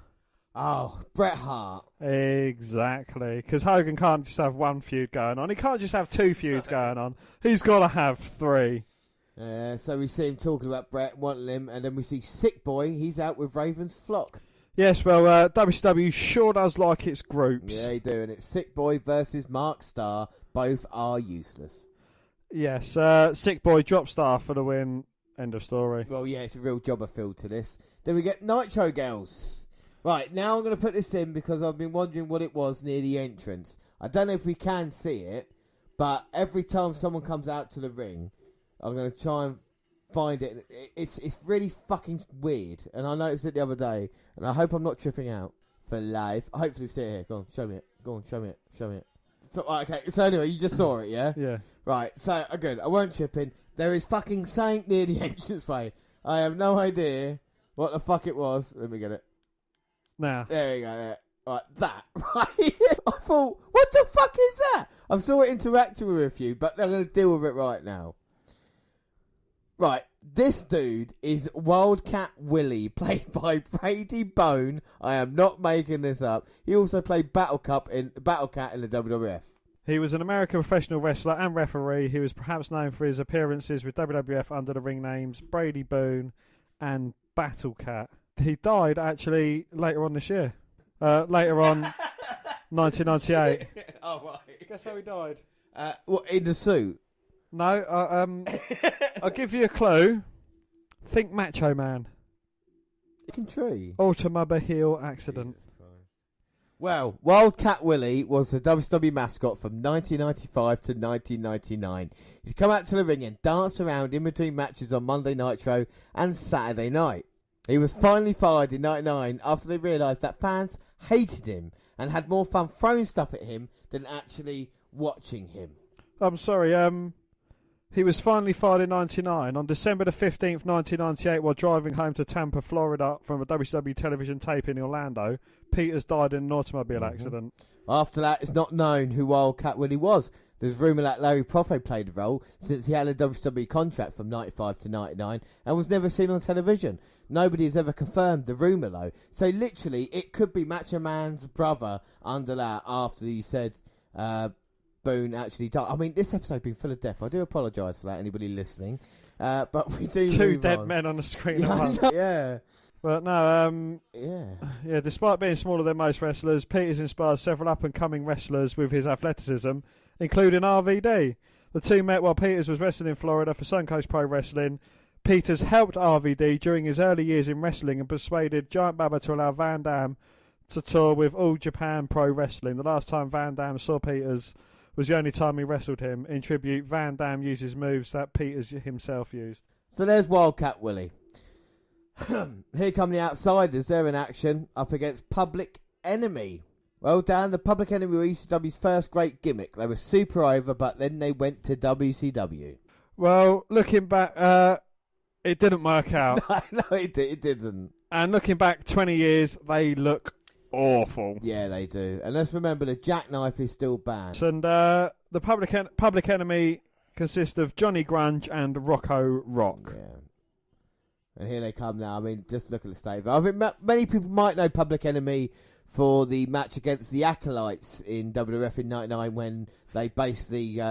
Oh, Bret Hart. Exactly. Because Hogan can't just have one feud going on. He can't just have two feuds going on. He's got to have three. So we see him talking about Bret, wanting him, and then we see Sick Boy. He's out with Raven's Flock. Yes, well, WCW sure does like its groups. Yeah, they do, and it's Sick Boy versus Mark Starr. Both are useless. Yes, Sick Boy drop Star for the win. End of story. Well, yeah, it's a real jobber feel to this. Then we get Nitro Girls. Right, now I'm going to put this in because I've been wondering what it was near the entrance. I don't know if we can see it, but every time someone comes out to the ring, I'm going to try and find it. It's really fucking weird, and I noticed it the other day, and I hope I'm not tripping out for life. Hopefully you see it here. Go on, show me it. Go on, show me it. Show me it. So, okay, so anyway, you just saw it, yeah? Yeah. Right, so, good, I weren't tripping. There is fucking something near the entranceway. I have no idea what the fuck it was. Let me get it. Now. There we go, yeah. Right, that, right? I thought, what the fuck is that? I'm still interacting with a few, but I'm going to deal with it right now. Right, this dude is Wildcat Willie, played by Brady Bone. I am not making this up. He also played Battlecat in the WWF. He was an American professional wrestler and referee. He was perhaps known for his appearances with WWF under the ring names Brady Boone and Battlecat. He died actually later on this year. Later on, 1998. Oh, right. Guess how he died? What, in the suit? No, I'll give you a clue. Think Macho Man. Tree. Automobile accident. Well, Wildcat Willie was the WCW mascot from 1995 to 1999. He'd come out to the ring and dance around in between matches on Monday Nitro and Saturday night. He was finally fired in 99 after they realised that fans hated him and had more fun throwing stuff at him than actually watching him. I'm sorry, he was finally fired in 99. On December the 15th, 1998, while driving home to Tampa, Florida from a WCW television tape in Orlando, Peters died in an automobile accident. After that, it's not known who Wildcat Willie was. There's rumour that Larry Proffe played the role since he had a WCW contract from 95 to 99 and was never seen on television. Nobody has ever confirmed the rumour, though. So, literally, it could be Macho Man's brother under that after he said Boone actually died. I mean, this episode's been full of death. I do apologise for that, anybody listening. But we do Two dead men on the screen at once. Yeah. But no, yeah. Despite being smaller than most wrestlers, Peters inspired several up-and-coming wrestlers with his athleticism, including RVD. The two met while Peters was wrestling in Florida for Suncoast Pro Wrestling. Peters helped RVD during his early years in wrestling and persuaded Giant Baba to allow Van Damme to tour with All Japan Pro Wrestling. The last time Van Damme saw Peters was the only time he wrestled him. In tribute, Van Damme uses moves that Peters himself used. So there's Wildcat Willie. Here come the Outsiders. They're in action up against Public Enemy. Well, Dan, the Public Enemy were ECW's first great gimmick. They were super over, but then they went to WCW. Well, looking back, it didn't work out. No, it didn't. And looking back 20 years, they look awful. Yeah, they do. And let's remember the jackknife is still banned. And the Public Enemy consists of Johnny Grunge and Rocco Rock. Yeah. And here they come now. I mean, just look at the state. I mean, many people might know Public Enemy for the match against the Acolytes in WWF in 99 when they basically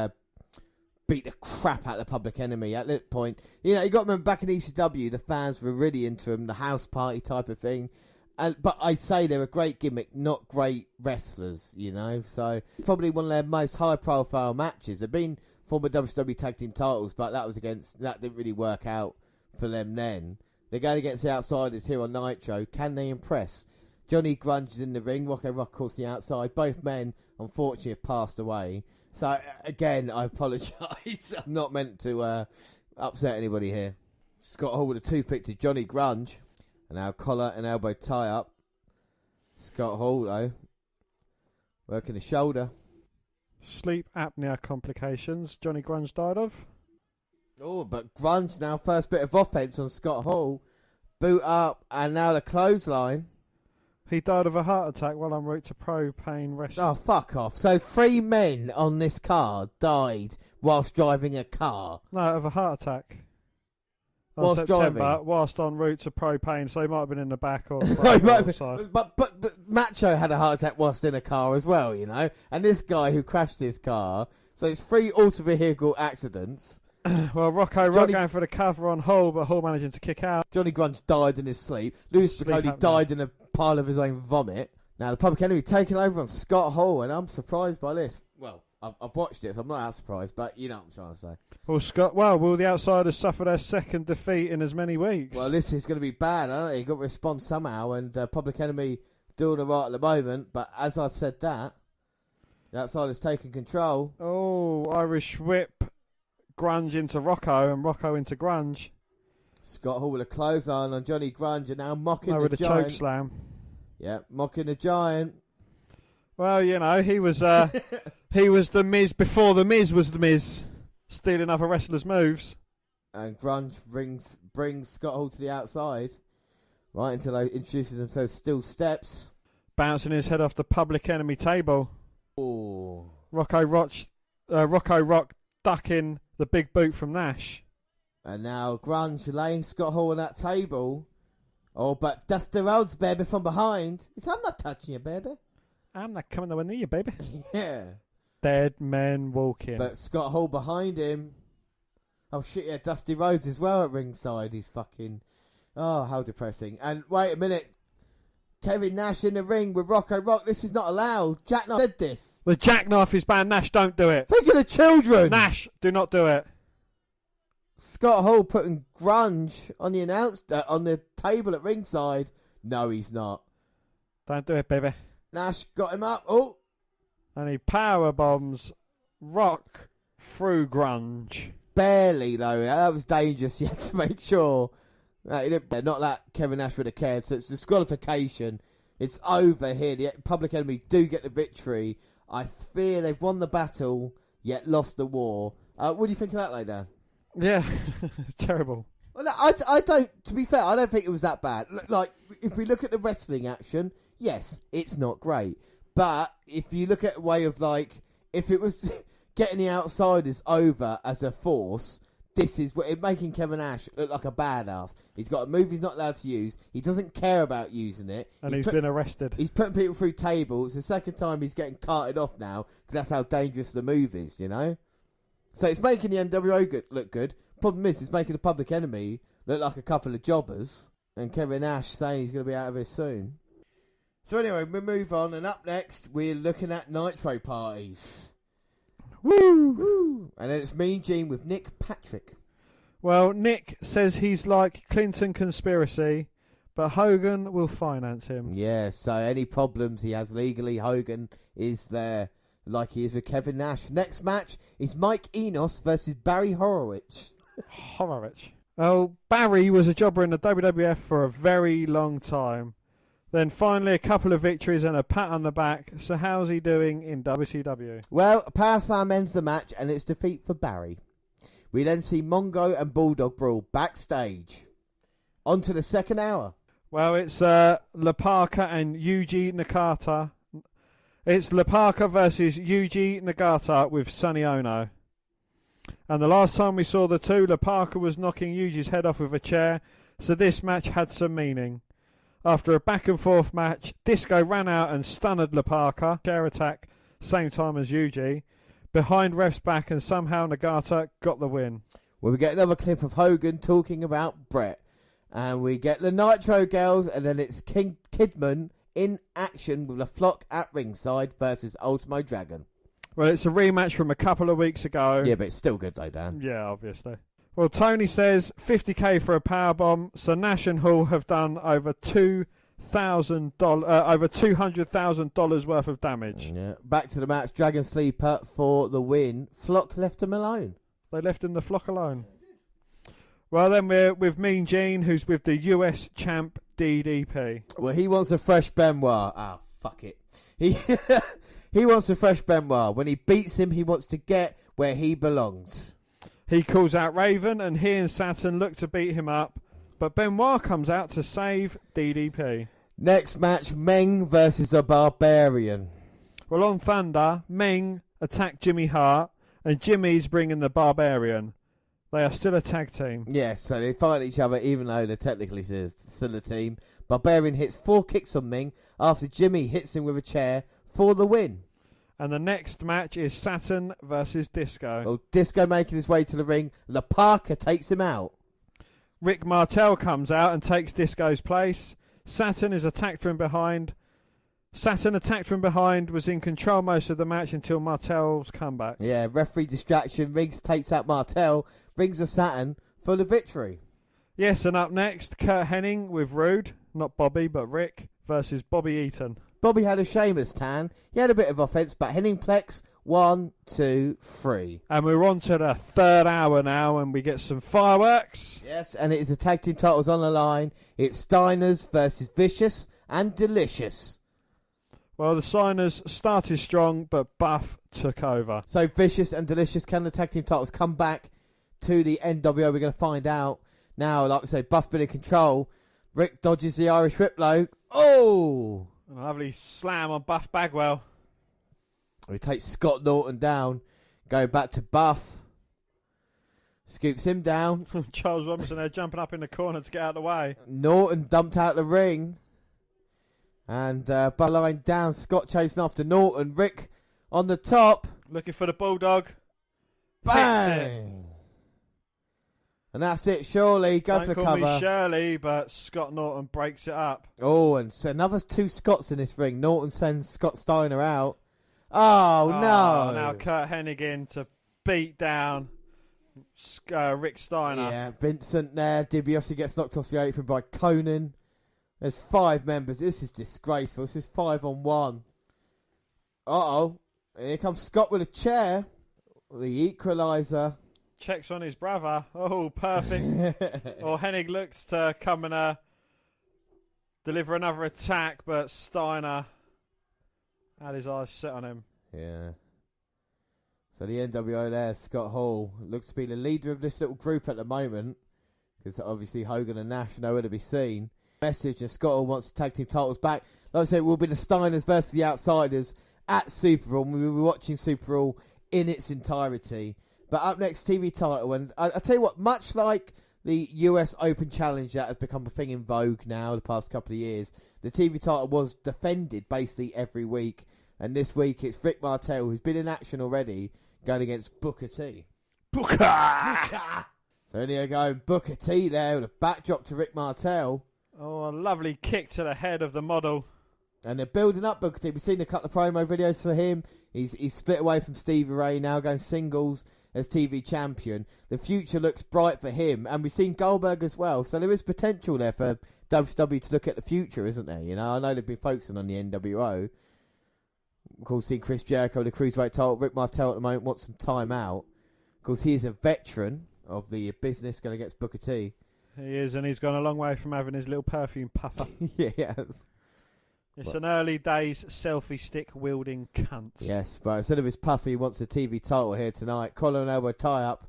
beat the crap out of the Public Enemy. At that point, you know, you got to remember back in ECW, the fans were really into them, the house party type of thing. But I say they're a great gimmick, not great wrestlers, you know. So probably one of their most high-profile matches. They've been former WCW tag team titles, but that didn't really work out for them then. They're going against the Outsiders here on Nitro. Can they impress? Johnny Grunge is in the ring. Rocco Rock, of course, the outside. Both men, unfortunately, have passed away. So, again, I apologise. I'm not meant to upset anybody here. Scott Hall with a toothpick to Johnny Grunge. And now collar and elbow tie-up. Scott Hall, though, working the shoulder. Sleep apnea complications Johnny Grunge died of. Oh, but Grunge now, first bit of offense on Scott Hall. Boot up, and now the clothesline. He died of a heart attack while en route to propane wrestling. Oh, fuck off. So 3 men on this car died whilst driving a car. No, of a heart attack. Whilst September, driving? whilst en route to propane, so he might have been in the back or So he might have side. been- but Macho had a heart attack whilst in a car as well, you know? And this guy who crashed his car. So it's 3 auto-vehicle accidents. Well, Rocco Rock going for the cover on Hall, but Hall managing to kick out. Johnny Grunge died in his sleep. Louis Sleep Spicoli apnea. died in a pile of his own vomit. Now the Public Enemy taking over on Scott Hall, and I'm surprised by this. Well, I've watched it, so I'm not that surprised, but you know what I'm trying to say. Will the Outsiders suffer their second defeat in as many weeks? Well, this is going to be bad, isn't it? You've got to respond somehow, and Public Enemy doing all right at the moment, but as I've said that, the Outsiders taking control. Oh, Irish whip, Grunge into Rocco, and Rocco into Grunge. Scott Hall with a clothesline on Johnny Grunge, and now mocking No, the with a Giant. choke slam. Yeah, mocking the Giant. Well, you know, he was the Miz before the Miz was the Miz, stealing other wrestlers' moves. And Grunge brings Scott Hall to the outside, right until they introduces themselves steel steps. Bouncing his head off the Public Enemy table. Oh, Rocco Rock ducking the big boot from Nash. and now Grunge laying Scott Hall on that table. Oh, but Dusty Rhodes, baby, from behind. I'm not touching you, baby. I'm not coming nowhere near you, baby. Yeah. Dead men walking. But Scott Hall behind him. Oh, shit, yeah, Dusty Rhodes as well at ringside. He's fucking... Oh, how depressing. And wait a minute. Kevin Nash in the ring with Rocco Rock. This is not allowed. Jack Knight said this. The jackknife is banned. Nash, don't do it. Think of the children. Nash, do not do it. Scott Hall putting Grunge on the table at ringside. No, he's not. Don't do it, baby. Nash got him up. Oh, And he power bombs Rock through Grunge. barely though. That was dangerous. You had to make sure. Not that Kevin Nash would have cared. So it's disqualification. It's over here. The Public Enemy do get the victory. I fear they've won the battle, yet lost the war. What do you think of that, Laydown? Yeah, terrible. Well, I don't. To be fair, I don't think it was that bad. Like, if we look at the wrestling action, yes, it's not great. But if you look at a way of like, if it was getting the Outsiders over as a force, this is what making Kevin Nash look like a badass. He's got a move he's not allowed to use. He doesn't care about using it. And he's been arrested. He's putting people through tables. It's the second time he's getting carted off now because that's how dangerous the move is, you know. So it's making the NWO look good. Problem is, it's making the Public Enemy look like a couple of jobbers. And Kevin Nash saying he's going to be out of here soon. So anyway, we move on. And up next, we're looking at Nitro parties. Woo! Woo! And then it's Mean Gene with Nick Patrick. Well, Nick says he's like Clinton conspiracy, but Hogan will finance him. Yeah, so any problems he has legally, Hogan is there. Like he is with Kevin Nash. Next match is Mike Enos versus Barry Horowitz. Horowitz. Well, Barry was a jobber in the WWF for a very long time. Then finally a couple of victories and a pat on the back. So how's he doing in WCW? Well, Power Slam ends the match and it's defeat for Barry. We then see Mongo and Bulldog brawl backstage. On to the second hour. Well, it's La Parka and Yuji Nakata. It's La Parka versus Yuji Nagata with Sonny Ono. And the last time we saw the two, La Parka was knocking Yuji's head off with a chair, so this match had some meaning. After a back and forth match, Disco ran out and stunned La Parka. Chair attack, same time as Yuji. Behind ref's back, and somehow Nagata got the win. Well, we get another clip of Hogan talking about Brett. And we get the Nitro girls, and then it's King Kidman in action with a flock at ringside versus Ultimo Dragon. Well, it's a rematch from a couple of weeks ago. Yeah, but it's still good though, Dan. Yeah, obviously. Well, Tony says $50,000 for a powerbomb. So Nash and Hall have done over $200,000 worth of damage. Yeah. Back to the match. Dragon Sleeper for the win. Flock left him alone. They left him the flock alone. Well, then we're with Mean Gene, who's with the US champ DDP. Well, he wants a fresh Benoit. Ah, fuck it. He wants a fresh Benoit. When he beats him, he wants to get where he belongs. He calls out Raven, and he and Saturn look to beat him up, but Benoit comes out to save DDP. Next match, Meng versus a Barbarian. Well, on Thunder, Meng attacked Jimmy Hart, and Jimmy's bringing the Barbarian. They are still a tag team. Yes, so they fight each other even though they're technically still a team. Barbarian hits 4 kicks on Meng after Jimmy hits him with a chair for the win. And the next match is Saturn versus Disco. Well, Disco making his way to the ring. La Parka takes him out. Rick Martel comes out and takes Disco's place. Saturn is attacked from behind. Saturn, attacked from behind, was in control most of the match until Martel's comeback. Yeah, referee distraction. Riggs takes out Martel, brings a Saturn for the victory. Yes, and up next, Kurt Hennig with Rude, not Bobby, but Rick, versus Bobby Eaton. Bobby had a Sheamus tan. He had a bit of offense, but Hennig Plex, 1, 2, 3. And we're on to the third hour now, and we get some fireworks. Yes, and it is a tag team titles on the line. It's Steiners versus Vicious and Delicious. Well, the Steiners started strong, but Buff took over. So Vicious and Delicious, can the tag team titles come back to the NWO? We're going to find out. Now, like we say, Buff been in control. Rick dodges the Irish whip low. Oh! A lovely slam on Buff Bagwell. He takes Scott Norton down. Going back to Buff. Scoops him down. Charles Robinson there jumping up in the corner to get out of the way. Norton dumped out the ring. And Buff line down. Scott chasing after Norton. Rick on the top. Looking for the Bulldog. Bang! And that's it, Shirley. Go for the cover. Don't call me Shirley, but Scott Norton breaks it up. Oh, and so another 2 Scotts in this ring. Norton sends Scott Steiner out. Oh, no. Now Kurt Hennig in to beat down Rick Steiner. Yeah, Vincent there. DiBiase gets knocked off the apron by Conan. There's 5 members. This is disgraceful. This is 5-on-1. Uh-oh. Here comes Scott with a chair. The equaliser. Checks on his brother. Oh, perfect. Or Hennig looks to come and deliver another attack, but Steiner had his eyes set on him. Yeah. So the NWO there, Scott Hall, looks to be the leader of this little group at the moment, because obviously Hogan and Nash are nowhere to be seen. Message, and Scott Hall wants the tag team titles back. Like I said, it will be the Steiners versus the Outsiders at Superbrawl. We will be watching Superbrawl in its entirety. But up next, TV title, and I tell you what, much like the US Open Challenge that has become a thing in vogue now the past couple of years, the TV title was defended basically every week, and this week it's Rick Martel, who's been in action already, going against Booker T. Booker! So there you go, Booker T there with a backdrop to Rick Martel. Oh, a lovely kick to the head of the model. And they're building up Booker T. We've seen a couple of promo videos for him. He's split away from Stevie Ray, now going singles as TV champion. The future looks bright for him, and we've seen Goldberg as well, so there is potential there for WCW to look at the future, isn't there? You know, I know they've been focusing on the NWO. Of course, seeing Chris Jericho, the Cruiserweight title. Rick Martel at the moment wants some time out. Of course, he is a veteran of the business going against Booker T. He is, and he's gone a long way from having his little perfume puffer. Yes. It's an early days selfie stick wielding cunt. Yes, but instead of his puffy, he wants a TV title here tonight. Collar and elbow tie-up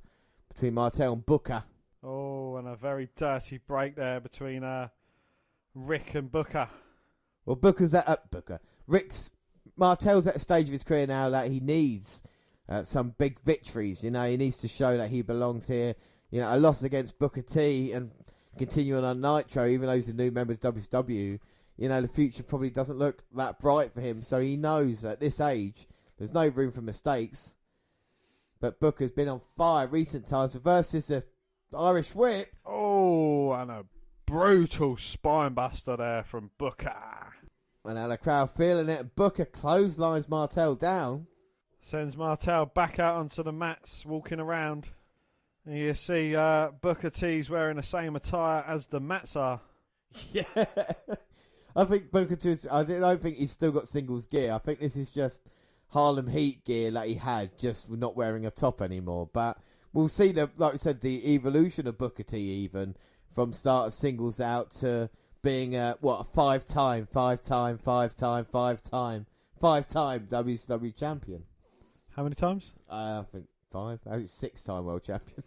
between Martel and Booker. Oh, and a very dirty break there between Rick and Booker. Well, Martel's at a stage of his career now that he needs some big victories. You know, he needs to show that he belongs here. You know, a loss against Booker T and continuing on Nitro, even though he's a new member of WCW, you know, the future probably doesn't look that bright for him. So he knows at this age, there's no room for mistakes. But Booker's been on fire recent times versus the Irish Whip. Oh, and a brutal spine buster there from Booker. And now the crowd feeling it. Booker clotheslines Martel down. Sends Martel back out onto the mats, walking around. And you see Booker T's wearing the same attire as the mats are. Yeah. I think Booker T, I don't think he's still got singles gear. I think this is just Harlem Heat gear like he had, just not wearing a top anymore. But we'll see, like we said, the evolution of Booker T even from start of singles out to being a five-time WCW champion. How many times? I think 5. I think he's 6-time world champion.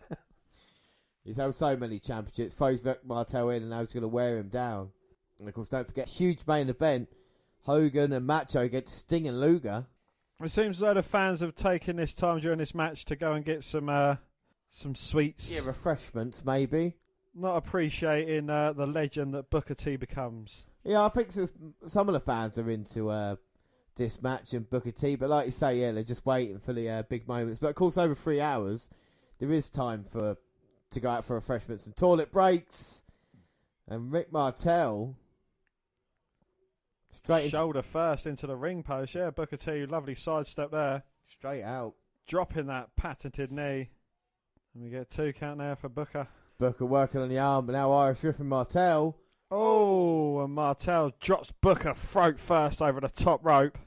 He's held so many championships. Throws Rick Martel in and now he's going to wear him down. And of course, don't forget, huge main event. Hogan and Macho against Sting and Luger. It seems as though the fans have taken this time during this match to go and get some sweets. Yeah, refreshments maybe. Not appreciating the legend that Booker T becomes. Yeah, I think some of the fans are into this match and Booker T, but like you say, yeah, they're just waiting for the big moments. But of course, over 3 hours, there is time to go out for refreshments and toilet breaks. And Rick Martel shoulder first into the ring post. Yeah, Booker T, lovely sidestep there. Straight out. Dropping that patented knee. And we get 2 count there for Booker. Booker working on the arm, but now Irish ripping Martel. Oh, and Martel drops Booker throat first over the top rope.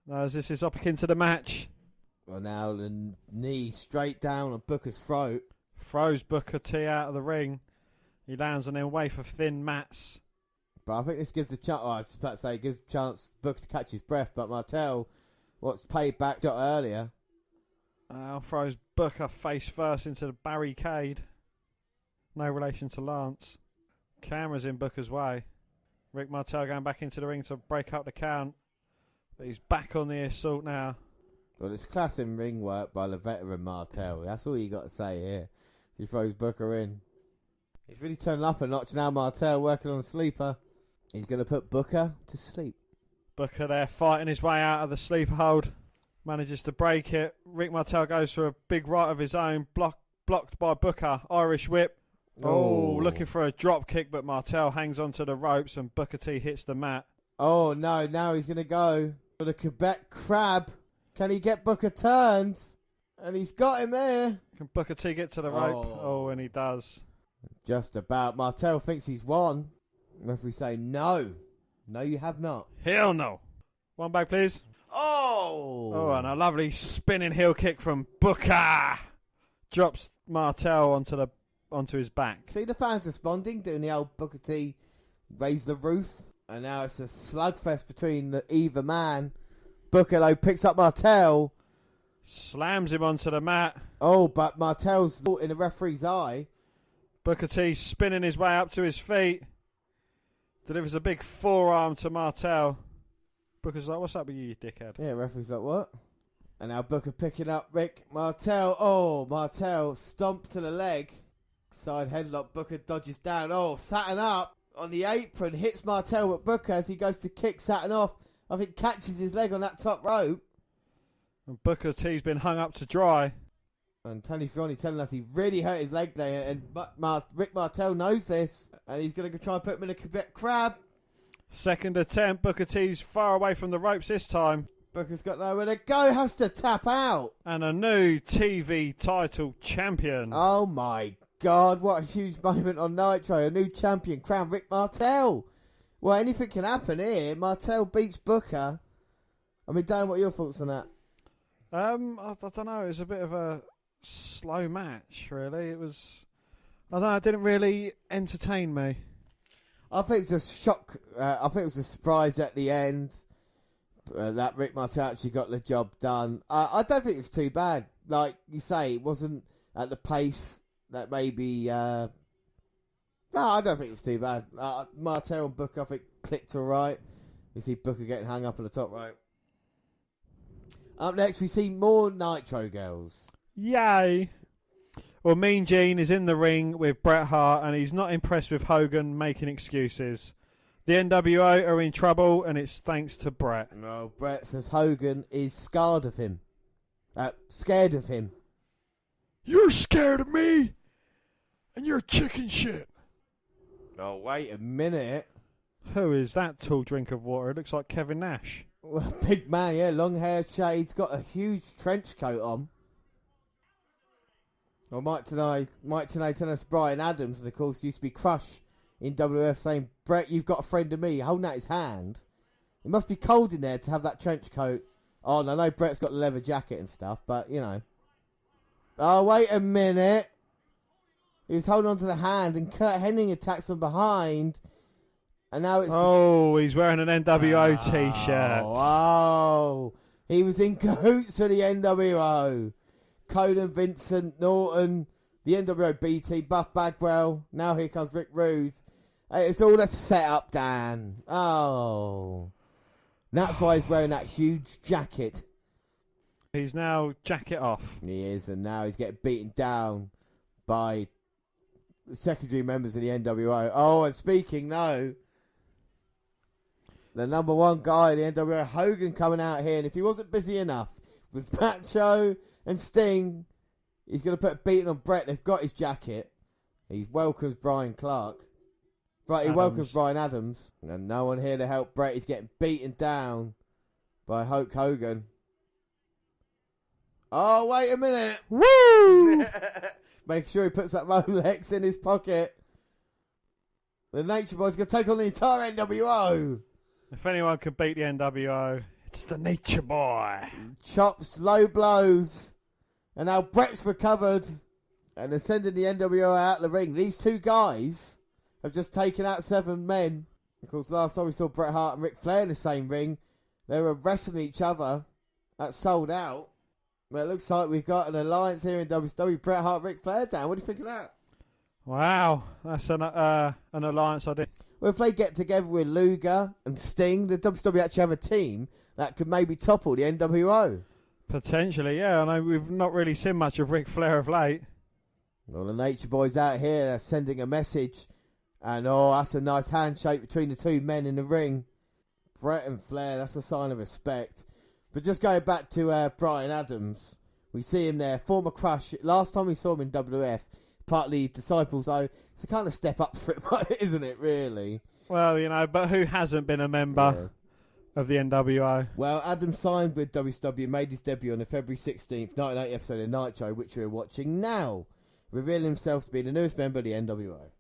Now as this is up into the match. Well, now the knee straight down on Booker's throat. Throws Booker T out of the ring. He lands on a wafer of thin mats. But I think this gives a chance. I was about to say, it gives a chance for Booker to catch his breath. But Martel, what's paid back shot earlier. Throws Booker face first into the barricade. No relation to Lance. Camera's in Booker's way. Rick Martel going back into the ring to break up the count. But he's back on the assault now. Well, it's class in ring work by the veteran Martel. That's all you got to say here. He throws Booker in. He's really turning up a notch now, Martel, working on a sleeper. He's going to put Booker to sleep. Booker there fighting his way out of the sleeper hold. Manages to break it. Rick Martel goes for a big right of his own. Blocked by Booker. Irish whip. Oh, looking for a drop kick, but Martel hangs onto the ropes and Booker T hits the mat. Oh, no, now he's going to go for the Quebec crab. Can he get Booker turned? And he's got him there. Can Booker T get to the rope? Oh, and he does. Just about. Martel thinks he's won. Referee say no. No, you have not. Hell no. One back, please. Oh, and a lovely spinning heel kick from Booker. Drops Martel onto his back. See the fans responding, doing the old Booker T raise the roof. And now it's a slugfest between either man. Booker, though, picks up Martel. Slams him onto the mat. Oh, but Martel's in the referee's eye. Booker T spinning his way up to his feet. Delivers a big forearm to Martel. Booker's like, what's up with you, you dickhead? Yeah, referee's like, what? And now Booker picking up Rick Martel. Oh, Martel stomp to the leg. Side headlock. Booker dodges down. Oh, Saturn up on the apron. Hits Martel with Booker as he goes to kick Saturn off. I think catches his leg on that top rope. And Booker T's been hung up to dry. And Tony Schiavone telling us he really hurt his leg there. And Rick Martel knows this. And he's going to try and put him in a Quebec crab. Second attempt. Booker T's far away from the ropes this time. Booker's got nowhere to go. Has to tap out. And a new TV title champion. Oh my God. What a huge moment on Nitro. A new champion crowned Rick Martel. Well, anything can happen here. Martel beats Booker. I mean, Dan, what are your thoughts on that? I don't know. It was a bit of a slow match, really. It was... I don't know. It didn't really entertain me. I think it's a shock. I think it was a surprise at the end that Rick Martel actually got the job done. I don't think it's too bad. Like you say, it wasn't at the pace that maybe... No, I don't think it was too bad. Martel and Booker, I think, clicked all right. You see Booker getting hung up on the top rope. Up next, we see more Nitro girls. Yay! Well, Mean Gene is in the ring with Bret Hart, and he's not impressed with Hogan making excuses. The NWO are in trouble, and it's thanks to Bret. No, Bret says Hogan is scared of him. Scared of him. You're scared of me, and you're chicken shit. Oh, wait a minute. Who is that tall drink of water? It looks like Kevin Nash. Well, big man, yeah, long hair, shades, got a huge trench coat on. Well, Mike tonight telling us Brian Adams, and of course used to be Crush in WWF, saying, Bret, you've got a friend of me, holding out his hand. It must be cold in there to have that trench coat on. I know Bret's got the leather jacket and stuff, but, you know. Oh, wait a minute. He was holding on to the hand, and Kurt Hennig attacks from behind. And now it's... Oh, he's wearing an NWO T-shirt. Oh, he was in cahoots for the NWO. Conan, Vincent, Norton, the NWO B team, Buff Bagwell. Now here comes Rick Rude. It's all a setup, Dan. Oh. That's why he's wearing that huge jacket. He's now jacket off. He is, and now he's getting beaten down by secondary members of the NWO. Oh, and speaking, the number one guy in the NWO, Hogan, coming out here, and if he wasn't busy enough with Macho and Sting, he's going to put a beating on Bret. They've got his jacket. He welcomes Brian Clark. Right, he welcomes Brian Adams. And no one here to help Bret. He's getting beaten down by Hulk Hogan. Oh, wait a minute. Woo! Make sure he puts that Rolex in his pocket. The Nature Boy's going to take on the entire NWO. If anyone could beat the NWO, it's the Nature Boy. Chops, low blows. And now Bret's recovered. And they're sending the NWO out of the ring. These two guys have just taken out 7 men. Of course, last time we saw Bret Hart and Ric Flair in the same ring, they were wrestling each other. That sold out. Well, it looks like we've got an alliance here in WCW. Bret Hart, Ric Flair, Dan. What do you think of that? Wow, that's an alliance I did. Well, if they get together with Luger and Sting, the WCW actually have a team that could maybe topple the NWO. Potentially, yeah. I know we've not really seen much of Ric Flair of late. Well, the Nature Boys out here, they're sending a message. And, oh, that's a nice handshake between the two men in the ring. Bret and Flair, that's a sign of respect. But just going back to Brian Adams, we see him there, former crush. Last time we saw him in WWF, partly Disciples, though, it's a kind of step up for him, isn't it, really? Well, but who hasn't been a member of the NWO? Well, Adams signed with WCW, made his debut on the February 16th, 1980 episode of Nitro, which we're watching now, revealing himself to be the newest member of the NWO.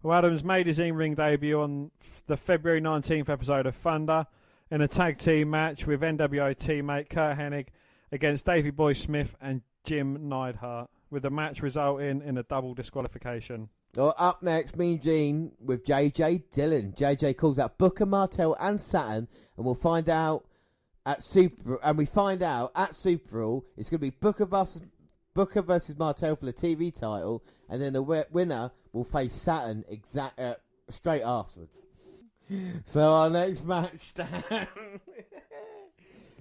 Well, Adams made his in-ring debut on the February 19th episode of Thunder in a tag team match with NWO teammate Kurt Hennig against Davey Boy Smith and Jim Neidhart, with the match resulting in a double disqualification. Well, up next, Mean Gene with JJ Dillon. JJ calls out Booker, Martel and Saturn, and we'll find out at Superbrawl it's going to be Booker versus Martel for the TV title, and then the winner will face Saturn straight afterwards. So our next match, Dan,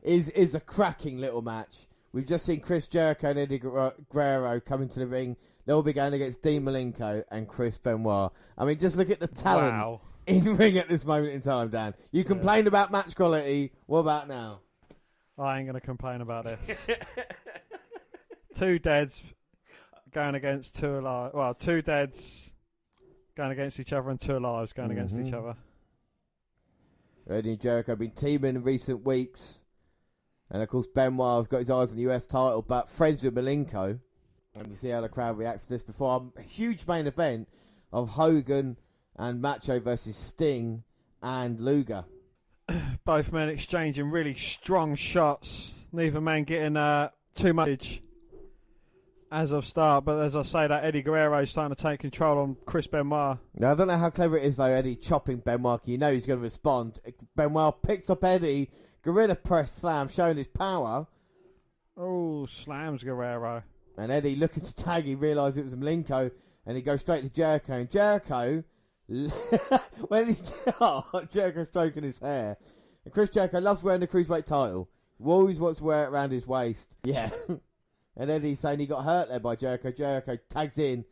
is a cracking little match. We've just seen Chris Jericho and Eddie Guerrero come into the ring. They'll be going against Dean Malenko and Chris Benoit. I mean, just look at the talent in ring at this moment in time, Dan. You complained about match quality. What about now? I ain't going to complain about this. 2 deads going against 2 alive. Well, 2 deads going against each other and 2 alives going against each other. Eddie and Jericho have been teaming in recent weeks. And, of course, Benoit's got his eyes on the US title, but friends with Malenko. And we see how the crowd reacts to this before a huge main event of Hogan and Macho versus Sting and Luger. Both men exchanging really strong shots. Neither man getting too much as of start. But as I say, that Eddie Guerrero is starting to take control on Chris Benoit. Now, I don't know how clever it is, though, Eddie chopping Benoit. You know he's going to respond. Benoit picks up Eddie. Gorilla press slam, showing his power. Oh, slams Guerrero. And Eddie, looking to tag, he realised it was Malenko, and he goes straight to Jericho. And Jericho, Jericho stroking his hair. And Chris Jericho loves wearing the Cruiserweight title. He always wants to wear it around his waist. Yeah. And Eddie's saying he got hurt there by Jericho. Jericho tags in.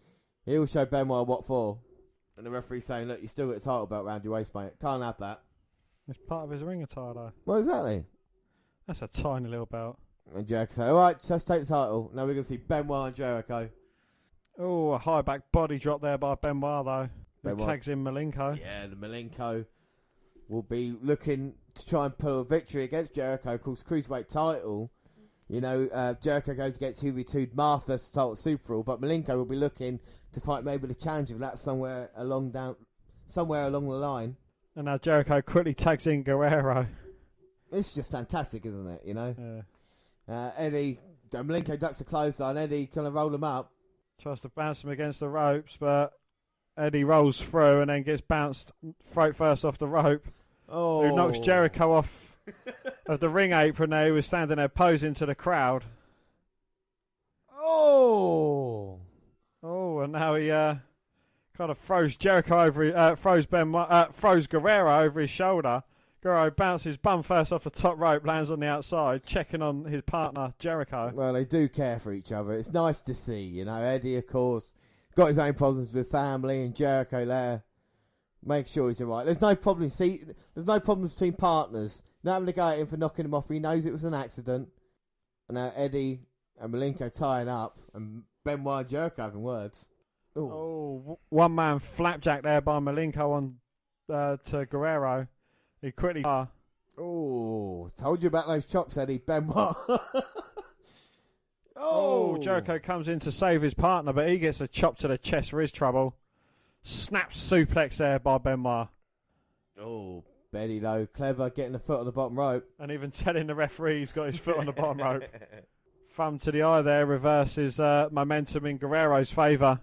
He'll show Benoit what for. And the referee's saying, look, you still got a title belt around your waist, mate. Can't have that. It's part of his ring attire, though. Well, exactly. That's a tiny little belt. And Jericho said, all right, let's take the title. Now we're going to see Benoit and Jericho. Oh, a high back body drop there by Benoit, though. Who tags in Malenko. Yeah, the Malenko will be looking to try and pull a victory against Jericho. Of course, Cruiserweight title. You know, Jericho goes against who we two Master versus title Superbrawl, but Malenko will be looking to fight maybe the challenger of that somewhere along the line. And now Jericho quickly tags in Guerrero. It's just fantastic, isn't it? You know? Yeah. Eddie, Malenko ducks the clothesline. Eddie kind of roll him up. Tries to bounce him against the ropes, but Eddie rolls through and then gets bounced throat first off the rope. Oh. Who knocks Jericho off of the ring apron there. He was standing there posing to the crowd. Oh! Oh, and now he kind of throws Jericho over, throws Guerrero over his shoulder. Guerrero bounces bum first off the top rope, lands on the outside, checking on his partner, Jericho. Well, they do care for each other. It's nice to see, you know. Eddie, of course, got his own problems with family, and Jericho there, make sure he's all right. There's no problem. See, there's no problems between partners. Not having to go at him for knocking him off. He knows it was an accident. And now Eddie and Malenko tying up, and Benoit and Jericho having words. Ooh. Oh, one man flapjack there by Malenko on to Guerrero. He quickly. Oh, told you about those chops, Eddie. Benoit. Oh, Jericho comes in to save his partner, but he gets a chop to the chest for his trouble. Snaps suplex there by Benoit. Oh, Betty though, clever, getting the foot on the bottom rope. And even telling the referee he's got his foot on the bottom rope. Thumb to the eye there, reverses momentum in Guerrero's favour.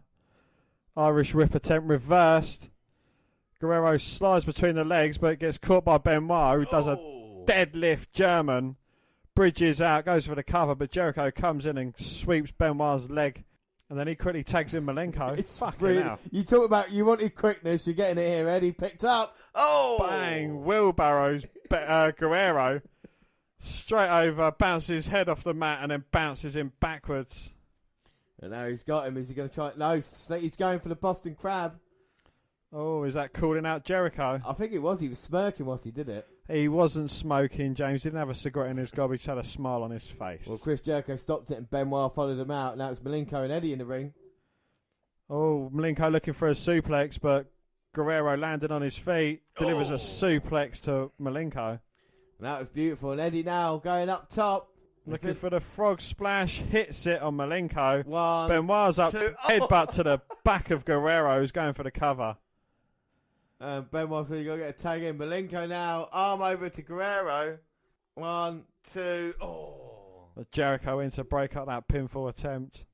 Irish whip attempt reversed. Guerrero slides between the legs, but gets caught by Benoit, who does a deadlift German. Bridges out, goes for the cover, but Jericho comes in and sweeps Benoit's leg. And then he quickly tags in Malenko. It's fucking really, hell. you talk about you wanted quickness, you're getting it here, Eddie. Picked up. Oh! Bang! Wheelbarrows Guerrero. Straight over, bounces his head off the mat, and then bounces him backwards. And now he's got him. Is he going to try? No, he's going for the Boston Crab. Oh, is that calling out Jericho? I think it was. He was smirking whilst he did it. He wasn't smoking, James. He didn't have a cigarette in his gob. He just had a smile on his face. Well, Chris Jericho stopped it and Benoit followed him out. Now it's Malenko and Eddie in the ring. Oh, Malenko looking for a suplex, but Guerrero landed on his feet. Delivers a suplex to Malenko. That was beautiful. And Eddie now going up top. Looking for the frog splash. Hits it on Malenko. One, Benoit's up. two, Headbutt to the back of Guerrero, who's going for the cover. Benoit, so you got to get a tag in. Malenko now, arm over to Guerrero. 1, 2, But Jericho in to break up that pinfall attempt.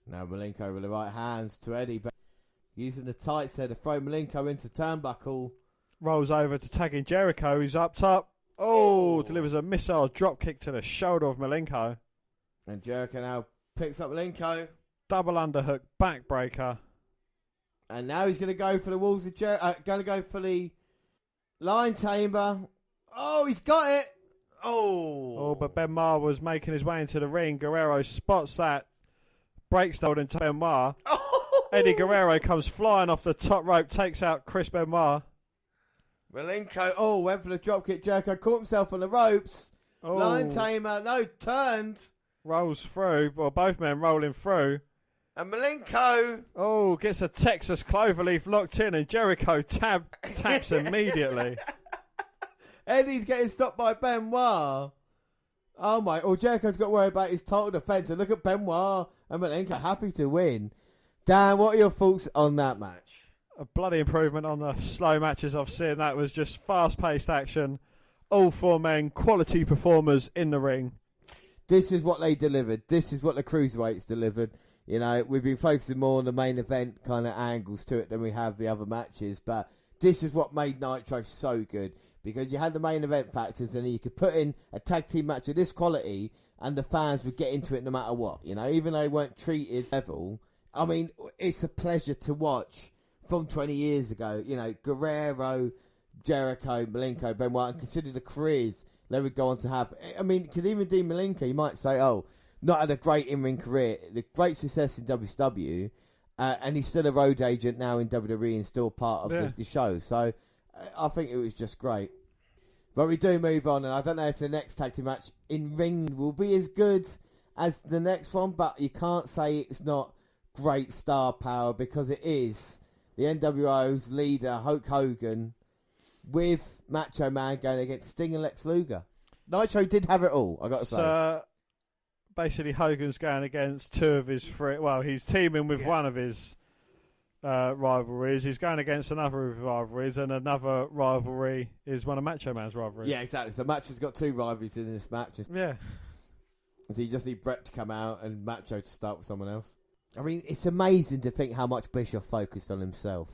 Now Malenko with the right hands to Eddie, but using the tights there to throw Malenko into turnbuckle. Rolls over to tag in Jericho, who's up top. Delivers a missile drop kick to the shoulder of Malenko. And Jericho now picks up Malenko. Double underhook backbreaker. And now he's going to go for the walls of Jericho. Going to go for the lion tamer. Oh, he's got it. But Benoit was making his way into the ring. Guerrero spots that. Breaks the hold into Benoit. Eddie Guerrero comes flying off the top rope. Takes out Chris Benoit. Malenko, went for the dropkick. Jericho caught himself on the ropes. Lion tamer, turned. Rolls through. Well, both men rolling through. And Malenko. Gets a Texas cloverleaf locked in, and Jericho taps immediately. Eddie's getting stopped by Benoit. Jericho's got to worry about his total defence. And look at Benoit and Malenko happy to win. Dan, what are your thoughts on that match? A bloody improvement on the slow matches I've seen. That was just fast-paced action. All four men, quality performers in the ring. This is what they delivered. This is what the Cruiserweights delivered. You know, we've been focusing more on the main event kind of angles to it than we have the other matches. But this is what made Nitro so good. Because you had the main event factors and you could put in a tag team match of this quality and the fans would get into it no matter what. You know, even though they weren't treated level. I mean, it's a pleasure to watch from 20 years ago. You know, Guerrero, Jericho, Malenko, Benoit, and consider the careers they would go on to have. I mean, because even Dean Malenko, you might say, not had a great in-ring career, the great success in WCW, and he's still a road agent now in WWE and still part of the show. So I think it was just great. But we do move on, and I don't know if the next tag team match in ring will be as good as the next one, but you can't say it's not great star power because it is. The NWO's leader, Hulk Hogan, with Macho Man going against Sting and Lex Luger. Nitro did have it all, I got to say. Basically, Hogan's going against two of his three. Well, he's teaming with one of his rivalries. He's going against another of his rivalries, and another rivalry is one of Macho Man's rivalries. Yeah, exactly. So Macho's got two rivalries in this match. Yeah. So you just need Brett to come out and Macho to start with someone else. I mean, it's amazing to think how much Bischoff focused on himself.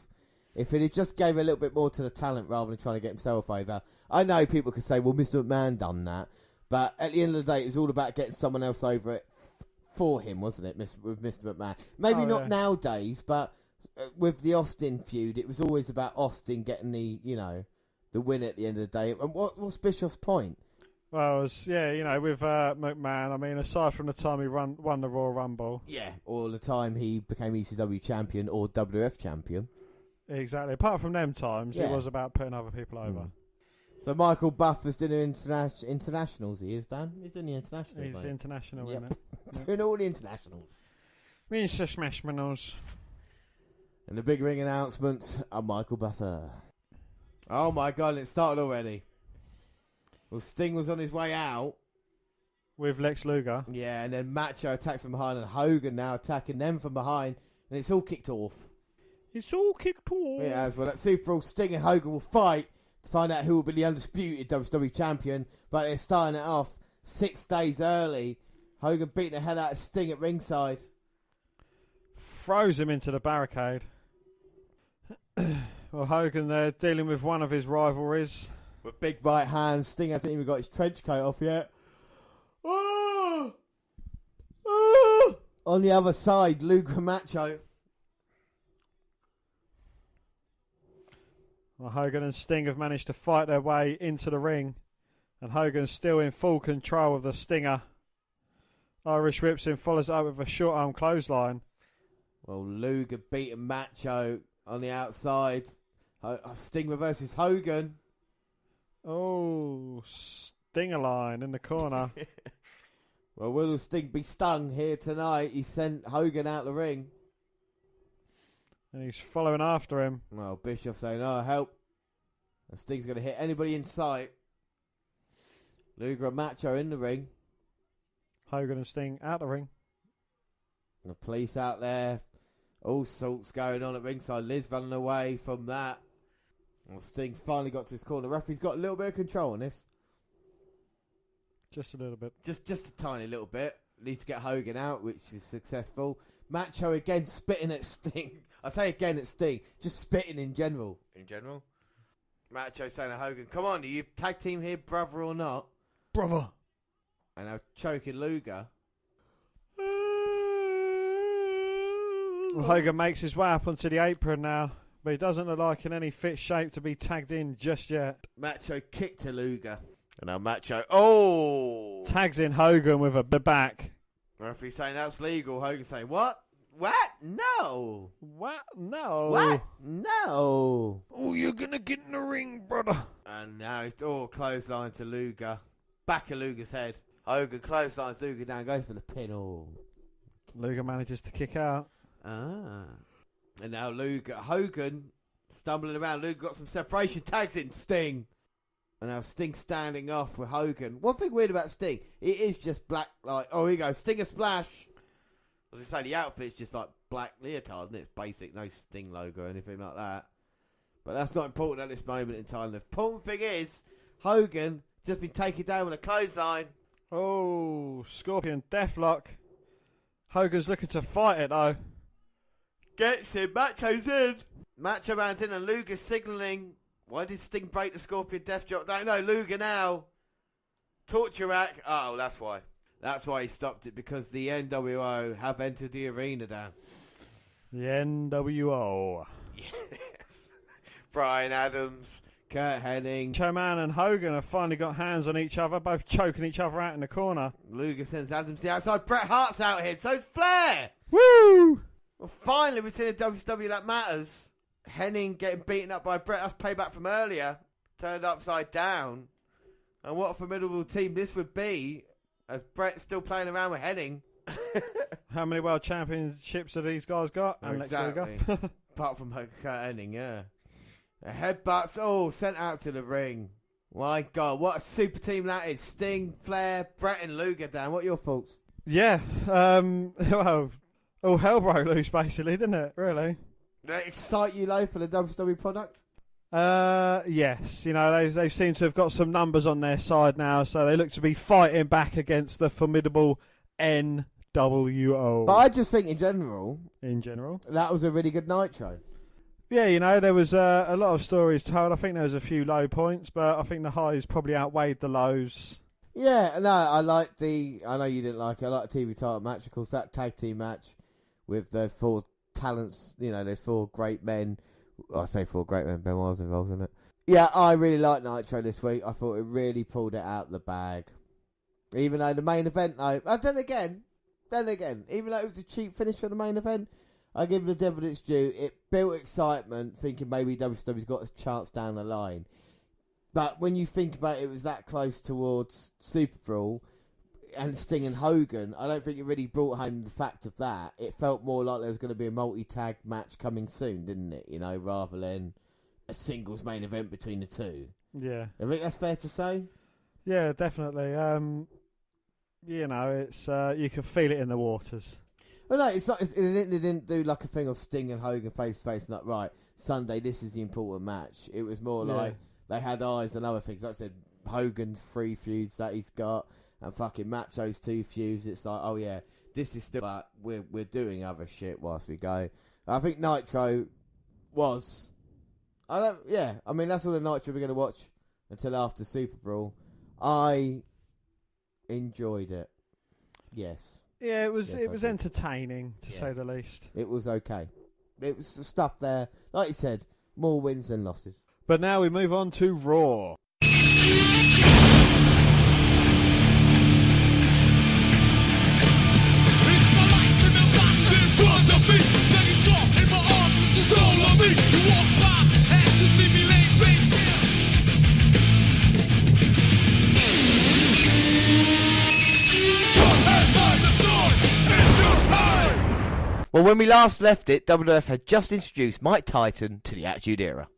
If it had just gave a little bit more to the talent rather than trying to get himself over. I know people could say, well, Mr. McMahon done that. But at the end of the day, it was all about getting someone else over it for him, wasn't it, with Mr. McMahon? Maybe not nowadays, but with the Austin feud, it was always about Austin getting the win at the end of the day. And what's Bischoff's point? Well, with McMahon, I mean, aside from the time he won the Royal Rumble. Yeah, or the time he became ECW champion or WF champion. Exactly. Apart from them times, it was about putting other people over. So Michael Buffer's doing internationals, he is, Dan? He's doing the internationals, He's international, yep. isn't it? Doing all the internationals. Internationals. And the big ring announcements are Michael Buffer. Oh my God, it started already. Well, Sting was on his way out. With Lex Luger. Yeah, and then Macho attacks from behind and Hogan now attacking them from behind. And it's all kicked off. It's all kicked off. Yeah, as well. At Superbrawl, Sting and Hogan will fight to find out who will be the undisputed WWE champion. But they're starting it off 6 days early. Hogan beating the hell out of Sting at ringside. Throws him into the barricade. Well, Hogan there dealing with one of his rivalries. With big right hand, Sting hasn't even got his trench coat off yet. Oh! Oh! On the other side, Luger and Macho. Well, Hogan and Sting have managed to fight their way into the ring. And Hogan's still in full control of the Stinger. Irish whips him, follows it up with a short arm clothesline. Well, Luger beating Macho on the outside. Sting reverses Hogan. Oh, Stinger line in the corner. Well, will Sting be stung here tonight? He sent Hogan out the ring. And he's following after him. Well, Bischoff saying, oh, help. And Sting's going to hit anybody in sight. Luger and Macho in the ring. Hogan and Sting out the ring. The police out there. All sorts going on at ringside. Liz running away from that. Well, Sting's finally got to his corner. The referee's got a little bit of control on this. Just a little bit. Just a tiny little bit. Needs to get Hogan out, which is successful. Macho again spitting at Sting. I say again at Sting. Just spitting in general. Macho saying to Hogan, come on, are you tag team here, brother or not? Brother. And now choking Luger. Well, Hogan makes his way up onto the apron now, but he doesn't look like in any fit shape to be tagged in just yet. Macho kick to Luger. And now Macho, tags in Hogan with a back. Referee saying that's legal. Hogan saying, what? What? No. What? No. What? No. Oh, you're going to get in the ring, brother. And now it's all clothesline to Luger. Back of Luger's head. Hogan clotheslines Luger down, goes for the pin. Oh. Luger manages to kick out. And now Hogan stumbling around. Luger got some separation, tags in Sting. And now Sting standing off with Hogan. One thing weird about Sting, it is just black, like, oh, here you go, Stinger splash. As I say, the outfit's just like black leotard, and it's basic, no Sting logo or anything like that. But that's not important at this moment in time. The important thing is, Hogan just been taken down with a clothesline. Oh, Scorpion Deathlock. Hogan's looking to fight it, though. Gets him, Macho's in. Macho Man's in and Luger's signalling. Why did Sting break the Scorpion Death Drop? Don't know, Luger now. Torture rack. Oh, that's why. That's why he stopped it, because the NWO have entered the arena, Dan. The NWO. Yes. Brian Adams, Kurt Hennig. Macho Man and Hogan have finally got hands on each other, both choking each other out in the corner. Luger sends Adams to the outside. Bret Hart's out here. So's Flair. Woo! Well, finally, we've seen a WCW that matters. Hennig getting beaten up by Bret. That's payback from earlier. Turned upside down. And what a formidable team this would be, as Bret's still playing around with Hennig. How many world championships have these guys got? Oh, exactly. Apart from Kurt Hennig, yeah. The headbutts, sent out to the ring. My God, what a super team that is. Sting, Flair, Bret and Luger, Dan. What are your thoughts? Yeah, well, all hell broke loose, basically, didn't it? Really? Did that excite you, though, for the WCW product? Yes. You know, they seem to have got some numbers on their side now, so they look to be fighting back against the formidable NWO. But I just think, in general, that was a really good Nitro. Yeah, you know, there was a lot of stories told. I think there was a few low points, but I think the highs probably outweighed the lows. Yeah, no, I know you didn't like it. I like the TV title match. Of course, that tag team match with the 4 talents, there's 4 great men. I say 4 great men, Ben was involved in it. Yeah, I really liked Nitro this week. I thought it really pulled it out of the bag. Even though the main event, though, then again, even though it was a cheap finish for the main event, I give the devil its due. It built excitement, thinking maybe WCW's got a chance down the line. But when you think about it, it was that close towards Superbrawl and Sting and Hogan, I don't think it really brought home the fact of that. It felt more like there was going to be a multi-tag match coming soon, didn't it? Rather than a singles main event between the two. Yeah. I think that's fair to say. Yeah, definitely. It's you can feel it in the waters. Well, no, it's not. They didn't do like a thing of Sting and Hogan face to face. Like, right, Sunday, this is the important match. It was more like they had eyes and other things. Like I said, Hogan's 3 feuds that he's got, and fucking Macho's 2 feuds. It's like, oh yeah, this is still. Like, we're doing other shit whilst we go. I think Nitro was. I mean, that's all the Nitro we're going to watch until after Superbrawl. I enjoyed it. Yes. Yeah, it was entertaining, to say the least. It was okay. It was stuff there. Like you said, more wins than losses. But now we move on to Raw. It's my life in the box in front of me. Taking talk in my arms is the soul of me. You walk by, as you see me laying face down. Well, when we last left it, WWF had just introduced Mike Tyson to the Attitude Era.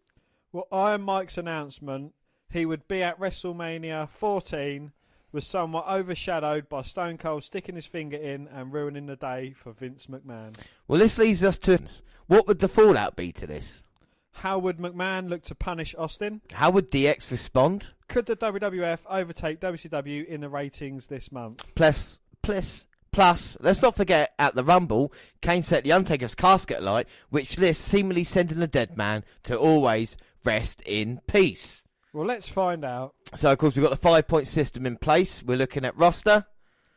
Well, Iron Mike's announcement he would be at WrestleMania 14 was somewhat overshadowed by Stone Cold sticking his finger in and ruining the day for Vince McMahon. Well, this leads us to what would the fallout be to this? How would McMahon look to punish Austin? How would DX respond? Could the WWF overtake WCW in the ratings this month? Plus, let's not forget, at the Rumble, Kane set the Undertaker's casket alight, which lists seemingly sending the dead man to always rest in peace. Well, let's find out. So, of course, we've got the 5-point system in place. We're looking at roster,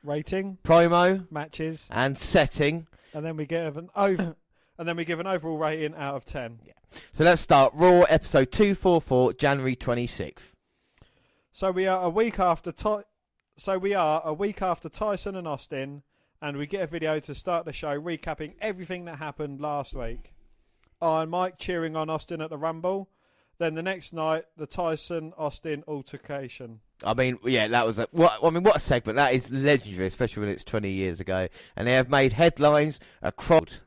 rating, promo, matches, and setting. And then we give an overall rating out of 10. Yeah. So let's start Raw episode 244, January 26th. So we are a week after Tyson and Austin, and we get a video to start the show recapping everything that happened last week. Iron Mike cheering on Austin at the Rumble. Then the next night, the Tyson-Austin altercation. I mean, yeah, that was what a segment. That is legendary, especially when it's 20 years ago. And they have made headlines across.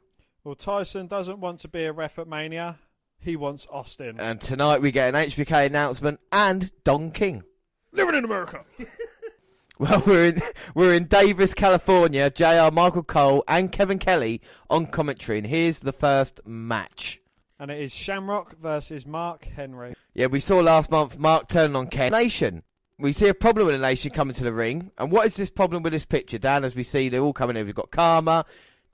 Well, Tyson doesn't want to be a ref at Mania. He wants Austin. And tonight we get an HBK announcement and Don King. Living in America. Well, we're in Davis, California. JR, Michael Cole, and Kevin Kelly on commentary. And here's the first match. And it is Shamrock versus Mark Henry. Yeah, we saw last month Mark turning on Ken. Nation. We see a problem with the Nation coming to the ring. And what is this problem with this picture, Dan? As we see, they're all coming in. We've got Karma,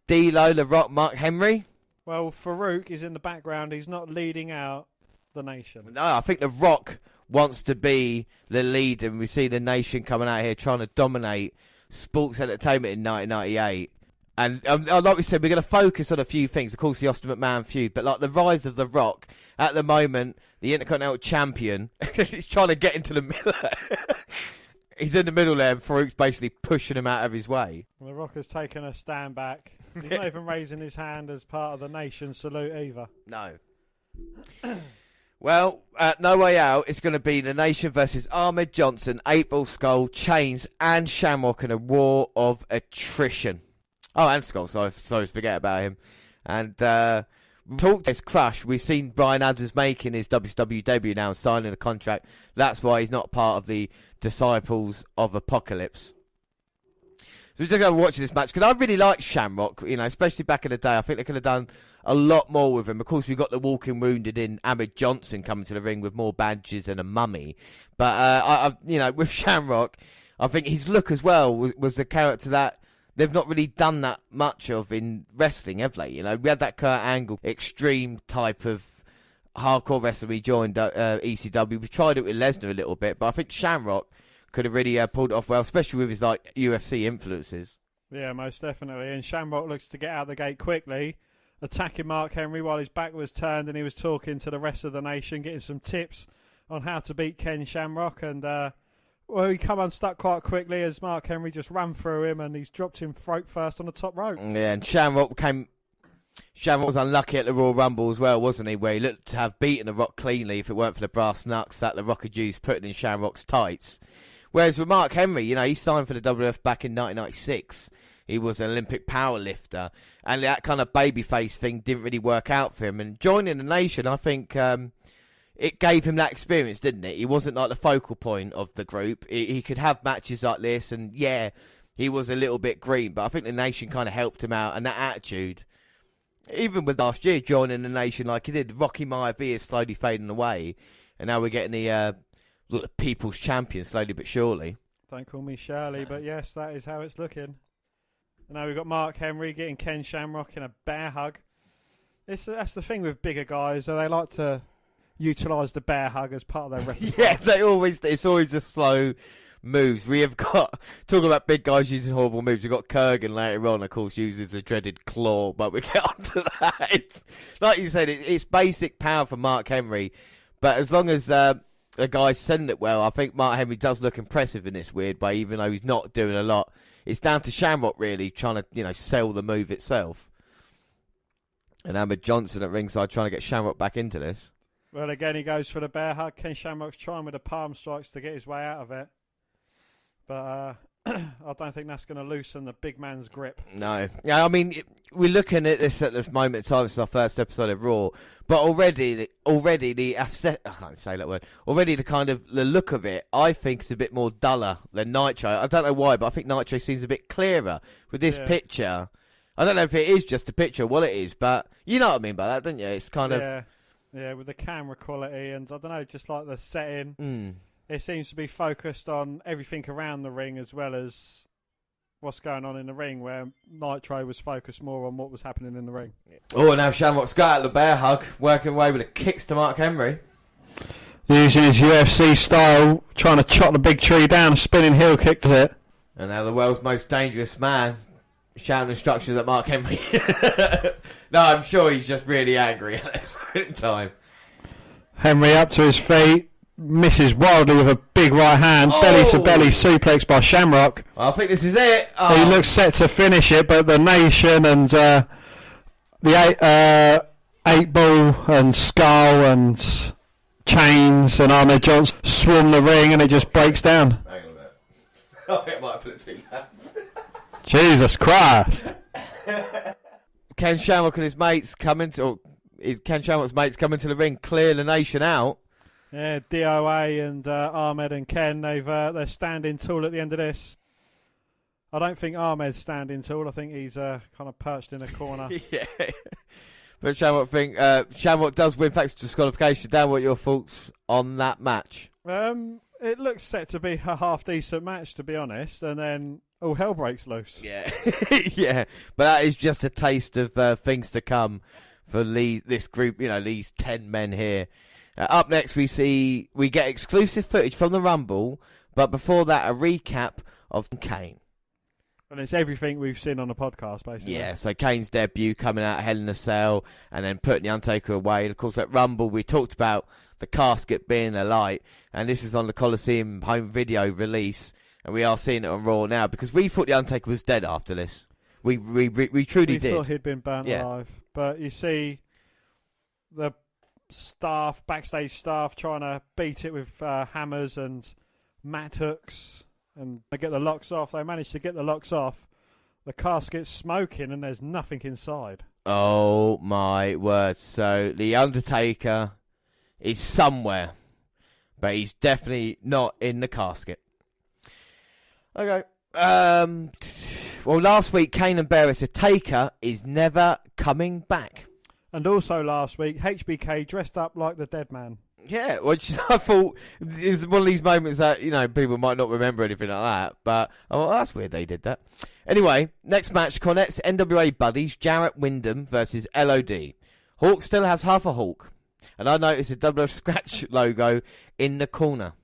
D-Lo, The Rock, Mark Henry. Well, Farouk is in the background. He's not leading out the Nation. No, I think The Rock wants to be the leader. And we see the Nation coming out here trying to dominate sports entertainment in 1998. And like we said, we're going to focus on a few things. Of course, the Austin McMahon feud, but like the rise of The Rock. At the moment, the Intercontinental Champion, he's trying to get into the middle. He's in the middle there, and Farouk's basically pushing him out of his way. The Rock has taken a stand back. He's not even raising his hand as part of the Nation salute either. No. Well, No Way Out, it's going to be the Nation versus Ahmed Johnson, 8-Ball Skull, Chains, and Shamrock in a war of attrition. Oh, and Skull, sorry, forget about him. And talk this crush. We've seen Bryan Adams making his WCW debut now and signing a contract. That's why he's not part of the Disciples of Apocalypse. So we're just going to watch this match because I really like Shamrock, especially back in the day. I think they could have done a lot more with him. Of course, we got the walking wounded in Ahmed Johnson coming to the ring with more badges and a mummy. But with Shamrock, I think his look as well was a character that they've not really done that much of in wrestling, have they? We had that Kurt Angle extreme type of hardcore wrestler. We joined ECW. We tried it with Lesnar a little bit, but I think Shamrock could have really pulled it off well, especially with his like UFC influences. Yeah, most definitely. And Shamrock looks to get out the gate quickly, attacking Mark Henry while his back was turned and he was talking to the rest of the nation, getting some tips on how to beat Ken Shamrock. And he come unstuck quite quickly as Mark Henry just ran through him and he's dropped him throat first on the top rope. Yeah, and Shamrock was unlucky at the Royal Rumble as well, wasn't he? Where he looked to have beaten The Rock cleanly if it weren't for the brass knucks that the Rock had used putting in Shamrock's tights. Whereas with Mark Henry, he signed for the WWF back in 1996. He was an Olympic powerlifter, and that kind of babyface thing didn't really work out for him. And joining the Nation, I think it gave him that experience, didn't it? He wasn't like the focal point of the group. He could have matches like this, and yeah, he was a little bit green, but I think the Nation kind of helped him out, and that attitude, even with last year joining the Nation like he did, Rocky Maivia is slowly fading away, and now we're getting the People's Champion slowly but surely. Don't call me Shirley, but yes, that is how it's looking. And now we've got Mark Henry getting Ken Shamrock in a bear hug. That's the thing with bigger guys, they like to utilise the bear hug as part of their repertoire. Yeah, it's always the slow moves. We have got, talking about big guys using horrible moves, we've got Kurgan later on, of course, uses the dreaded claw, but we'll get on to that. Like you said, it's basic power for Mark Henry, but as long as the guys send it well, I think Mark Henry does look impressive in this weird way, even though he's not doing a lot. It's down to Shamrock really trying to, sell the move itself. And Ahmed Johnson at ringside trying to get Shamrock back into this. Well, again, he goes for the bear hug. Ken Shamrock's trying with the palm strikes to get his way out of it. But I don't think that's going to loosen the big man's grip. No. Yeah, I mean, we're looking at this at this moment in time. It's our first episode of Raw. But already the I can't say that word. Already the look of it, I think, is a bit more duller than Nitro. I don't know why, but I think Nitro seems a bit clearer with this picture. I don't know if it is just a picture or what it is, but you know what I mean by that, don't you? It's kind of... Yeah, with the camera quality and, I don't know, just like the setting. It seems to be focused on everything around the ring as well as what's going on in the ring, where Nitro was focused more on what was happening in the ring. Oh, now Shamrock's got out the bear hug, working away with the kicks to Mark Henry. Using his UFC style, trying to chop the big tree down, spinning heel kick to it. And now the world's most dangerous man shouting instructions at Mark Henry. No, I'm sure he's just really angry at this point in time. Henry up to his feet. Misses wildly with a big right hand, belly to belly suplex by Shamrock. I think this is it. He looks set to finish it, but the Nation and the 8-ball and Skull and Chains and Ahmed Johnson swarm the ring and it just breaks down. Hang on a minute. I think I might have put it too loud. Jesus Christ. Ken Shamrock and his mates Ken Shamrock's mates come into the ring, clear the Nation out. Yeah, DOA and Ahmed and Ken, they're standing tall at the end of this. I don't think Ahmed's standing tall. I think he's kind of perched in a corner. Yeah. But Shamrock does win thanks to disqualification. Dan, what are your thoughts on that match? It looks set to be a half-decent match, to be honest, and then all hell breaks loose. Yeah. Yeah, but that is just a taste of things to come for this group, these 10 men here. Up next, we get exclusive footage from the Rumble, but before that, a recap of Kane. And it's everything we've seen on the podcast, basically. Yeah, so Kane's debut coming out of Hell in a Cell and then putting The Undertaker away. And of course, at Rumble, we talked about the casket being a light, and this is on the Coliseum home video release, and we are seeing it on Raw now because we thought The Undertaker was dead after this. We truly did. We thought he'd been burnt alive. But you see the backstage staff trying to beat it with hammers and mat hooks, and they get the locks off. They manage to get the locks off. The casket's smoking and there's nothing inside. Oh my word. So the Undertaker is somewhere, but he's definitely not in the casket. Okay. Well, last week Kane and Bearer said Taker is never coming back. And also last week, HBK dressed up like the dead man. Yeah, which I thought is one of these moments that, people might not remember anything like that. But, that's weird they did that. Anyway, next match, Cornette's NWA buddies, Jarrett Windham versus LOD. Hawk still has half a Hawk. And I noticed a WWF Scratch logo in the corner.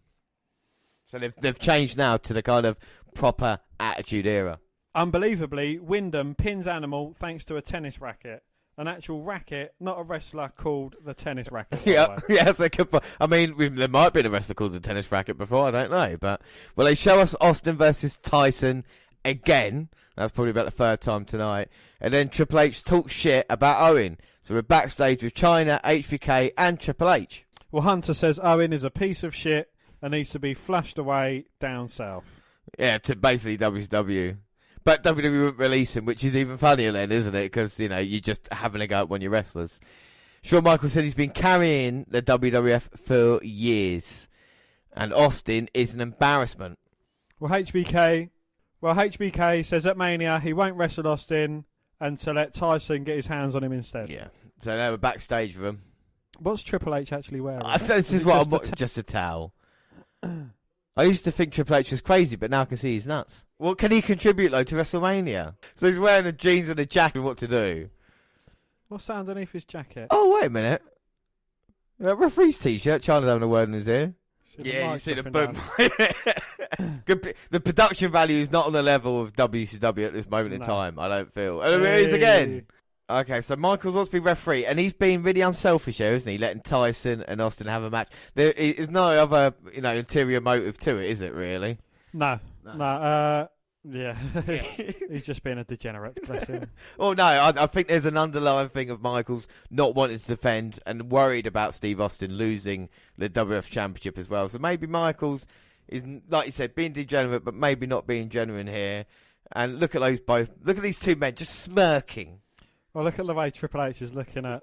So they've changed now to the kind of proper Attitude Era. Unbelievably, Wyndham pins Animal thanks to a tennis racket. An actual racket, not a wrestler called the tennis racket. Yeah, that's a good point. I mean, there might be a wrestler called the tennis racket before, I don't know. But, well, they show us Austin versus Tyson again. That's probably about the third time tonight. And then Triple H talks shit about Owen. So we're backstage with China, HBK, and Triple H. Well, Hunter says Owen is a piece of shit and needs to be flushed away down south. Yeah, to basically WCW. But WWE wouldn't release him, which is even funnier then, isn't it? Because, you know, you're just having a go at one of your wrestlers. Shawn Michaels said he's been carrying the WWF for years. And Austin is an embarrassment. Well, HBK says at Mania he won't wrestle Austin and to let Tyson get his hands on him instead. Yeah. So now we're backstage with him. What's Triple H actually wearing? This is what I'm... Just a towel. I used to think Triple H was crazy, but now I can see he's nuts. What can he contribute, though, to WrestleMania? So he's wearing the jeans and a jacket, what to do? What's that underneath his jacket? Oh, wait a minute. A referee's T-shirt, China's having a word in his ear. Yeah, you see the boom. The production value is not on the level of WCW at this moment in time, I don't feel. And there it is again. Okay, so Michaels wants to be referee, and he's been really unselfish here, isn't he? Letting Tyson and Austin have a match. There is no other, ulterior motive to it, is it, really? No. Yeah. He's just being a degenerate, bless him. Oh, no, I think there's an underlying thing of Michaels not wanting to defend and worried about Steve Austin losing the WWF Championship as well. So maybe Michaels is, like you said, being degenerate, but maybe not being genuine here. And look at those both. Look at these two men just smirking. Well, look at the way Triple H is looking at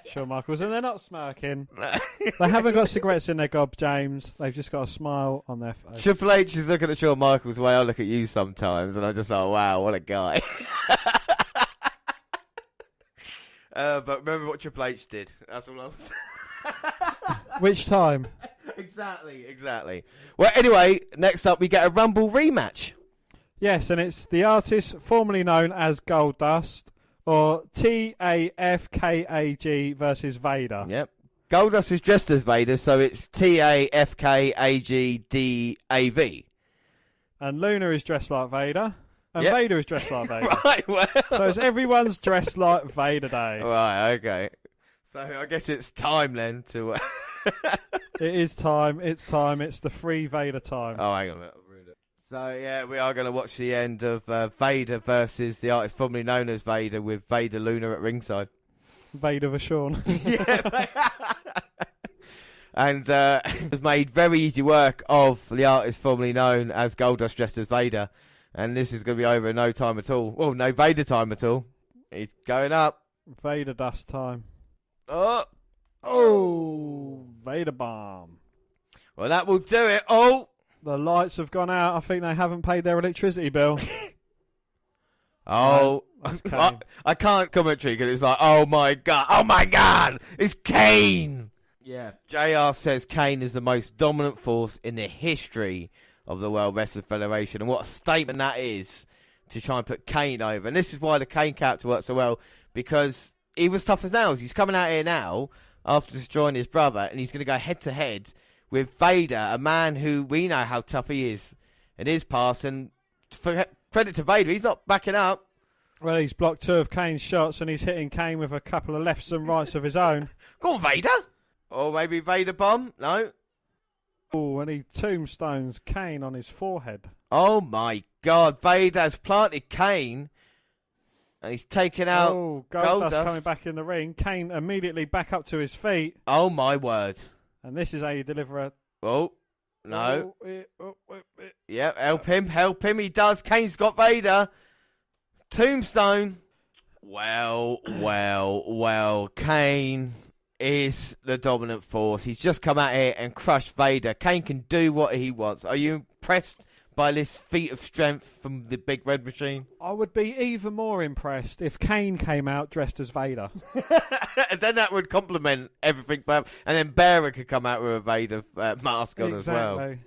Shawn Michaels, and they're not smirking. They haven't got cigarettes in their gob, James. They've just got a smile on their face. Triple H is looking at Shawn Michaels the way I look at you sometimes, and I'm just like, wow, what a guy. But remember what Triple H did. That's all I'll say. Which time? Exactly. Well, anyway, next up we get a Rumble rematch. Yes, and it's the artist formerly known as Goldust, or TAFKAG versus Vader. Yep. Goldust is dressed as Vader, so it's TAFKAGDAV. And Luna is dressed like Vader. And Vader is dressed like Vader. Right, well. So it's everyone's dressed like Vader Day. Right, okay. So I guess it's time then to... It is time. It's time. It's the free Vader time. Oh, hang on a minute. So, yeah, we are going to watch the end of Vader versus the artist formerly known as Vader with Vader Luna at ringside. Vader Vachon. Yeah. And has made very easy work of the artist formerly known as Goldust dressed as Vader. And this is going to be over in no time at all. Well, no Vader time at all. He's going up. Vader dust time. Oh, Vader bomb. Well, that will do it. Oh. The lights have gone out. I think they haven't paid their electricity bill. I can't commentary because it's like, oh my god, it's Kane. Yeah. JR says Kane is the most dominant force in the history of the World Wrestling Federation, and what a statement that is to try and put Kane over. And this is why the Kane character works so well, because he was tough as nails. He's coming out here now after destroying his brother, and he's going to go head to head with Vader, a man who we know how tough he is in his past, and for credit to Vader, he's not backing up. Well, he's blocked two of Kane's shots, and he's hitting Kane with a couple of lefts and rights of his own. Go on, Vader! Or maybe Vader bomb? No. Oh, and he tombstones Kane on his forehead. Oh my God, Vader has planted Kane, and he's taken out Goldust coming back in the ring. Kane immediately back up to his feet. Oh my word. And this is how you deliver a... Oh, no. Yeah, help him. He does. Kane's got Vader. Tombstone. Well. Kane is the dominant force. He's just come out here and crushed Vader. Kane can do what he wants. Are you impressed by this feat of strength from the Big Red Machine? I would be even more impressed if Kane came out dressed as Vader. And then that would complement everything. And then Bearer could come out with a Vader mask on as well.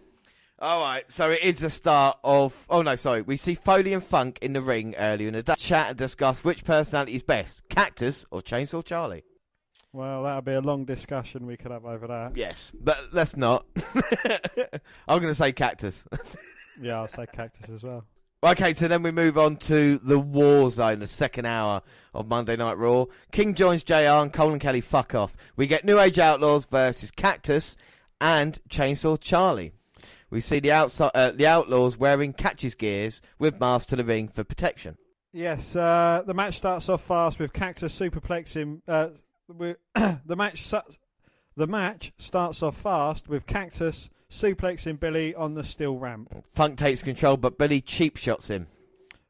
All right, so it is the start of... Oh, no, sorry. We see Foley and Funk in the ring earlier in the day. Chat and discuss which personality is best, Cactus or Chainsaw Charlie. Well, that'll be a long discussion we could have over that. Yes, but let's not. I'm going to say Cactus. Yeah, I'll say Cactus as well. Okay, so then we move on to the War Zone, the second hour of Monday Night Raw. King joins JR and Cole and Kelly fuck off. We get New Age Outlaws versus Cactus and Chainsaw Charlie. We see the Outlaws wearing catches gears with masks to the ring for protection. Yes, the match starts off fast with Cactus superplexing. The match starts off fast with Cactus suplexing Billy on the steel ramp. Funk takes control, but Billy cheap shots him.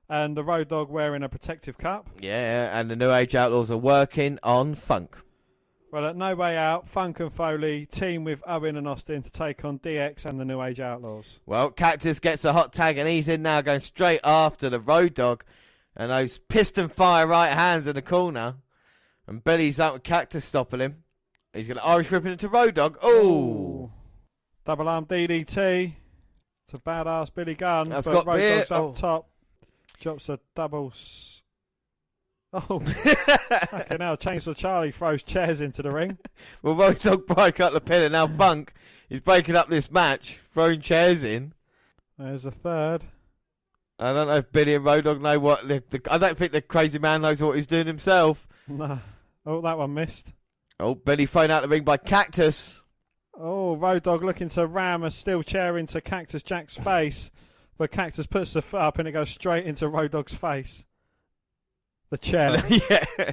And the Road Dogg wearing a protective cup. Yeah, and the New Age Outlaws are working on Funk. Well, at No Way Out, Funk and Foley team with Owen and Austin to take on DX and the New Age Outlaws. Well, Cactus gets a hot tag, and he's in now going straight after the Road Dogg. And those piston fire right hands in the corner. And Billy's up with Cactus stopping him. He's going to Irish whip into Road Dogg. Oh! Double arm DDT to badass Billy Gunn. That's but got Road Dogg's oh. up top. Drops a double... Oh, fucking hell. Chainsaw Charlie throws chairs into the ring. Well, Road Dogg broke up the pin, and now Funk is breaking up this match, throwing chairs in. There's a third. I don't know if Billy and Road Dogg know what... I don't think the crazy man knows what he's doing himself. No. Oh, that one missed. Oh, Billy thrown out the ring by Cactus. Oh, Road Dogg looking to ram a steel chair into Cactus Jack's face. But Cactus puts the foot up and it goes straight into Road Dogg's face. The chair. Yeah.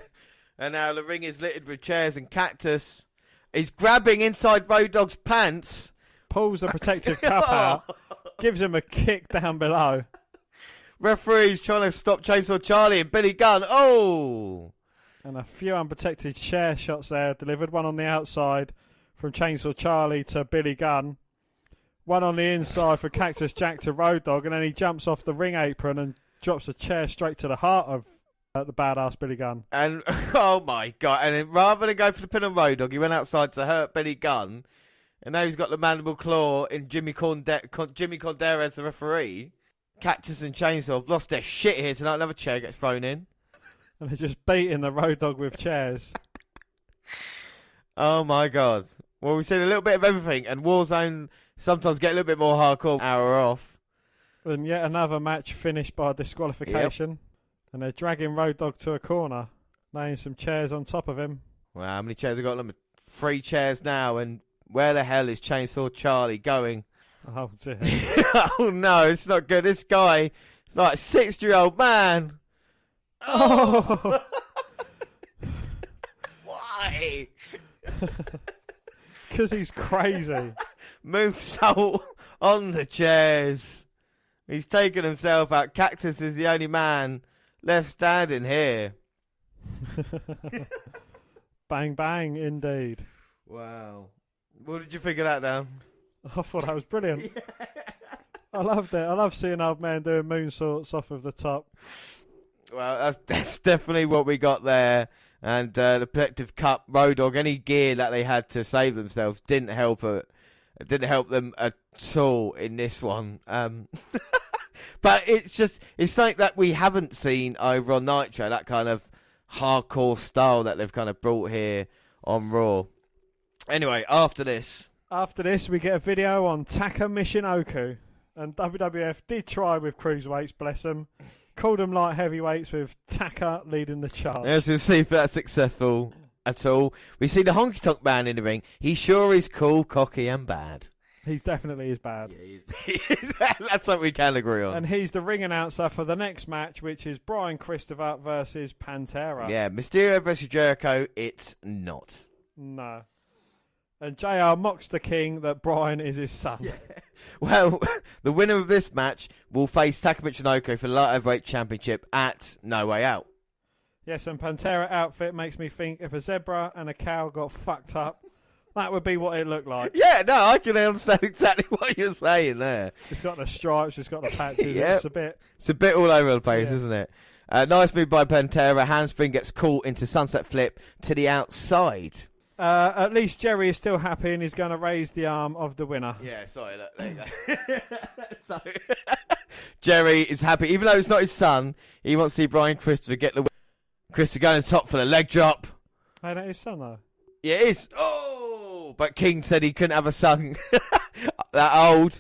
And now the ring is littered with chairs, and Cactus is grabbing inside Road Dogg's pants. Pulls a protective cup out. Gives him a kick down below. Referee's trying to stop Chainsaw Charlie and Billy Gunn. Oh! And a few unprotected chair shots there delivered. One on the outside from Chainsaw Charlie to Billy Gunn. One on the inside for Cactus Jack to Road Dogg. And then he jumps off the ring apron and drops a chair straight to the heart of the badass Billy Gunn. And, oh my God. And then rather than go for the pin on Road Dogg, he went outside to hurt Billy Gunn. And now he's got the mandible claw in Jimmy Cordera as the referee. Cactus and Chainsaw have lost their shit here tonight. Another chair gets thrown in. And they're just beating the Road Dogg with chairs. Oh my God. Well, we've seen a little bit of everything, and Warzone sometimes get a little bit more hardcore. Hour off. And yet another match finished by disqualification. Yep. And they're dragging Road Dogg to a corner, laying some chairs on top of him. Well, how many chairs have got them? 3 chairs now, and where the hell is Chainsaw Charlie going? Oh dear. Oh no, it's not good. This guy is like a 60-year-old man. Oh! Why? Because he's crazy. Moonsault on the chairs. He's taken himself out. Cactus is the only man left standing here. Bang, bang, indeed. Wow. What did you think of that, Dan? I thought that was brilliant. Yeah. I loved it. I love seeing old man doing moonsaults off of the top. Well, that's definitely what we got there. And the protective cup, Road Dogg, any gear that they had to save themselves didn't help it. It didn't help them at all in this one. But it's something that we haven't seen over on Nitro, that kind of hardcore style that they've kind of brought here on Raw. Anyway, after this, we get a video on Taka Michinoku. And WWF did try with cruiserweights, bless them. Called them light heavyweights with Taka leading the charge. Let's see if that's successful at all. We see the Honky Tonk Man in the ring. He sure is cool, cocky and bad. He definitely is bad. Yeah, that's something we can agree on. And he's the ring announcer for the next match, which is Brian Christopher versus Pantera. Yeah, Mysterio versus Jericho, it's not. No. And JR mocks the king that Brian is his son. Yeah. Well, the winner of this match will face Taka Michinoku for the Light Heavyweight Championship at No Way Out. Yes, and Pantera outfit makes me think if a zebra and a cow got fucked up, that would be what it looked like. Yeah, no, I can understand exactly what you're saying there. It's got the stripes, it's got the patches. Yep. It's a bit all over the place, isn't it? Nice move by Pantera. Handspring gets caught into sunset flip to the outside. At least Jerry is still happy and he's going to raise the arm of the winner. Yeah, sorry. There you go. So, Jerry is happy. Even though it's not his son, he wants to see Brian Christopher get the win. Christopher going top for the leg drop. Hey, that is his son, though. Yeah, it is. Oh, but King said he couldn't have a son that old.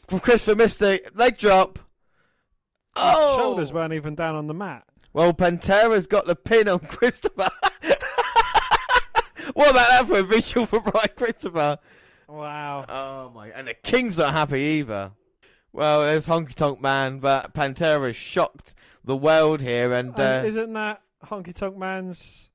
Christopher Mystic, leg drop. Oh, Shoulders weren't even down on the mat. Well, Pantera's got the pin on Christopher. What about that for a visual for Brian Christopher? Wow. Oh my! And the King's not happy either. Well, there's Honky Tonk Man, but Pantera's shocked the world here, and isn't that Honky Tonk Man's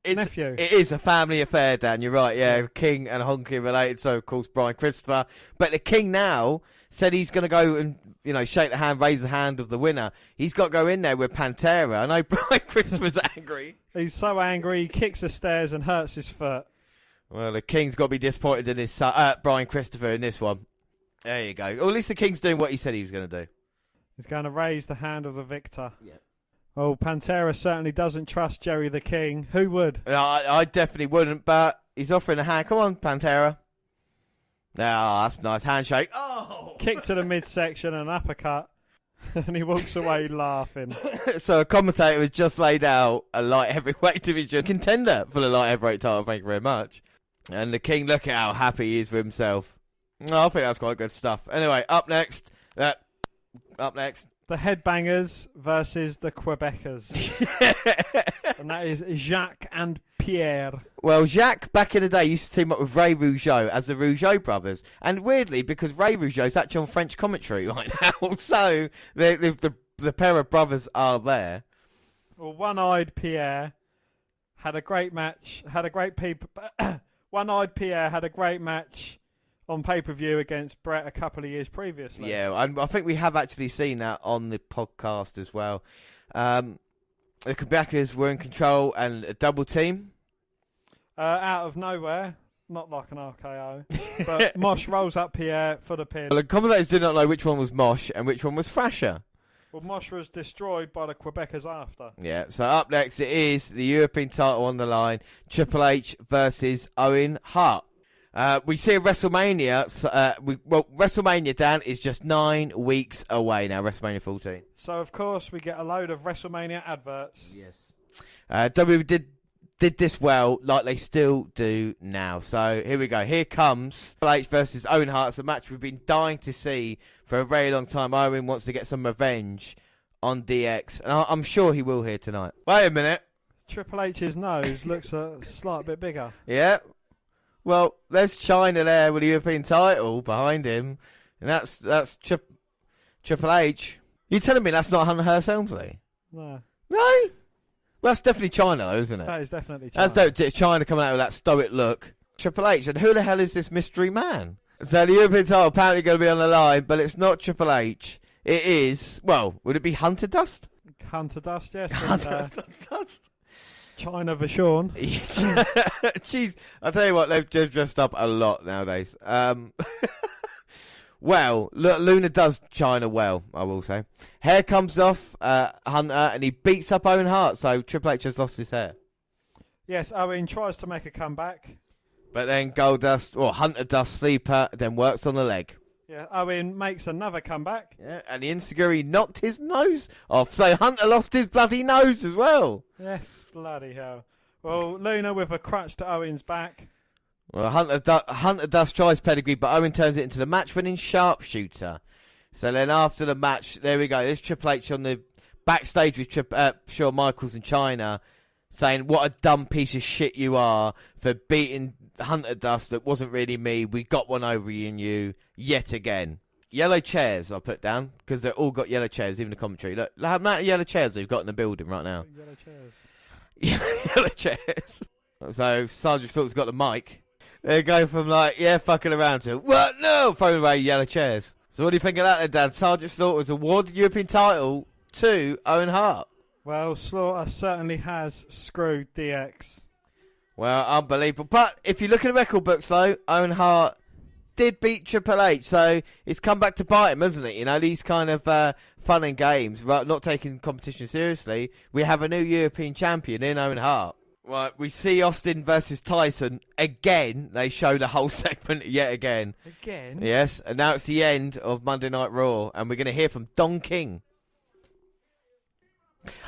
nephew? It is a family affair, Dan. You're right. Yeah, King and Honky related, so of course Brian Christopher. But the King now said he's going to go and shake the hand, raise the hand of the winner. He's got to go in there with Pantera. I know Brian Christopher's angry. He's so angry, he kicks the stairs and hurts his foot. Well, the King's got to be disappointed in his Brian Christopher in this one. There you go. Or at least the King's doing what he said he was going to do. He's going to raise the hand of the victor. Yeah. Oh, Pantera certainly doesn't trust Jerry the King. Who would? I definitely wouldn't, but he's offering a hand. Come on, Pantera. Oh, that's a nice handshake. Oh! Kick to the midsection and uppercut. And he walks away laughing. So a commentator has just laid out a light heavyweight division contender for the light heavyweight title. Thank you very much. And the King, look at how happy he is with himself. Oh, I think that's quite good stuff. Anyway, up next. The Headbangers versus the Quebecers. And that is Jacques and Pierre. Well, Jacques, back in the day, used to team up with Ray Rougeau as the Rougeau brothers. And weirdly, because Ray Rougeau's actually on French commentary right now, so the pair of brothers are there. Well, One-Eyed Pierre had a great match. One-Eyed Pierre had a great match on pay-per-view against Brett a couple of years previously. Yeah, I think we have actually seen that on the podcast as well. The Quebecers were in control and a double team. Out of nowhere, not like an RKO, but Mosh rolls up Pierre for the pin. Well, the commentators did not know which one was Mosh and which one was Thrasher. Well, Mosh was destroyed by the Quebecers after. Yeah, so up next it is the European title on the line, Triple H versus Owen Hart. We see WrestleMania. WrestleMania, Dan, is just 9 weeks away now. WrestleMania 14. So of course we get a load of WrestleMania adverts. Yes. WWE did this well, like they still do now. So here we go. Here comes Triple H versus Owen Hart. It's a match we've been dying to see for a very long time. Owen wants to get some revenge on DX, and I'm sure he will here tonight. Wait a minute. Triple H's nose looks a slight bit bigger. Yeah. Well, there's China there with the European title behind him, and that's Triple H. You telling me that's not Hunter Hearst Helmsley? No. No? Well, that's definitely China, though, isn't it? That is definitely China. That's China coming out with that stoic look. Triple H, and who the hell is this mystery man? So the European title apparently going to be on the line, but it's not Triple H. It is, well, would it be Hunter Dust? Hunter Dust, yes. Hunter Dust. China Vachon. Jeez, I'll tell you what, they've just dressed up a lot nowadays. Well, look, Luna does China well, I will say. Hair comes off Hunter, and he beats up Owen Hart, so Triple H has lost his hair. Yes, Owen tries to make a comeback. But then Goldust, or Hunter Dust Sleeper, then works on the leg. Yeah, Owen makes another comeback. Yeah, and the Insiguri knocked his nose off, so Hunter lost his bloody nose as well. Yes, bloody hell. Well, Luna with a crutch to Owen's back. Well, Hunter Dust tries pedigree, but Owen turns it into the match-winning sharpshooter. So then after the match, there we go. There's Triple H on the backstage with Shawn Michaels in China, saying, what a dumb piece of shit you are for beating Hunter Dust that wasn't really me. We got one over you yet again. Yellow chairs I put down, because they've all got yellow chairs, even the commentary. Look how many yellow chairs they've got in the building right now. Yellow chairs. Yellow chairs. So Sergeant Slaughter's got the mic. They go from fucking around to, what? No! Throwing away yellow chairs. So what do you think of that then, Dan? Sergeant Slaughter's awarded European title to Owen Hart. Well, Slaughter certainly has screwed DX. Well, unbelievable. But if you look at the record books, though, Owen Hart did beat Triple H, so it's come back to bite him, hasn't it? You know, these kind of fun and games, right, not taking competition seriously. We have a new European champion in Owen Hart. Right, we see Austin versus Tyson again. They show the whole segment yet again. Again? Yes, and now it's the end of Monday Night Raw, and we're going to hear from Don King.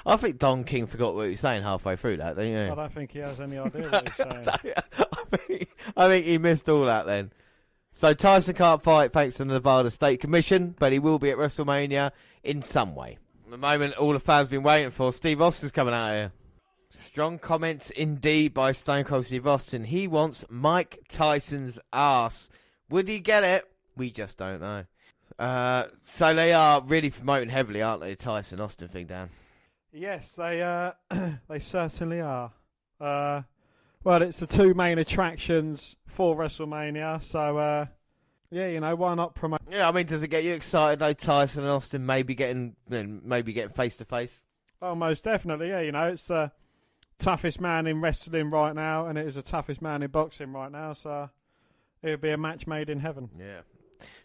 I think Don King forgot what he was saying halfway through that, don't you? I don't think he has any idea what he's saying. I think he missed all that then. So Tyson can't fight thanks to the Nevada State Commission, but he will be at WrestleMania in some way. The moment all the fans have been waiting for, Steve Austin's coming out here. Strong comments indeed by Stone Cold Steve Austin. He wants Mike Tyson's ass. Would he get it? We just don't know. So they are really promoting heavily, aren't they, the Tyson Austin thing, Dan? Yes, they certainly are. Well, it's the two main attractions for WrestleMania, so yeah, why not promote? Yeah, I mean, does it get you excited though? Tyson and Austin maybe getting face to face. Oh, most definitely. Yeah, it's the toughest man in wrestling right now, and it is the toughest man in boxing right now. So it would be a match made in heaven. Yeah.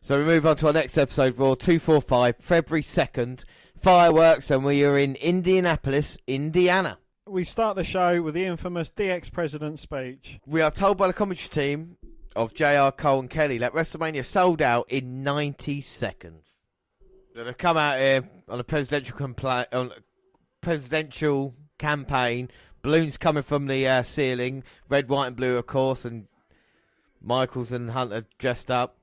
So we move on to our next episode, Raw 245, February 2nd, fireworks, and we are in Indianapolis, Indiana. We start the show with the infamous DX President speech. We are told by the commentary team of JR, Cole and Kelly that WrestleMania sold out in 90 seconds. They've come out here on a presidential campaign, balloons coming from the ceiling, red, white and blue, of course, and Michaels and Hunter dressed up.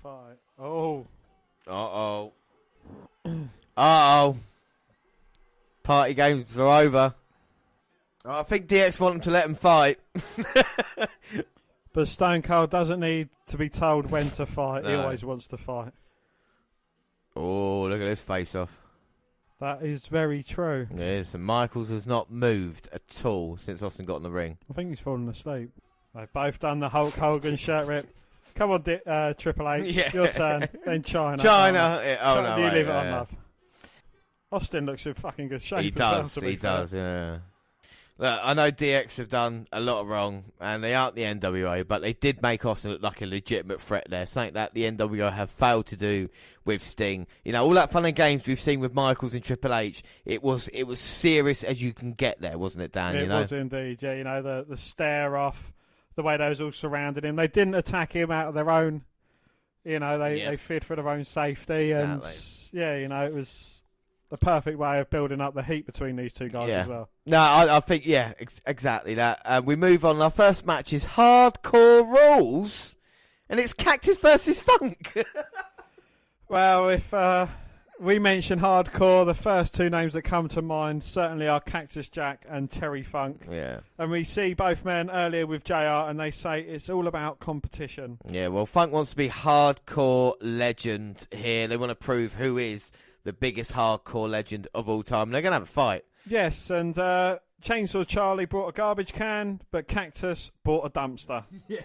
Fight. Oh. Uh-oh. Uh-oh. Party games are over. I think DX want them to let him fight. But Stone Cold doesn't need to be told when to fight. No. He always wants to fight. Oh, look at this face-off. That is very true. It is. And Michaels has not moved at all since Austin got in the ring. I think he's fallen asleep. They've both done the Hulk Hogan shirt rip. Come on, Triple H. Yeah. Your turn. Then China. China. No, you wait, leave it yeah, on, yeah. love. Austin looks in fucking good shape. He does, fair. yeah. Look, I know DX have done a lot wrong, and they aren't the NWO, but they did make Austin look like a legitimate threat there, something that the NWO have failed to do with Sting. All that fun and games we've seen with Michaels and Triple H, it was serious as you can get there, wasn't it, Dan? It was indeed, yeah. The stare off, the way they was all surrounding him. They didn't attack him out of their own, they feared for their own safety. Exactly. And, it was the perfect way of building up the heat between these two guys as well. No, I think, exactly that. We move on. Our first match is Hardcore Rules, and it's Cactus versus Funk. Well, if we mention Hardcore, the first two names that come to mind certainly are Cactus Jack and Terry Funk. Yeah. And we see both men earlier with JR, and they say it's all about competition. Yeah, well, Funk wants to be hardcore legend here. They want to prove who is the biggest hardcore legend of all time. They're going to have a fight. Yes, and Chainsaw Charlie brought a garbage can, but Cactus bought a dumpster. Yeah.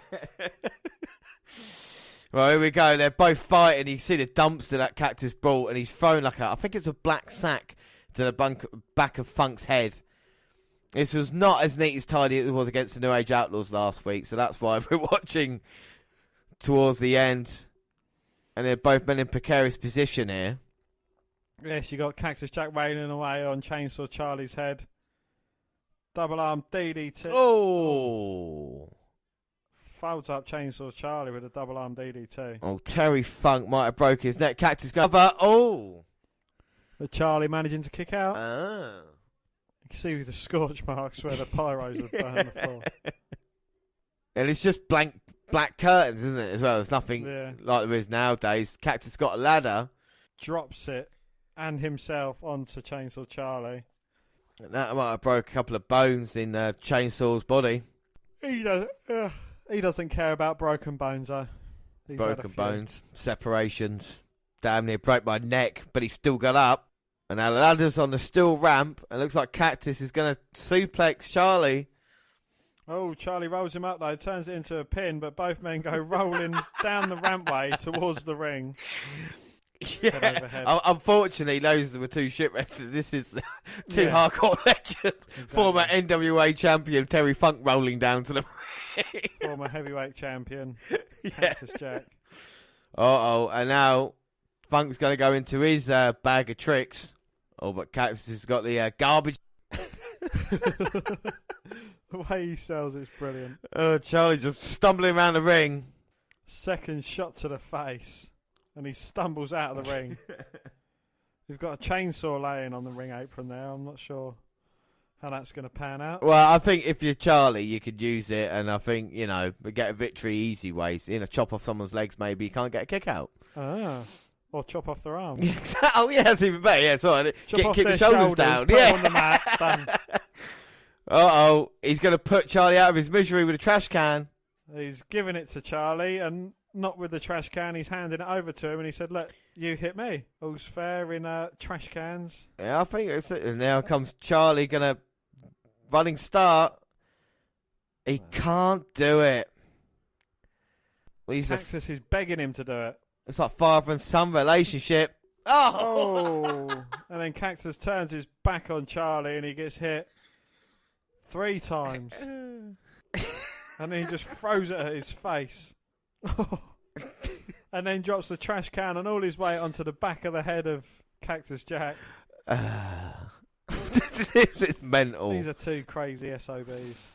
Well, here we go. They're both fighting. You see the dumpster that Cactus brought, and he's thrown I think it's a black sack to the back of Funk's head. This was not as neat as tidy as it was against the New Age Outlaws last week, so that's why we're watching towards the end. And they're both men in precarious position here. Yes, you got Cactus Jack raining away on Chainsaw Charlie's head. Double arm DDT. Oh. Folds up Chainsaw Charlie with a double arm DDT. Oh, Terry Funk might have broken his neck. Cactus cover. Oh. But Charlie managing to kick out. Ah. You can see the scorch marks where the pyros have burned the floor. And it's just black curtains, isn't it, as well? There's nothing like there is nowadays. Cactus got a ladder. Drops it and himself onto Chainsaw Charlie. And that might have broke a couple of bones in Chainsaw's body. He doesn't care about broken bones, though. Broken bones, separations. Damn near broke my neck, but he still got up. And now the ladder's on the steel ramp, and it looks like Cactus is going to suplex Charlie. Oh, Charlie rolls him up, though, turns it into a pin, but both men go rolling down the rampway towards the ring. Yeah. Unfortunately, those were two shit wrestlers. This is two hardcore legends. Exactly. Former NWA champion Terry Funk rolling down to the ring. Former heavyweight champion Cactus Jack. And now Funk's going to go into his bag of tricks. Oh, but Cactus has got the garbage. The way he sells it's brilliant. Oh, Charlie just stumbling around the ring. Second shot to the face. And he stumbles out of the ring. You've got a chainsaw laying on the ring apron there. I'm not sure how that's going to pan out. Well, I think if you're Charlie, you could use it, and I think, you know, get a victory easy ways. You know, chop off someone's legs, maybe you can't get a kick out. Or chop off their arms. Oh, yeah, that's even better. Yeah, sorry. Chop off Keep their the shoulders down. put Yeah. them on the mat. Done. Uh-oh, he's going to put Charlie out of his misery with a trash can. He's giving it to Charlie, and not with the trash can. He's handing it over to him, and he said, "Look, you hit me. All's fair in trash cans." Yeah, I think it's it. And now comes Charlie, going to running start. He can't do it. Well, Cactus is begging him to do it. It's like father and son relationship. Oh! And then Cactus turns his back on Charlie, and he gets hit 3 times. And then he just throws it at his face. And then drops the trash can and all his weight onto the back of the head of Cactus Jack. This is mental. These are 2 crazy SOBs.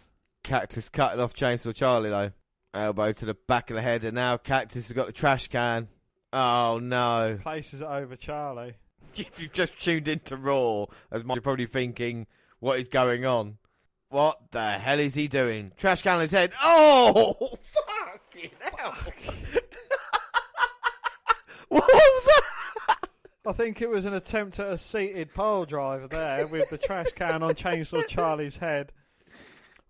Cactus cutting off Chainsaw Charlie, though. Elbow to the back of the head, and now Cactus has got the trash can. Oh, no. Places it over Charlie. If you've just tuned into Raw, as much, you're probably thinking, what is going on? What the hell is he doing? Trash can on his head. Oh! Fucking hell. What was that? I think it was an attempt at a seated pile driver there with the trash can on Chainsaw Charlie's head.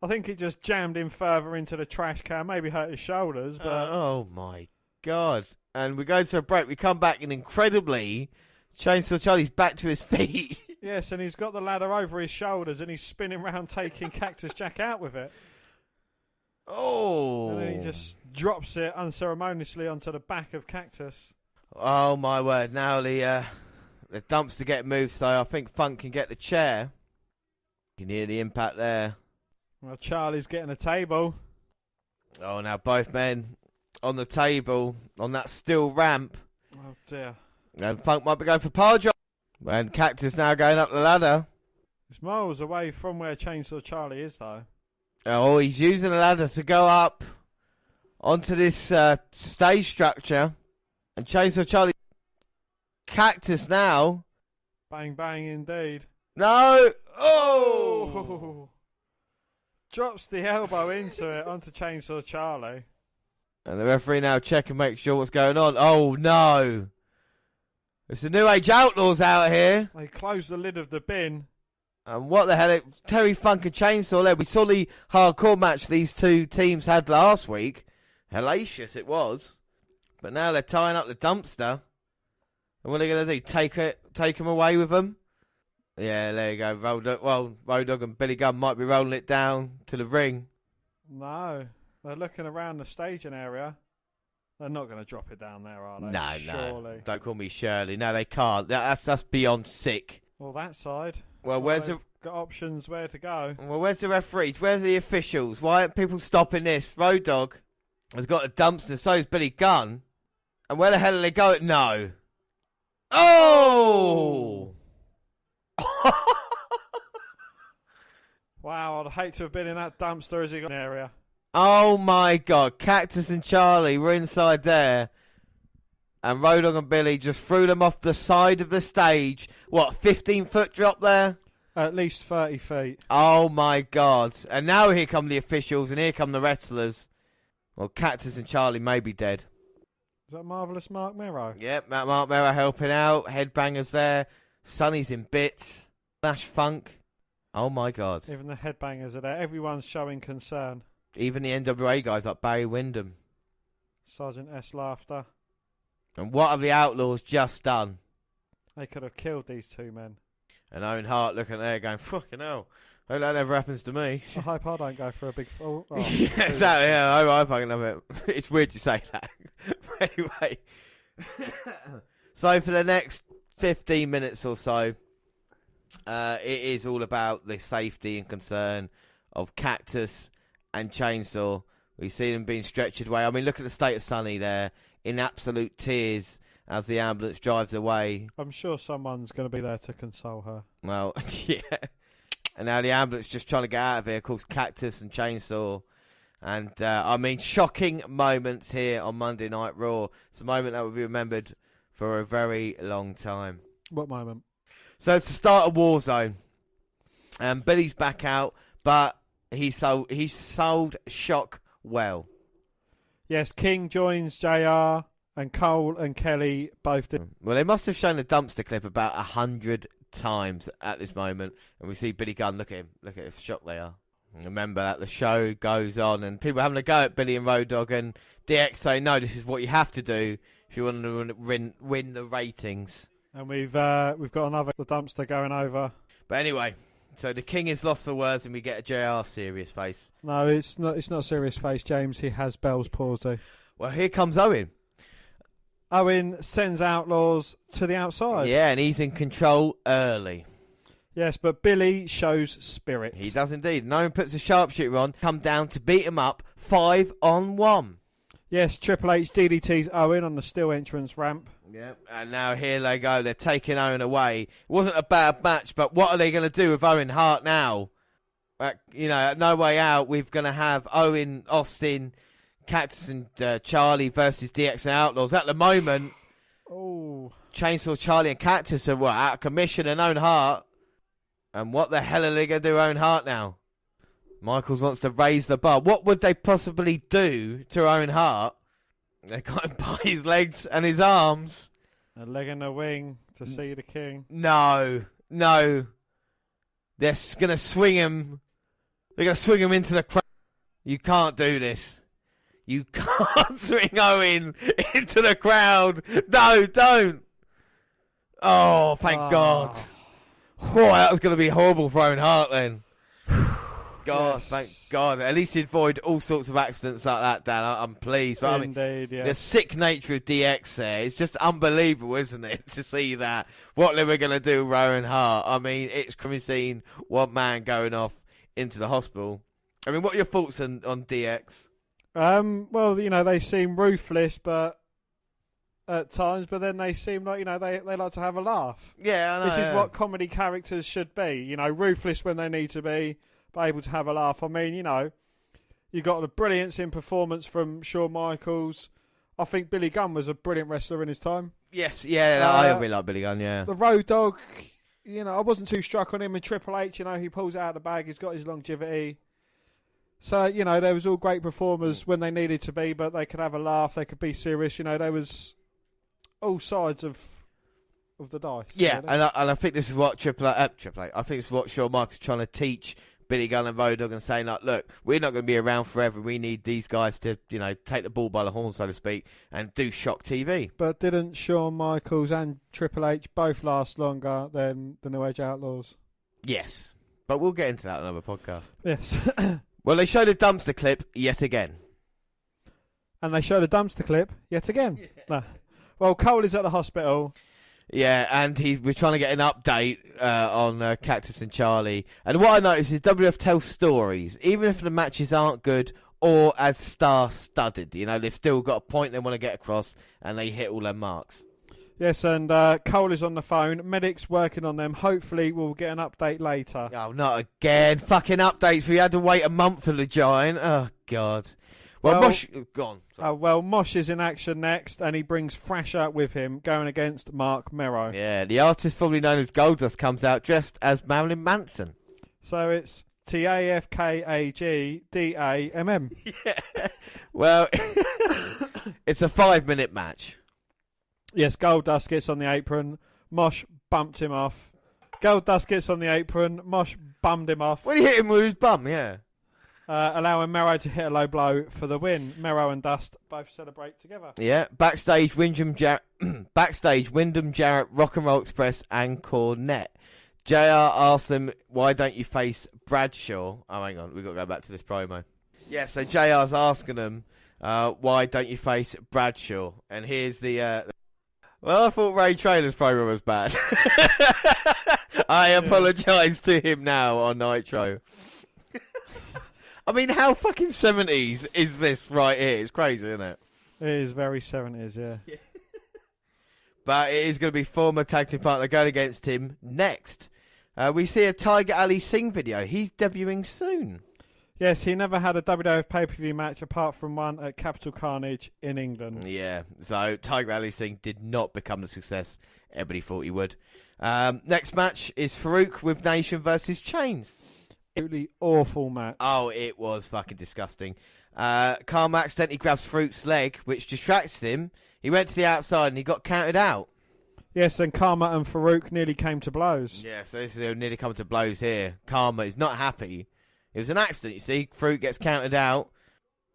I think it just jammed him further into the trash can, maybe hurt his shoulders. But Oh, my God. And we go to a break. We come back, and incredibly, Chainsaw Charlie's back to his feet. yes, and he's got the ladder over his shoulders, and he's spinning around taking Cactus Jack out with it. Oh. And then he just drops it unceremoniously onto the back of Cactus. Oh, my word. Now the dumpster get moved, so I think Funk can get the chair. You can hear the impact there. Well, Charlie's getting a table. Oh, now both men on the table, on that steel ramp. Oh, dear. And Funk might be going for power drop. And Cactus now going up the ladder. It's miles away from where Chainsaw Charlie is, though. Oh, he's using the ladder to go up onto this stage structure. And Chainsaw Charlie. Cactus now. Bang, bang, indeed. No! Oh! Oh. Drops the elbow into it, onto Chainsaw Charlie. And the referee now check and make sure what's going on. Oh, no. It's the New Age Outlaws out here. They closed the lid of the bin. And what the hell? Terry Funk and Chainsaw there. We saw the hardcore match these 2 teams had last week. Hellacious it was. But now they're tying up the dumpster. And what are they going to do? Take them away with them? Yeah, there you go. Road Dogg and Billy Gunn might be rolling it down to the ring. No. They're looking around the staging area. They're not going to drop it down there, are they? No, surely. no. Don't call me Shirley. No, they can't. That's beyond sick. Well, that side. Well, where's the... Got options where to go. Well, where's the referees? Where's the officials? Why aren't people stopping this? Road Dogg has got a dumpster, so has Billy Gunn. And where the hell are they going? No. Oh! Wow, I'd hate to have been in that dumpster as he got in the area. Oh my God. Cactus and Charlie were inside there. And Road Dogg and Billy just threw them off the side of the stage. What, 15-foot drop there? At least 30 feet. Oh my God. And now here come the officials and here come the wrestlers. Well, Cactus and Charlie may be dead. Is that Marvellous Mark Mero? Yep, Mark Mero helping out. Headbangers there. Sonny's in bits. Flash Funk. Oh my God. Even the headbangers are there. Everyone's showing concern. Even the NWA guys like Barry Windham. Sergeant S. Laughter. And what have the Outlaws just done? They could have killed these 2 men. And Owen Hart looking there going, fucking hell. Hope that never happens to me. I hope I don't go for a big fall. Oh, yeah, exactly. Yeah, I fucking love it. It's weird you say that. Anyway. So for the next 15 minutes or so, it is all about the safety and concern of Cactus and Chainsaw. We see them being stretched away. I mean, look at the state of Sonny there in absolute tears as the ambulance drives away. I'm sure someone's going to be there to console her. Well, yeah. And now the ambulance just trying to get out of here. Of course, Cactus and Chainsaw. And, I mean, shocking moments here on Monday Night Raw. It's a moment that will be remembered for a very long time. What moment? So it's the start of Warzone. And Billy's back out, but he sold Shock well. Yes, King joins JR and Cole and Kelly both did. Well, they must have shown a dumpster clip about 100 times at this moment. And we see Billy Gunn, look at him, look at how shocked they are. And remember that the show goes on and people are having a go at Billy and Road Dogg, and DX say, no, this is what you have to do if you want to win the ratings. And we've got another the dumpster going over. But anyway, so the King is lost for words and we get a JR serious face. No, it's not a serious face, James. He has Bell's palsy. Well, here comes Owen. Owen sends Outlaws to the outside. Yeah, and he's in control early. Yes, but Billy shows spirit. He does indeed. No one puts a sharpshooter on, come down to beat him up 5-on-1. Yes, Triple H DDT's Owen on the steel entrance ramp. Yeah, and now here they go. They're taking Owen away. It wasn't a bad match, but what are they going to do with Owen Hart now? At No Way Out, we're going to have Owen, Austin, Cactus and Charlie versus DX and Outlaws. At the moment, Chainsaw Charlie and Cactus are out of commission and Owen Hart. And what the hell are they going to do with Owen Hart now? Michaels wants to raise the bar. What would they possibly do to Owen Hart? They got him by his legs and his arms. A leg and a wing to see the King. No. They're going to swing him. They're going to swing him into the crowd. You can't do this. You can't swing Owen into the crowd. No, don't. Oh, thank God. Oh, that was going to be horrible for Owen Hart then. God, yes. Thank God. At least he'd avoid all sorts of accidents like that, Dan. I'm pleased. But Indeed, yeah. The sick nature of DX there, it's just unbelievable, isn't it, to see that. What they were going to do with Owen Hart. I mean, it's coming seeing one man going off into the hospital. I mean, what are your thoughts on DX? Well, they seem ruthless, but at times, but then they seem like, they like to have a laugh. Yeah, I know. This is what comedy characters should be. Ruthless when they need to be, but able to have a laugh. I mean, you got the brilliance in performance from Shawn Michaels. I think Billy Gunn was a brilliant wrestler in his time. Yes, yeah, I really like Billy Gunn, yeah. The Road Dogg, I wasn't too struck on him. And Triple H, he pulls it out of the bag. He's got his longevity. So, there was all great performers when they needed to be, but they could have a laugh. They could be serious. There was all sides of the dice. Yeah, really. and I think this is what Triple H, I think this is what Shawn Michaels is trying to teach Billy Gunn and Road Dogg and saying, like, look, we're not going to be around forever. We need these guys to, take the ball by the horn, so to speak, and do shock TV. But didn't Shawn Michaels and Triple H both last longer than the New Age Outlaws? Yes, but we'll get into that in another podcast. Yes. Well, they showed a dumpster clip yet again. And they showed a dumpster clip yet again. Yeah. No. Well, Cole is at the hospital. Yeah, and we're trying to get an update on Cactus and Charlie. And what I noticed is WF tells stories, even if the matches aren't good or as star-studded. They've still got a point they want to get across, and they hit all their marks. Yes, and Cole is on the phone. Medic's working on them. Hopefully, we'll get an update later. Oh, not again. Fucking updates. We had to wait a month for the Giant. Oh, God. Well, Mosh... Go on. Mosh is in action next, and he brings Thrasher with him, going against Mark Merrow. Yeah, the artist formerly known as Goldust comes out dressed as Marilyn Manson. So it's TAFKAGDAMM. Yeah. Well, it's a 5-minute match. Yes, Goldust gets on the apron. Mosh bumped him off. Goldust gets on the apron. Mosh bummed him off. When he hit him with his bum, yeah. Allowing Merrow to hit a low blow for the win. Merrow and Dust both celebrate together. Yeah, backstage, Wyndham Jarrett, Rock and Roll Express, and Cornette. JR asks them, why don't you face Bradshaw? Oh, hang on, we've got to go back to this promo. Yeah, so JR's asking them, why don't you face Bradshaw? And here's the... Well, I thought Ray Traylor's promo was bad. I apologise to him now on Nitro. I mean, how fucking 70s is this right here? It's crazy, isn't it? It is very 70s, yeah. But it is going to be former tag team partner going against him next. We see a Tiger Ali Singh video. He's debuting soon. Yes, he never had a WWF pay-per-view match apart from one at Capital Carnage in England. Yeah, so Tiger Ali Singh did not become the success everybody thought he would. Next match is Farouk with Nation versus Chains. Absolutely awful match. Oh, it was fucking disgusting. Karma accidentally grabs Farouk's leg, which distracts him. He went to the outside and he got counted out. Yes, and Karma and Farouk nearly came to blows. Yeah, so this is nearly coming to blows here. Karma is not happy. It was an accident, you see. Farouk gets counted out.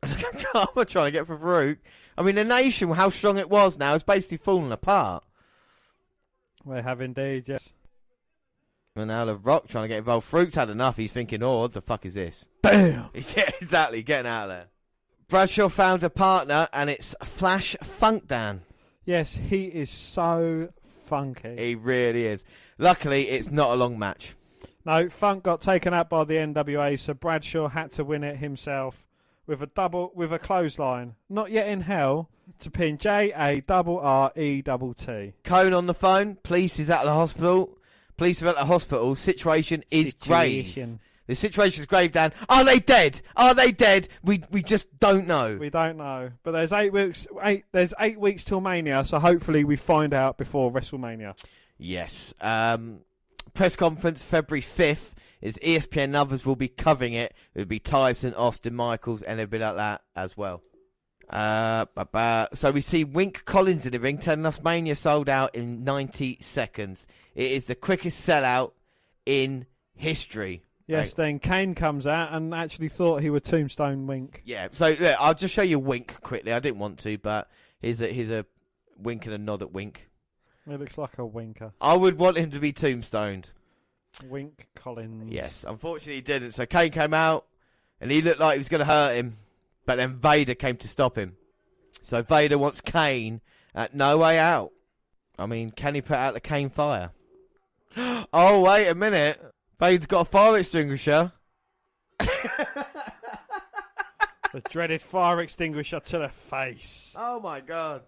Karma trying to get for Farouk. I mean, the Nation, how strong it was now, is basically falling apart. They have indeed, yes. And now the Rock trying to get involved. Farouk's had enough. He's thinking, oh, what the fuck is this? Bam! Yeah, exactly, getting out of there. Bradshaw found a partner, and it's Flash Funk Dan. Yes, he is so funky. He really is. Luckily, it's not a long match. No, Funk got taken out by the NWA, so Bradshaw had to win it himself with a clothesline. Not yet in hell to pin JARRETT. Cone on the phone. Police is at the hospital. Police are at the hospital. Situation is grave. The situation is grave, Dan. Are they dead? Are they dead? We just don't know. We don't know. But there's 8 weeks. There's 8 weeks till Mania, so hopefully we find out before WrestleMania. Yes. Press conference February 5th is ESPN and others will be covering it. It will be Tyson, Austin, Michaels, and a bit like that as well. So we see Wink Collins in the ring telling us Mania sold out in 90 seconds. It is the quickest sellout in history. Yes, then Kane comes out and actually thought he would tombstone Wink. Yeah, so look, I'll just show you Wink quickly. I didn't want to, but here's a wink and a nod at Wink. It looks like a winker. I would want him to be tombstoned. Wink Collins. Yes, unfortunately he didn't. So Kane came out and he looked like he was going to hurt him, but then Vader came to stop him. So Vader wants Kane at No Way Out. I mean, can he put out the Kane fire? Oh, wait a minute. Vader's got a fire extinguisher. The dreaded fire extinguisher to the face. Oh, my God.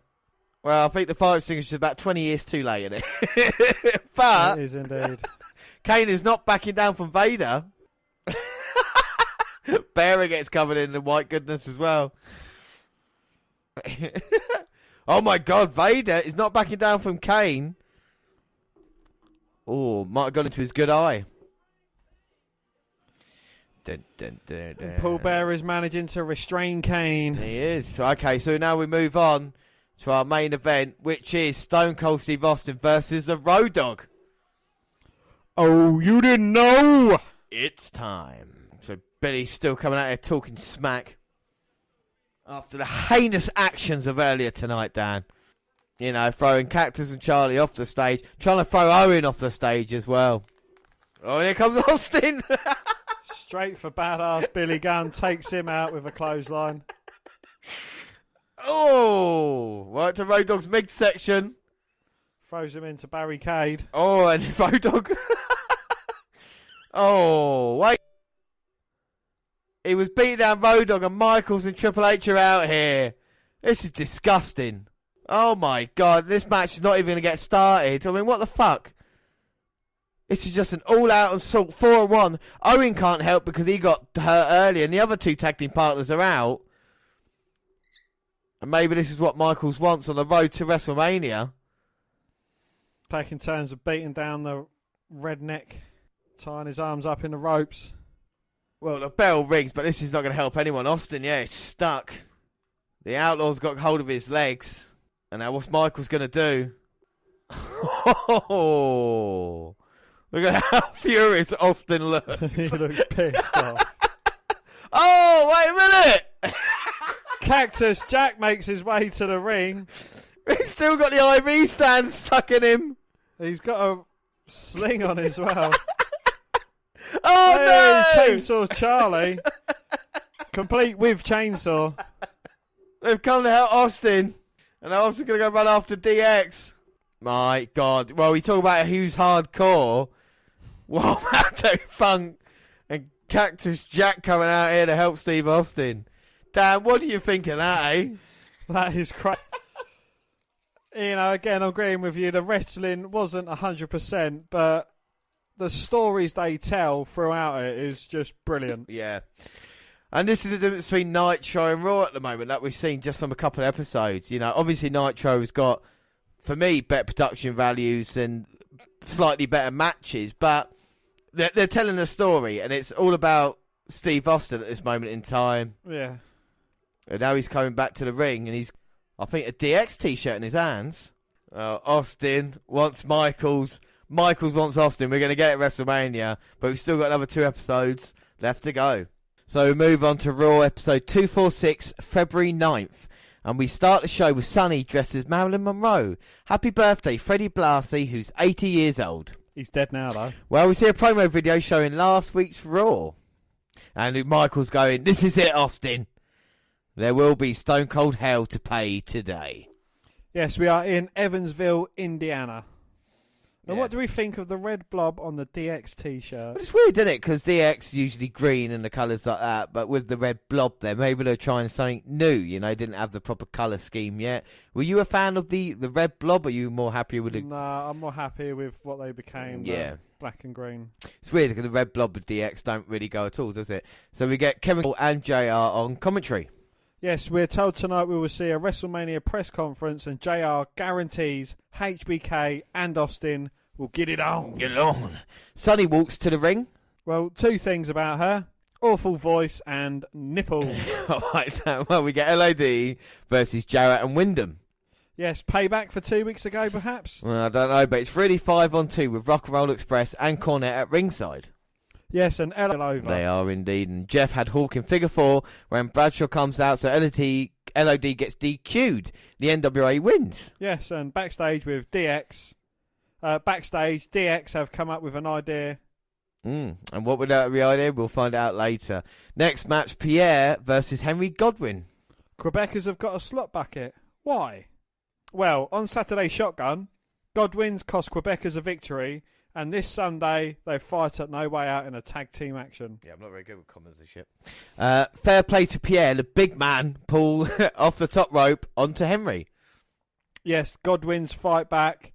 Well, I think the fire extinguisher is about 20 years too late, isn't it? But it is indeed. Kane is not backing down from Vader. Bearer gets covered in the white goodness as well. Oh, my God. Vader is not backing down from Kane. Oh, might have gone into his good eye. Dun, dun, dun, dun. Paul Bearer is managing to restrain Kane. He is. Okay, so now we move on to our main event, which is Stone Cold Steve Austin versus the Road Dogg. Oh, you didn't know? It's time. So Billy's still coming out here talking smack after the heinous actions of earlier tonight, Dan. You know, throwing Cactus and Charlie off the stage, trying to throw Owen off the stage as well. Oh, and here comes Austin. Straight for badass Billy Gunn, takes him out with a clothesline. Oh, right to Road Dogg's midsection. Throws him into barricade. Oh, and Road Dogg. Oh, wait. He was beating down Road Dogg and Michaels and Triple H are out here. This is disgusting. Oh, my God. This match is not even going to get started. I mean, what the fuck? This is just an all-out assault, 4-1. Owen can't help because he got hurt earlier and the other two tag team partners are out. And maybe this is what Michaels wants on the road to WrestleMania. Taking turns of beating down the redneck, tying his arms up in the ropes. Well, the bell rings, but this is not going to help anyone. Austin, yeah, it's stuck. The Outlaw's got hold of his legs. And now what's Michaels going to do? Oh, look at how furious Austin looks. He looks pissed off. Oh, wait a minute. Cactus Jack makes his way to the ring. He's still got the IV stand stuck in him. He's got a sling on as well. Oh, hey, no. Chainsaw Charlie. Complete with chainsaw. They've come to help Austin. And they're also going to go run after DX. My God. Well, we talk about who's hardcore. Well, Macho, Funk and Cactus Jack coming out here to help Steve Austin. Dan, what do you think of that, eh? That is crazy. You know, again, I'm agreeing with you. The wrestling wasn't 100%, but the stories they tell throughout it is just brilliant. Yeah. And this is the difference between Nitro and Raw at the moment that we've seen just from a couple of episodes. You know, obviously Nitro's got, for me, better production values and slightly better matches, but they're telling a story, and it's all about Steve Austin at this moment in time. Yeah. And now he's coming back to the ring, and he's, I think, a DX t-shirt in his hands. Austin wants Michaels. Michaels wants Austin. We're going to get it at WrestleMania, but we've still got another 2 episodes left to go. So we move on to Raw episode 246, February 9th. And we start the show with Sonny dressed as Marilyn Monroe. Happy birthday, Freddie Blassie, who's 80 years old. He's dead now, though. Well, we see a promo video showing last week's Raw. And Michael's going, "This is it, Austin. There will be Stone Cold Hell to pay today." Yes, we are in Evansville, Indiana. And Yeah. what do we think of the red blob on the DX t-shirt? But it's weird, isn't it? Because DX usually green and the colours like that, but with the red blob there, maybe they're trying something new, you know, didn't have the proper colour scheme yet. Were you a fan of the red blob, or are you more happy with the... No, I'm more happy with what they became, Yeah. black and green. It's weird because the red blob with DX don't really go at all, does it? So we get Kevin and JR on commentary. Yes, we're told tonight we will see a WrestleMania press conference, and JR guarantees HBK and Austin will get it on. Get on. Sonny walks to the ring. Well, 2 things about her. Awful voice and nipples. Well, we get LOD versus Jarrett and Wyndham. Yes, payback for 2 weeks ago, perhaps? Well, I don't know, but it's really 5-on-2 with Rock and Roll Express and Cornette at ringside. Yes, and L over. They are indeed. And Jeff had Hawk in figure 4 when Bradshaw comes out, so LOD gets DQ'd. The NWA wins. Yes, and backstage with DX. DX have come up with an idea. And what would that be idea? We'll find out later. Next match, Pierre versus Henry Godwin. Quebecers have got a slot bucket. Why? Well, on Saturday Shotgun, Godwin's cost Quebecers a victory, and this Sunday they fight at No Way Out in a tag team action. Yeah, I'm not very good with comments and shit. Fair play to Pierre, the big man, pull off the top rope onto Henry. Yes, Godwin's fight back,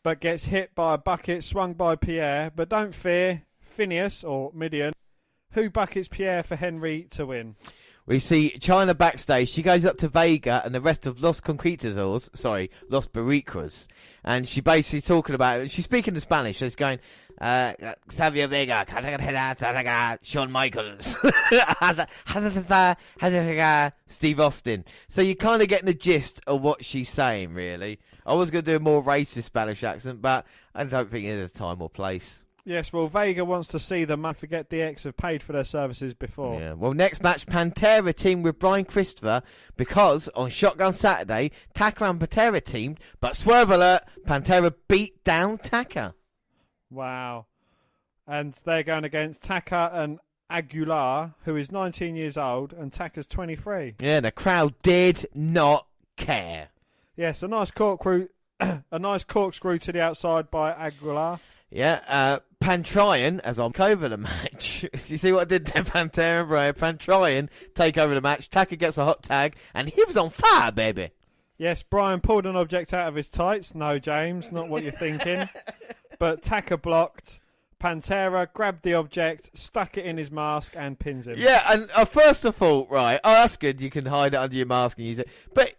but gets hit by a bucket swung by Pierre. But don't fear, Phineas, or Midian, who buckets Pierre for Henry to win. We see Chyna backstage. She goes up to Vega and the rest of Los Barricas. And she basically talking about it. She's speaking in Spanish. She's going, Xavier Vega, Shawn Michaels, Steve Austin. So you're kind of getting the gist of what she's saying, really. I was going to do a more racist Spanish accent, but I don't think there's time or place. Yes, well, Vega wants to see them. I forget DX have paid for their services before. Yeah. Well, next match, Pantera teamed with Brian Christopher because on Shotgun Saturday, Taka and Pantera teamed, but swerve alert, Pantera beat down Taka. Wow. And they're going against Taka and Aguilar, who is 19 years old, and Taka's 23. Yeah, the crowd did not care. Yes, a nice corkscrew to the outside by Aguilar. Yeah, Pantryan, as I'm over the match. You see what I did there, Pantera and Brian? Pantryan take over the match. Taka gets a hot tag, and he was on fire, baby. Yes, Brian pulled an object out of his tights. No, James, not what you're thinking. But Taka blocked. Pantera grabbed the object, stuck it in his mask, and pins him. Yeah, and first of all, right, that's good. You can hide it under your mask and use it. But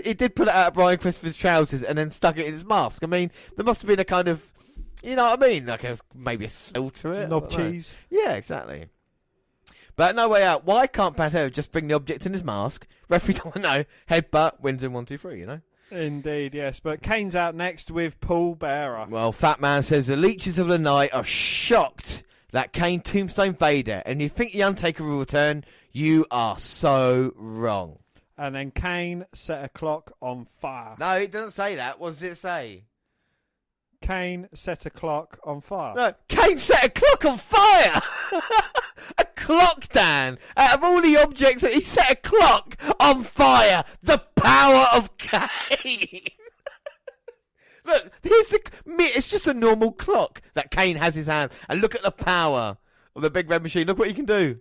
he did pull it out of Brian Christopher's trousers and then stuck it in his mask. I mean, there must have been a kind of... You know what I mean? Like maybe a smell to it. Knob cheese. Yeah, exactly. But No Way Out. Why can't Pantera just bring the object in his mask? Referee don't know. Headbutt, wins in 1, 2, 3, you know? Indeed, yes. But Kane's out next with Paul Bearer. Well, Fat Man says the leeches of the night are shocked that Kane tombstone Vader. And you think The Undertaker will return? You are so wrong. And then Kane set a clock on fire. No, it doesn't say that. What does it say? Kane set a clock on fire. No, Kane set a clock on fire! A clock, Dan! Out of all the objects, he set a clock on fire! The power of Kane! Look, it's just a normal clock that Kane has in his hand. And look at the power of the big red machine. Look what he can do.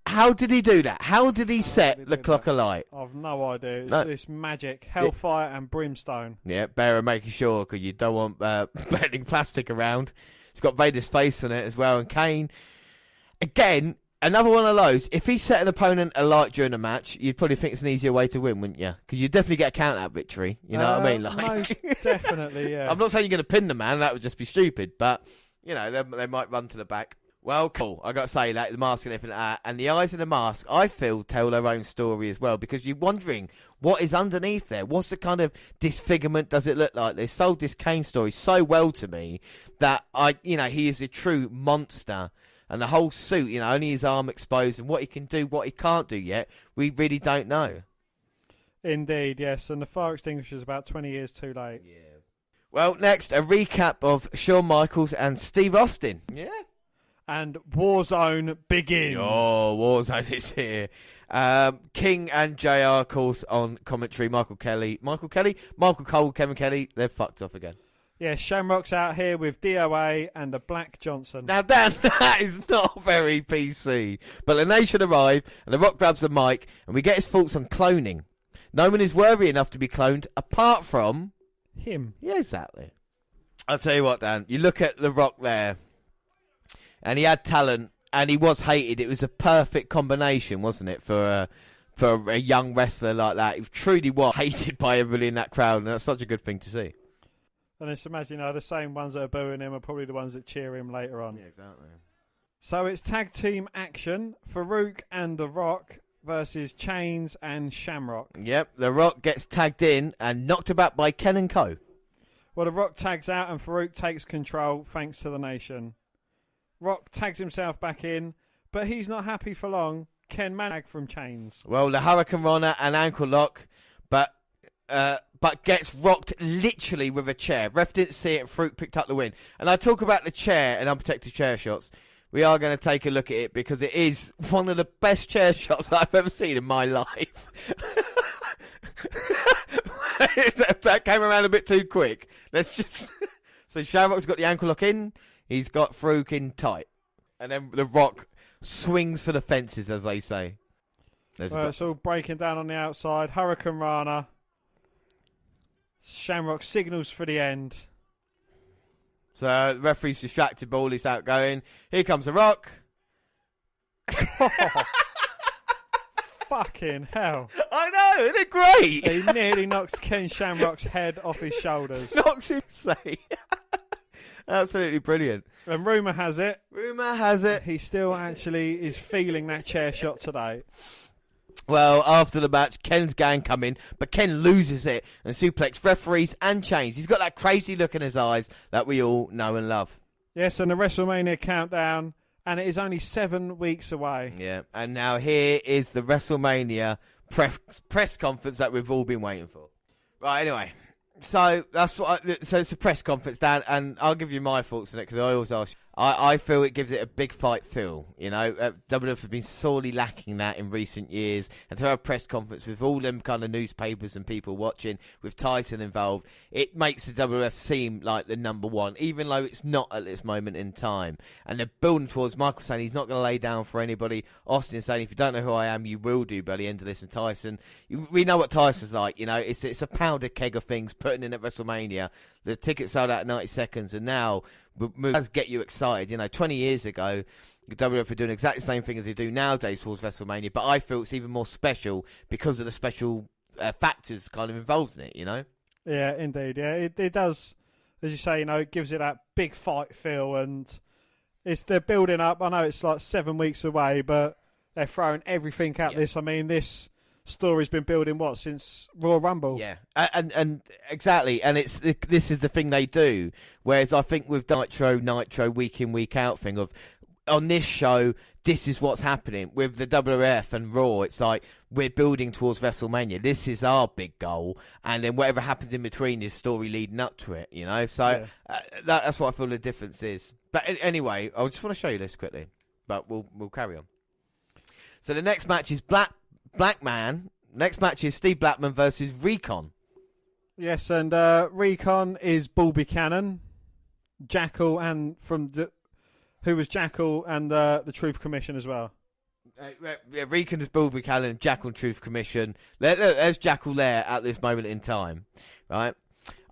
How did he do that? How did he set the clock alight? I've no idea. It's magic. Hellfire and brimstone. Yeah, better making sure, because you don't want burning plastic around. It's got Vader's face on it as well. And Kane, again, another one of those. If he set an opponent alight during a match, you'd probably think it's an easier way to win, wouldn't you? Because you'd definitely get a count-out victory. You know what I mean? Most definitely, yeah. I'm not saying you're going to pin the man. That would just be stupid. But, they might run to the back. Well, cool. I got to say that, the mask and everything like that. And the eyes in the mask, I feel, tell their own story as well. Because you're wondering, what is underneath there? What's the kind of disfigurement does it look like? They sold this Kane story so well to me that, he is a true monster. And the whole suit, only his arm exposed. And what he can do, what he can't do yet, we really don't know. Indeed, yes. And the fire extinguisher is about 20 years too late. Yeah. Well, next, a recap of Shawn Michaels and Steve Austin. Yeah. And Warzone begins. Oh, Warzone is here. King and JR, of course, on commentary. Michael Cole, Kevin Kelly. They're fucked off again. Yeah, Shamrock's out here with DOA and a Black Johnson. Now, Dan, that is not very PC. But the nation arrive, and The Rock grabs the mic, and we get his thoughts on cloning. No one is worthy enough to be cloned, apart from... him. Yeah, exactly. I'll tell you what, Dan. You look at The Rock there, and he had talent, and he was hated. It was a perfect combination, wasn't it, for a young wrestler like that? He truly was hated by everybody in that crowd, and that's such a good thing to see. And just imagine, the same ones that are booing him are probably the ones that cheer him later on. Yeah, exactly. So it's tag team action. Farouk and The Rock versus Chains and Shamrock. Yep, The Rock gets tagged in and knocked about by Ken and Co. Well, The Rock tags out and Farouk takes control thanks to the nation. Rock tags himself back in, but he's not happy for long. Ken manag from Chains. Well, the Hurricane Runner and ankle lock, but gets rocked literally with a chair. Ref didn't see it, and Farouk picked up the win. And I talk about the chair and unprotected chair shots. We are going to take a look at it because it is one of the best chair shots I've ever seen in my life. That came around a bit too quick. So Shamrock's got the ankle lock in. He's got Farouk in tight. And then The Rock swings for the fences, as they say. It's all breaking down on the outside. Hurricane Rana. Shamrock signals for the end. So the referee's distracted by all this outgoing. Here comes The Rock. Fucking hell. I know, isn't it great? He nearly knocks Ken Shamrock's head off his shoulders. Knocks him say. Absolutely brilliant. And rumour has it he still actually is feeling that chair shot today. Well, after the match, Ken's gang come in, but Ken loses it and suplex referees and Chains. He's got that crazy look in his eyes that we all know and love. Yes, and the WrestleMania countdown, and it is only 7 weeks away. Yeah, and now here is the WrestleMania press conference that we've all been waiting for. Right, anyway. So that's so it's a press conference, Dan, and I'll give you my thoughts on it because I always ask. I feel it gives it a big fight feel. WWF have been sorely lacking that in recent years, and to have a press conference with all them kind of newspapers and people watching, with Tyson involved, it makes the WWF seem like the number one, even though it's not at this moment in time. And they're building towards Michael saying he's not going to lay down for anybody. Austin saying, if you don't know who I am, you will do by the end of this. And Tyson, we know what Tyson's like. It's a powder keg of things putting in at WrestleMania. The tickets sold out in 90 seconds, and now does get you excited. 20 years ago, the WWF were doing exactly the same thing as they do nowadays towards WrestleMania, but I feel it's even more special because of the special factors kind of involved in it, Yeah, indeed. Yeah, it does, as you say, it gives it that big fight feel, and they're building up. I know it's like 7 weeks away, but they're throwing everything at this. I mean, this story's been building since Royal Rumble. Yeah, and exactly, and this is the thing they do. Whereas I think with Nitro week in week out thing of on this show, this is what's happening. With the WWF and Raw, it's like we're building towards WrestleMania. This is our big goal, and then whatever happens in between is story leading up to it. So that's what I feel the difference is. But anyway, I just want to show you this quickly, but we'll carry on. So the next match is Blackman. Next match is Steve Blackman versus Recon. Yes, and Recon is Bull Buchanan, Jackal, and who was Jackal and the Truth Commission as well. Recon is Bull Buchanan, Jackal, Truth Commission. There's Jackal there at this moment in time, right?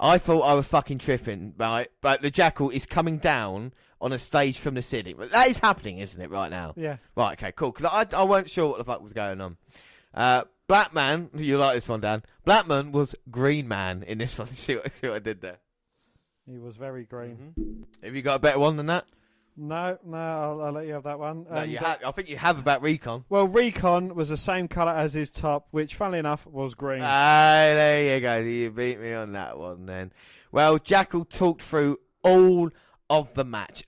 I thought I was fucking tripping, right? But the Jackal is coming down on a stage from the ceiling. That is happening, isn't it, right now? Yeah. Right, okay, cool. Because I weren't sure what the fuck was going on. Blackman, you like this one, Dan? Blackman was Green Man in this one. See what I did there? He was very green. Mm-hmm. Have you got a better one than that? No, I'll let you have that one. No, I think you have about Recon. Well, Recon was the same colour as his top, which, funnily enough, was green. There you go. You beat me on that one then. Well, Jackal talked through all of the match.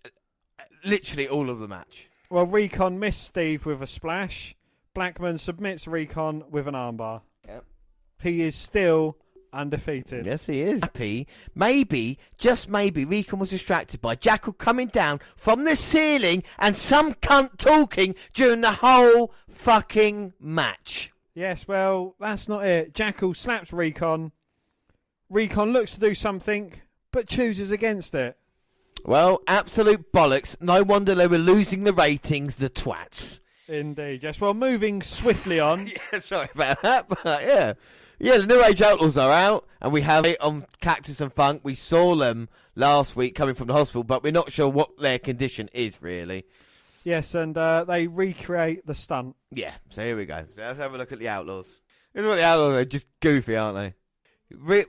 Literally all of the match. Well, Recon missed Steve with a splash. Blackman submits Recon with an armbar. Yep. He is still undefeated. Yes, he is. Happy. Maybe, just maybe, Recon was distracted by Jackal coming down from the ceiling and some cunt talking during the whole fucking match. Yes, well, that's not it. Jackal slaps Recon. Recon looks to do something, but chooses against it. Well, absolute bollocks. No wonder they were losing the ratings, the twats. Indeed, yes. Well, moving swiftly on. Yeah, sorry about that, but yeah. Yeah, the New Age Outlaws are out, and we have it on Cactus and Funk. We saw them last week coming from the hospital, but we're not sure what their condition is, really. Yes, and they recreate the stunt. Yeah, so here we go. So let's have a look at the Outlaws. This is what the Outlaws are, just goofy, aren't they?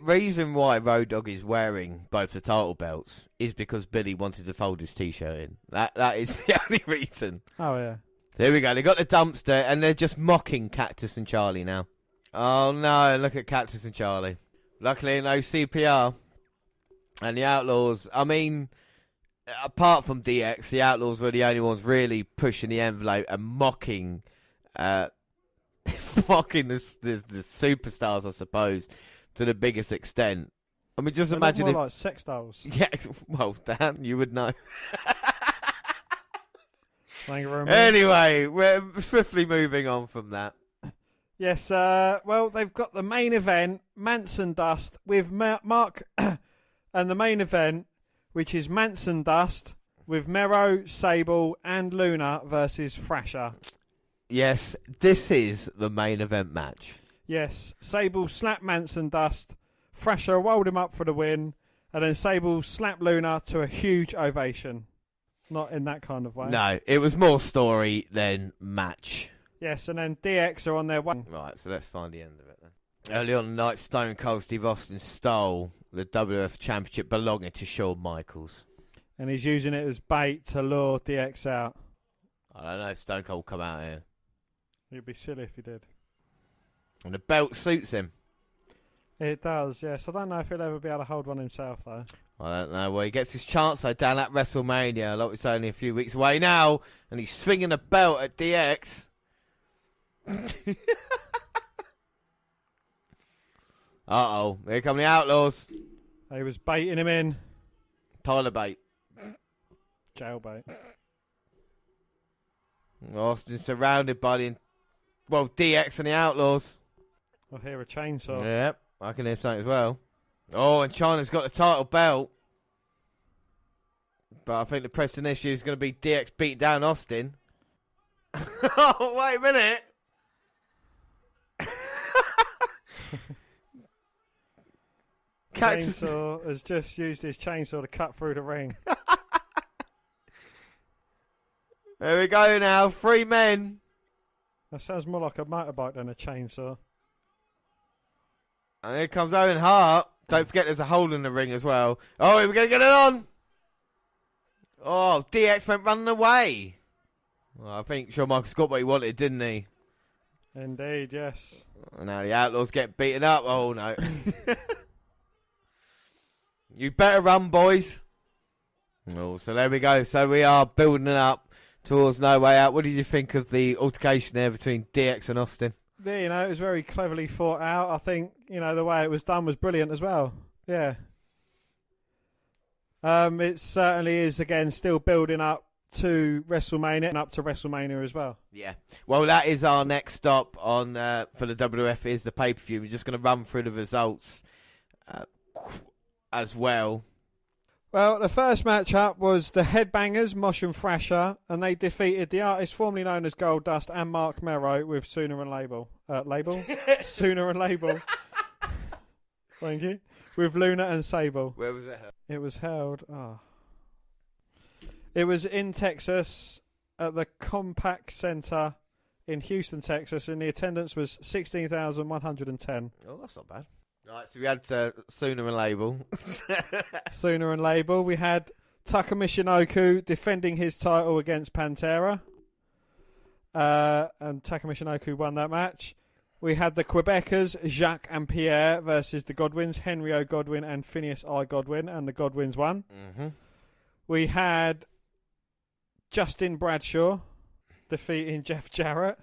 Reason why Road Dogg is wearing both the title belts is because Billy wanted to fold his T-shirt in. That is the only reason. Oh, yeah. There we go. They got the dumpster, and they're just mocking Cactus and Charlie now. Oh, no, look at Cactus and Charlie. Luckily, no CPR. And the Outlaws, I mean, apart from DX, the Outlaws were the only ones really pushing the envelope and mocking mocking the superstars, I suppose, to the biggest extent. I mean, just imagine more like sex dolls. Yeah, well, Dan, you would know. Thank you very much. Anyway, we're swiftly moving on from that. Yes, well, they've got the main event, Manson Dust, with Mark, and the main event, which is Manson Dust, with Mero, Sable, and Luna versus Thrasher. Yes, this is the main event match. Yes, Sable slapped Manson Dust, Thrasher rolled him up for the win, and then Sable slapped Luna to a huge ovation. Not in that kind of way. No, it was more story than match. Yes, and then DX are on their way. Right, so let's find the end of it then. Early on the night, Stone Cold Steve Austin stole the WWF Championship belonging to Shawn Michaels. And he's using it as bait to lure DX out. I don't know if Stone Cold will come out here. It'd be silly if he did. And the belt suits him. It does, yes. I don't know if he'll ever be able to hold one himself, though. I don't know. Well, he gets his chance, though, down at WrestleMania. Like it's only a few weeks away now. And he's swinging a belt at DX. Uh-oh. Here come the Outlaws. He was baiting him in. Tyler bait. Jailbait. Austin surrounded by the... Well, DX and the Outlaws. I hear a chainsaw. Yep. I can hear something as well. Oh, and Chyna's got the title belt. But I think the pressing issue is going to be DX beating down Austin. Oh, wait a minute. Chainsaw has just used his chainsaw to cut through the ring. There we go now. 3 men. That sounds more like a motorbike than a chainsaw. And here comes Owen Hart. Don't forget there's a hole in the ring as well. Oh, we're going to get it on. Oh, DX went running away. Well, I think Shawn Michaels got what he wanted, didn't he? Indeed, yes. And now the Outlaws get beaten up. Oh, no. You better run, boys. Oh, so there we go. So we are building it up towards No Way Out. What did you think of the altercation there between DX and Austin? Yeah, you know, it was very cleverly thought out. I think, you know, the way it was done was brilliant as well. Yeah. It certainly is, again, still building up to WrestleMania and up to WrestleMania as well. Yeah. Well, that is our next stop on for the WWF is the pay-per-view. We're just going to run through the results as well. Well, the first matchup was the Headbangers, Mosh and Thrasher, and they defeated the artist formerly known as Goldust and Mark Mero with Sooner and Label. Sooner and Label. Thank you. with Luna and Sable. Where was it held? It was held. It was in Texas at the Compaq Center in Houston, Texas, and the attendance was 16,110. Oh, that's not bad. Right, so we had Sooner and Label. Sooner and Label. We had Taka Michinoku defending his title against Pantera. And Taka Michinoku won that match. We had the Quebecers, Jacques and Pierre, versus the Godwins, Henry O. Godwin and Phineas I. Godwin, and the Godwins won. Mm-hmm. We had Justin Bradshaw defeating Jeff Jarrett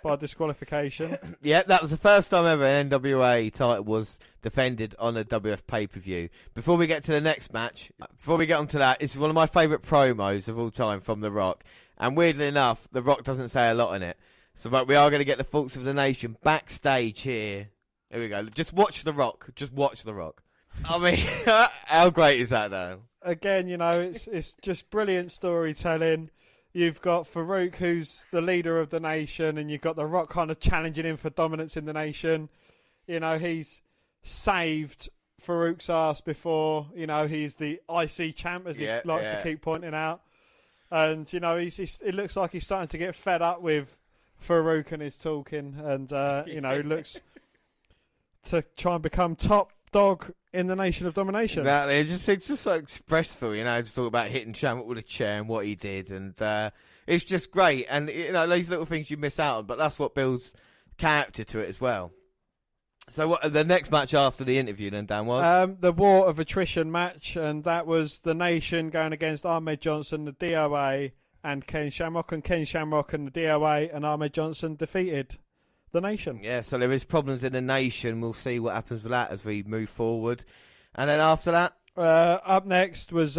by disqualification. Yeah, that was the first time ever an NWA title was defended on a WF pay-per-view. Before we get to the next match, before we get onto that, it's one of my favourite promos of all time from The Rock. And weirdly enough, The Rock doesn't say a lot in it. So, but we are going to get the thoughts of the nation backstage here. Here we go. Just watch The Rock. Just watch The Rock. I mean, how great is that, though? Again, you know, it's just brilliant storytelling. You've got Farouk, who's the leader of the nation, and you've got The Rock kind of challenging him for dominance in the nation. You know, he's saved Farouk's ass before. You know, he's the IC champ, as he likes to keep pointing out. And, you know, it looks like he's starting to get fed up with Farouk and his talking. And, you know, he looks to try and become top dog in the Nation of Domination. Exactly. It's just so expressive, you know, to talk about hitting Shamrock with a chair and what he did. And it's just great. And, you know, these little things you miss out on, but that's what builds character to it as well. So what the next match after the interview then, Dan, was? The War of Attrition match, and that was the Nation going against Ahmed Johnson, the DOA, and Ken Shamrock. And Ken Shamrock and the DOA and Ahmed Johnson defeated the Nation. Yeah, so there is problems in the Nation. We'll see what happens with that as we move forward. And then after that? Up next was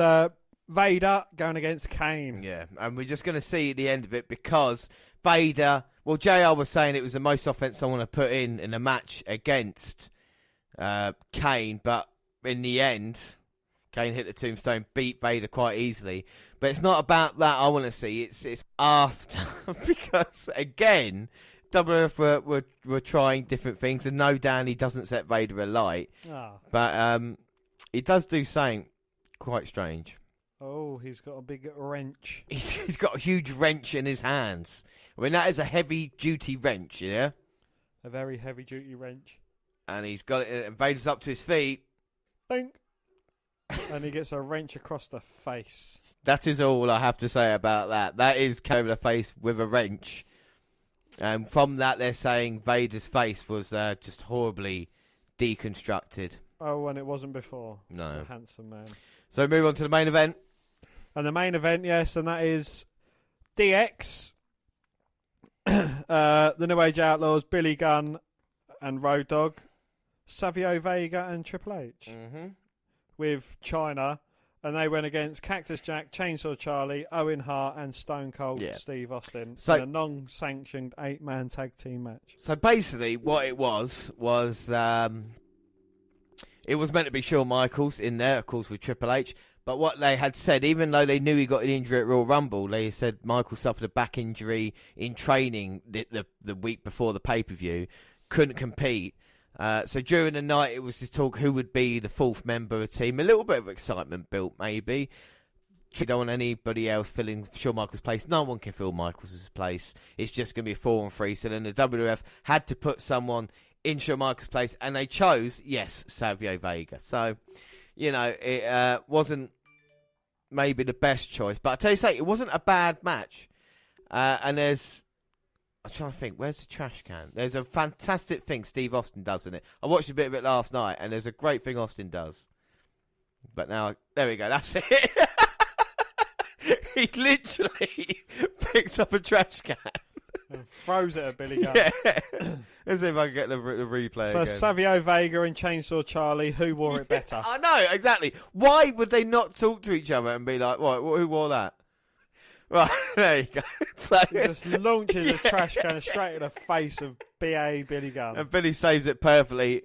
Vader going against Kane. Yeah, and we're just going to see the end of it because Vader... Well, JR was saying it was the most offense someone had put in a match against Kane, but in the end, Kane hit the tombstone, beat Vader quite easily. But it's not about that I want to see. It's after because again, WWF were trying different things, and no, Danny doesn't set Vader alight, but he does do something quite strange. Oh, he's got a big wrench. He's got a huge wrench in his hands. I mean, that is a heavy-duty wrench, yeah? A very heavy-duty wrench. And he's got it, and Vader's up to his feet. Bink. And he gets a wrench across the face. That is all I have to say about that. That is came the face with a wrench. And from that, they're saying Vader's face was just horribly deconstructed. Oh, and it wasn't before. No. The handsome man. So move on to the main event. And the main event, yes, and that is DX, the New Age Outlaws, Billy Gunn and Road Dogg, Savio Vega and Triple H with China, and they went against Cactus Jack, Chainsaw Charlie, Owen Hart and Stone Cold Steve Austin in a non-sanctioned 8-man tag team match. So basically what it was it was meant to be Shawn Michaels in there, of course, with Triple H. But what they had said, even though they knew he got an injury at Royal Rumble, they said Michael suffered a back injury in training the week before the pay-per-view, couldn't compete. So during the night, it was just talk who would be the fourth member of the team. A little bit of excitement built, maybe. You don't want anybody else filling Shawn Michaels' place. No one can fill Michaels' place. It's just going to be a 4-on-3. So then the WWF had to put someone in Shawn Michaels' place, and they chose, Savio Vega. So, you know, it wasn't maybe the best choice. But I tell you something, it wasn't a bad match. And I'm trying to think, where's the trash can? There's a fantastic thing Steve Austin does in it. I watched a bit of it last night, and there's a great thing Austin does. But now, there we go, that's it. He literally picks up a trash can. And throws it at Billy Gunn. Yeah. Let's see if I can get the replay so again. Savio Vega and Chainsaw Charlie, who wore it better? I know, exactly. Why would they not talk to each other and be like, right, who wore that? Right, there you go. So, he just launches a trash can straight in the face of B.A. Billy Gunn. And Billy saves it perfectly.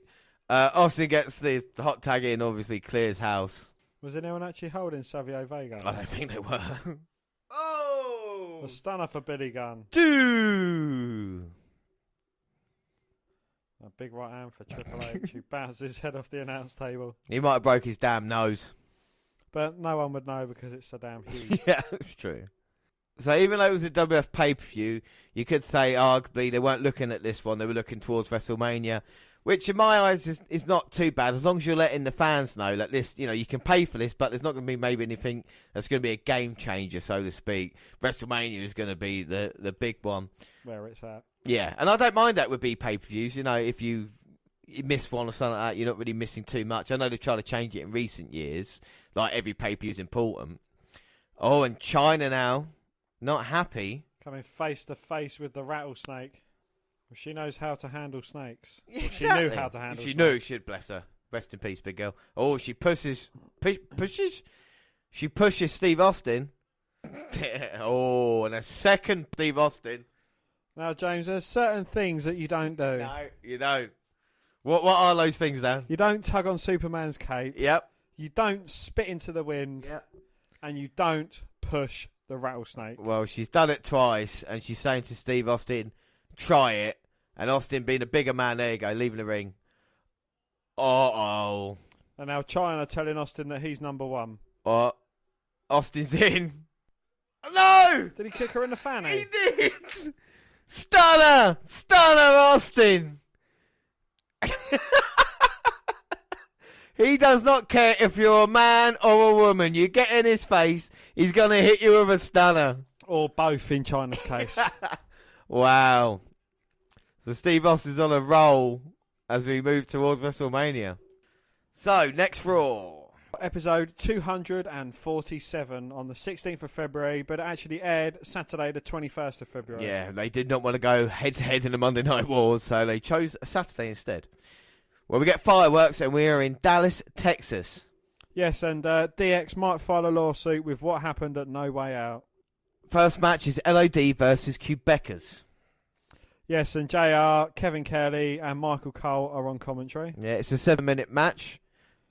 Austin gets the hot tag in, obviously clears house. Was anyone actually holding Savio Vega? I don't think they were. Oh! A stunner for Billy Gunn. 2! A big right hand for Triple H, who bounces his head off the announce table. He might have broke his damn nose. But no one would know because it's so damn huge. Yeah, it's true. So even though it was a WF pay-per-view, you could say arguably they weren't looking at this one, they were looking towards WrestleMania, which in my eyes is not too bad, as long as you're letting the fans know that this, you know, you can pay for this, but there's not going to be maybe anything that's going to be a game changer, so to speak. WrestleMania is going to be the big one. Where it's at. Yeah, and I don't mind that with pay-per-views, you know, if you miss one or something like that, you're not really missing too much. I know they try to change it in recent years, like every pay-per-view is important. Oh, and China now, not happy. Coming face to face with the rattlesnake. Well, she knows how to handle snakes. Yeah, Well, exactly. she knew how to handle She snakes. knew, she'd bless her. Rest in peace, big girl. Oh, she pushes. She pushes Steve Austin. Oh, and a second Steve Austin. Now, James, there's certain things that you don't do. No, you don't. What are those things, Dan? You don't tug on Superman's cape. Yep. You don't spit into the wind. Yep. And you don't push the rattlesnake. Well, she's done it twice, and she's saying to Steve Austin, try it. And Austin, being a bigger man, there you go, leaving the ring. Uh-oh. And now China telling Austin that he's number one. Austin's in. No! Did he kick her in the fanny? He did! Stunner! Stunner, Austin! He does not care if you're a man or a woman. You get in his face, he's going to hit you with a stunner. Or both in China's case. Wow. So Steve Austin's on a roll as we move towards WrestleMania. So, next Raw. Episode 247 on the 16th of February, but it actually aired Saturday the 21st of February. Yeah, they did not want to go head-to-head in the Monday Night Wars, so they chose a Saturday instead. Well, we get fireworks, and we are in Dallas, Texas. Yes, and DX might file a lawsuit with what happened at No Way Out. First match is LOD versus Quebecers. Yes, and JR, Kevin Kelly, and Michael Cole are on commentary. Yeah, it's a 7-minute match,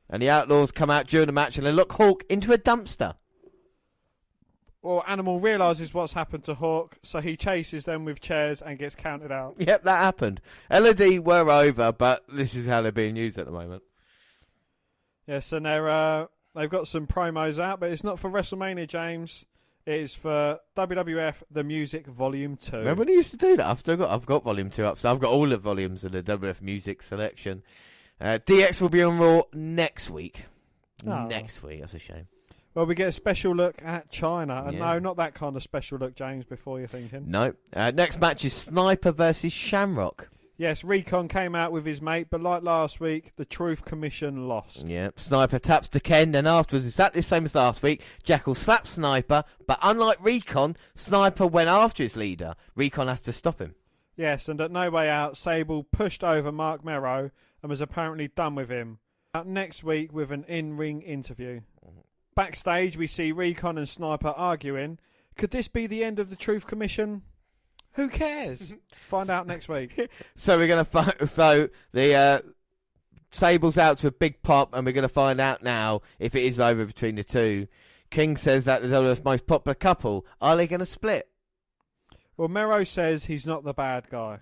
and the Outlaws come out during the match, and they lock Hawk into a dumpster. Well, Animal realises what's happened to Hawk, so he chases them with chairs and gets counted out. Yep, that happened. LOD were over, but this is how they're being used at the moment. Yes, and they've got some promos out, but it's not for WrestleMania, James. It is for WWF The Music Volume 2. Remember when they used to do that? I've got Volume 2 up, so I've got all the volumes of the WWF Music selection. DX will be on Raw next week. Oh. Next week, that's a shame. Well, we get a special look at China. And Yeah. no, not that kind of special look, James, before you're thinking. No. Next match is Sniper versus Shamrock. Yes, Recon came out with his mate, but like last week, the Truth Commission lost. Yep. Sniper taps to Ken, then afterwards, exactly the same as last week, Jackal slaps Sniper, but unlike Recon, Sniper went after his leader. Recon has to stop him. Yes, and at No Way Out, Sable pushed over Mark Merrow and was apparently done with him. Out next week with an in-ring interview. Backstage, we see Recon and Sniper arguing. Could this be the end of the Truth Commission? Who cares? Find out next week. So we're going to find. So the Sable's out to a big pop, and we're going to find out now if it is over between the two. King says that they're the most popular couple. Are they going to split? Well, Merrow says he's not the bad guy.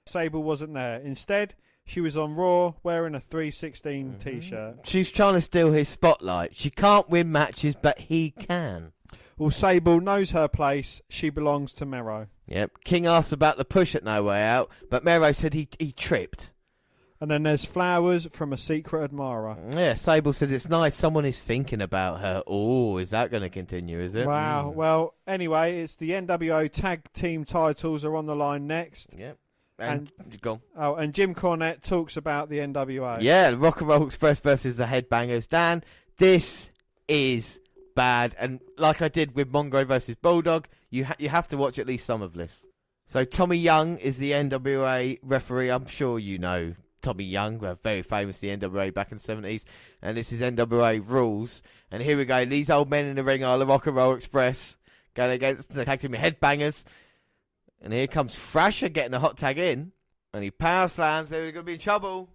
Sable wasn't there. Instead, she was on Raw wearing a 316 t-shirt. She's trying to steal his spotlight. She can't win matches, but he can. Well, Sable knows her place. She belongs to Merrow. Yep. King asked about the push at No Way Out, but Merrow said he tripped. And then there's flowers from a secret admirer. Yeah, Sable says it's nice someone is thinking about her. Oh, is that going to continue, is it? Wow. Well, anyway, it's the NWO tag team titles are on the line next. Yep. And go on. Oh, and Jim Cornette talks about the NWO. Yeah, the Rock and Roll Express versus the Headbangers. Dan, this is bad. And like I did with Mongo versus Bulldog, you have to watch at least some of this. So Tommy Young is the NWA referee. I'm sure you know Tommy Young, very famous the NWA back in the 70s. And this is NWA rules. And here we go. These old men in the ring are the Rock and Roll Express going against the tag team Headbangers. And here comes Thrasher getting the hot tag in. And he power slams. They're going to be in trouble.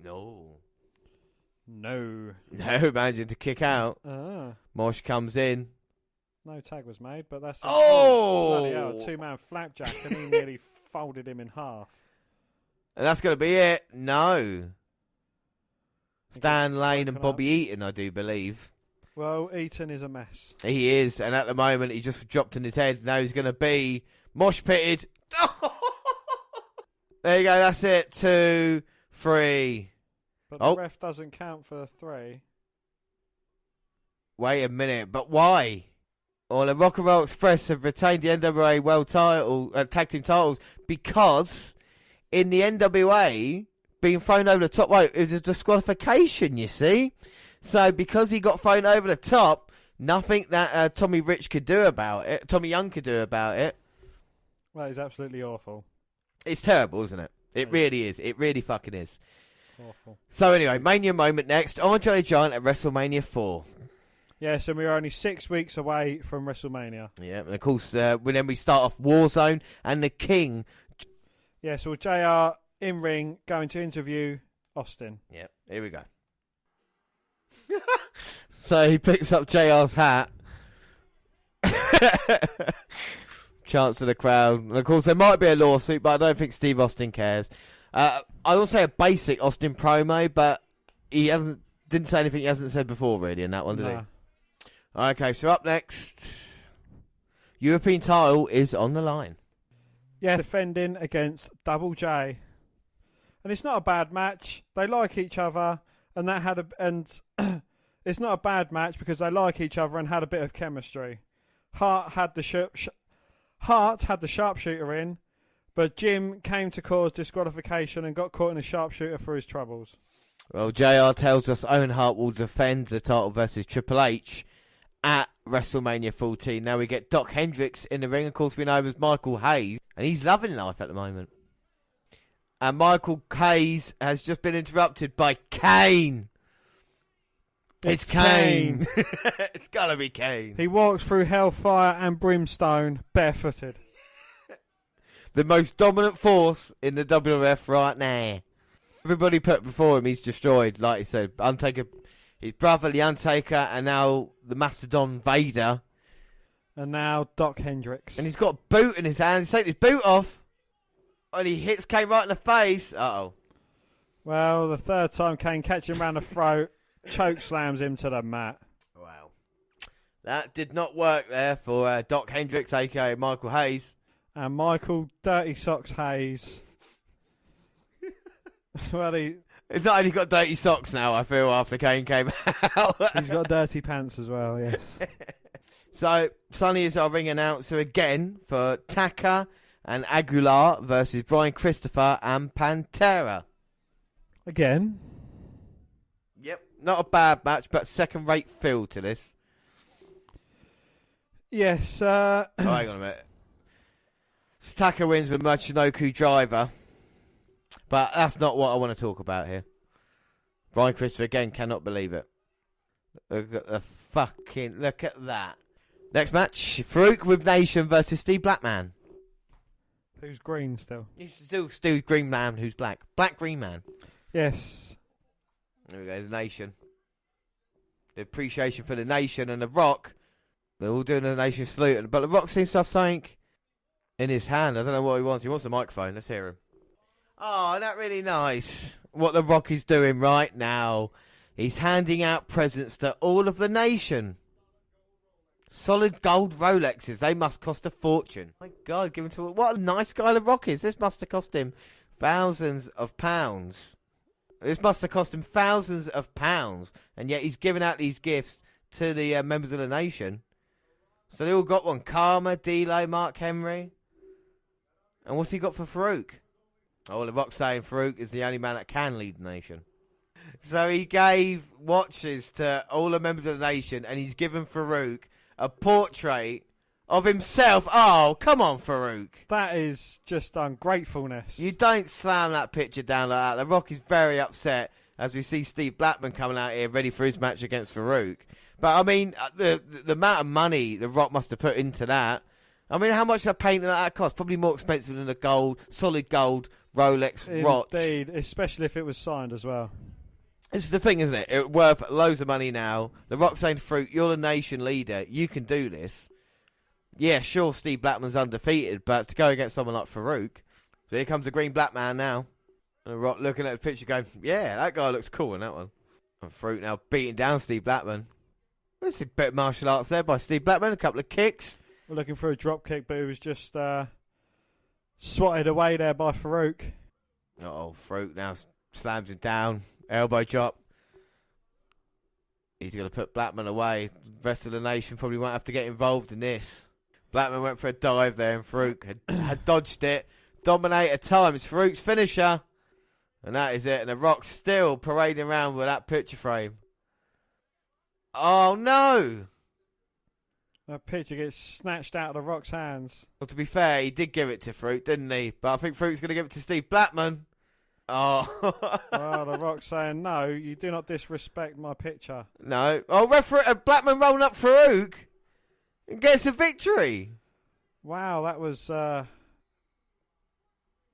No, managing to kick out. Mosh comes in. No tag was made, but that's... Oh! Bloody hell, two-man flapjack, and he nearly folded him in half. And that's going to be it. No. Stan Lane and Bobby Eaton, I do believe. Well, Eaton is a mess. He is, and at the moment he just dropped in his head. Now he's going to be mosh pitted. There you go, that's it. 2, 3. But the ref doesn't count for 3. Wait a minute, but why? Well, the Rock and Roll Express have retained the NWA World Title, Tag Team titles, because in the NWA, being thrown over the top rope is a disqualification, you see? So because he got thrown over the top, nothing that Tommy Young could do about it. That is absolutely awful. It's terrible, isn't it? It really is. It really fucking is. Awful. So anyway, Mania moment next. Andre the Giant at WrestleMania 4. Yes, and we're only 6 weeks away from WrestleMania. Yeah, and of course, then we start off Warzone and the King. Yeah, so JR in ring going to interview Austin. Yeah, here we go. So he picks up JR's hat. Chants of the crowd. And of course, there might be a lawsuit, but I don't think Steve Austin cares. I will say a basic Austin promo, but he didn't say anything he hasn't said before, really, in that one, did he? Okay, so up next, European title is on the line. Yeah, defending against Double J. And it's not a bad match. They like each other, and it's not a bad match because they like each other and had a bit of chemistry. Hart had the sharpshooter in, but Jim came to cause disqualification and got caught in a sharpshooter for his troubles. Well, JR tells us Owen Hart will defend the title versus Triple H at WrestleMania 14. Now we get Doc Hendricks in the ring. Of course, we know him as Michael Hayes, and he's loving life at the moment. And Michael Hayes has just been interrupted by Kane. It's Kane. It's got to be Kane. He walks through hellfire and brimstone barefooted. The most dominant force in the WWF right now. Everybody put before him, he's destroyed. Like I said, Undertaker, his brother, the Undertaker, and now the Mastodon Vader. And now Doc Hendricks. And he's got a boot in his hand. He's taking his boot off. And he hits Kane right in the face. Uh-oh. Well, the third time Kane catches him round the throat, choke slams him to the mat. Wow. That did not work there for Doc Hendricks, a.k.a. Michael Hayes. And Michael Dirty Socks Hayes. Well, It's not only got dirty socks now, I feel, after Kane came out. He's got dirty pants as well, yes. So, Sonny is our ring announcer again for Taka and Aguilar versus Brian Christopher and Pantera. Again? Yep. Not a bad match, but second-rate feel to this. Yes. Oh, hang on a minute. Taka wins with Michinoku driver. But that's not what I want to talk about here. Brian Christopher, again, cannot believe it. Look at that. Next match, Farouk with Nation versus Steve Blackman. Who's green still? He's still Steve Green Man, who's black. Black Green Man. Yes. There we go, the Nation. The appreciation for the Nation and the Rock. They're all doing the Nation salute. But the Rock seems to have something in his hand. I don't know what he wants. He wants a microphone. Let's hear him. Oh, isn't that really nice? What the Rock is doing right now. He's handing out presents to all of the Nation. Solid gold Rolexes. They must cost a fortune. My God, give him to... What a nice guy the Rock is. This must have cost him thousands of pounds. This must have cost him thousands of pounds. And yet he's giving out these gifts to the members of the Nation. So they all got one. Karma, D'Lo, Mark Henry. And what's he got for Farouk? Oh, the Rock's saying Farouk is the only man that can lead the Nation. So he gave watches to all the members of the Nation, and he's given Farouk a portrait of himself. Oh, come on, Farouk. That is just ungratefulness. You don't slam that picture down like that. The Rock is very upset as we see Steve Blackman coming out here ready for his match against Farouk. But, I mean, the amount of money the Rock must have put into that. I mean, how much that painting like that cost? Probably more expensive than a solid gold Rolex watch. Indeed, especially if it was signed as well. This is the thing, isn't it? It's worth loads of money now. The Rock saying to Farouk, you're the Nation leader. You can do this. Yeah, sure, Steve Blackman's undefeated, but to go against someone like Farouk. So here comes the green black man now. And The Rock looking at the picture going, yeah, that guy looks cool in that one. And Farouk now beating down Steve Blackman. There's a bit of martial arts there by Steve Blackman, a couple of kicks. We're looking for a drop kick, but he was just swatted away there by Farouk. Farouk now slams him down, elbow drop. He's going to put Blackman away. The rest of the nation probably won't have to get involved in this. Blackman went for a dive there, and Farouk had dodged it. Dominator time. It's Farouk's finisher. And that is it. And The Rock's still parading around with that picture frame. Oh, no! That picture gets snatched out of The Rock's hands. Well, to be fair, he did give it to Farouk, didn't he? But I think Farouk's going to give it to Steve Blackman. Oh. Well, The Rock's saying, no, you do not disrespect my picture. No. Oh, referee Blackman rolling up Farouk and gets a victory. Wow, that was... no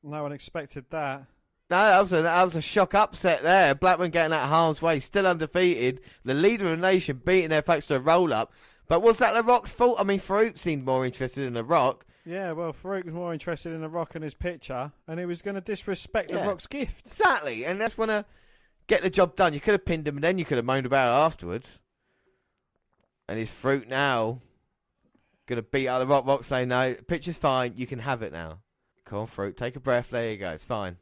one expected that. No, that was a shock upset there. Blackman getting out of harm's way, still undefeated. The leader of the nation beating their folks to a roll-up. But was that The Rock's fault? I mean, Farouk seemed more interested in The Rock. Yeah, well, Farouk was more interested in The Rock and his picture, and he was going to disrespect The Rock's gift. Exactly, and that's want to get the job done. You could have pinned him, and then you could have moaned about it afterwards. And his Farouk now going to beat out The Rock. Rock saying, no, the picture's fine, you can have it now. Come on, Farouk, take a breath. There you go, it's fine.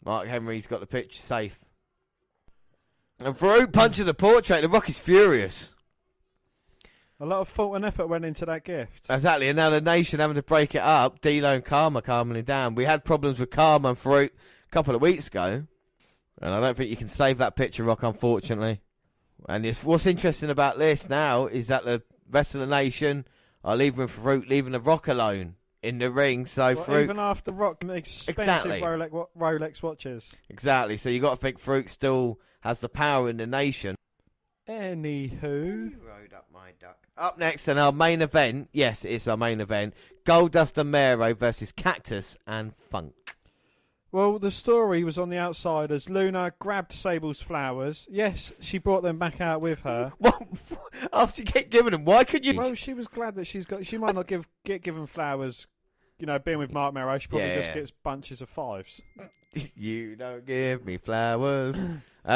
Mark Henry's got the picture safe. And Farouk punches the portrait. The Rock is furious. A lot of thought and effort went into that gift. Exactly, and now the nation having to break it up. D'Lo and Karma calming down. We had problems with Karma and Farouk a couple of weeks ago. And I don't think you can save that picture, Rock, unfortunately. And what's interesting about this now is that the rest of the nation are leaving Farouk, leaving The Rock alone in the ring. So Farouk, even after Rock expensive exactly. Rolex watches. Exactly, so you got to think Farouk still has the power in the nation. Anywho. You rode up my duck. Up next in our main event, yes, it's our main event, Goldust and Mero versus Cactus and Funk. Well, the story was on the outside as Luna grabbed Sable's flowers. Yes, she brought them back out with her. What? After you get given them, why could you? Well, she was glad that she might not get given flowers. You know, being with Mark Mero, she probably just gets bunches of fives. You don't give me flowers.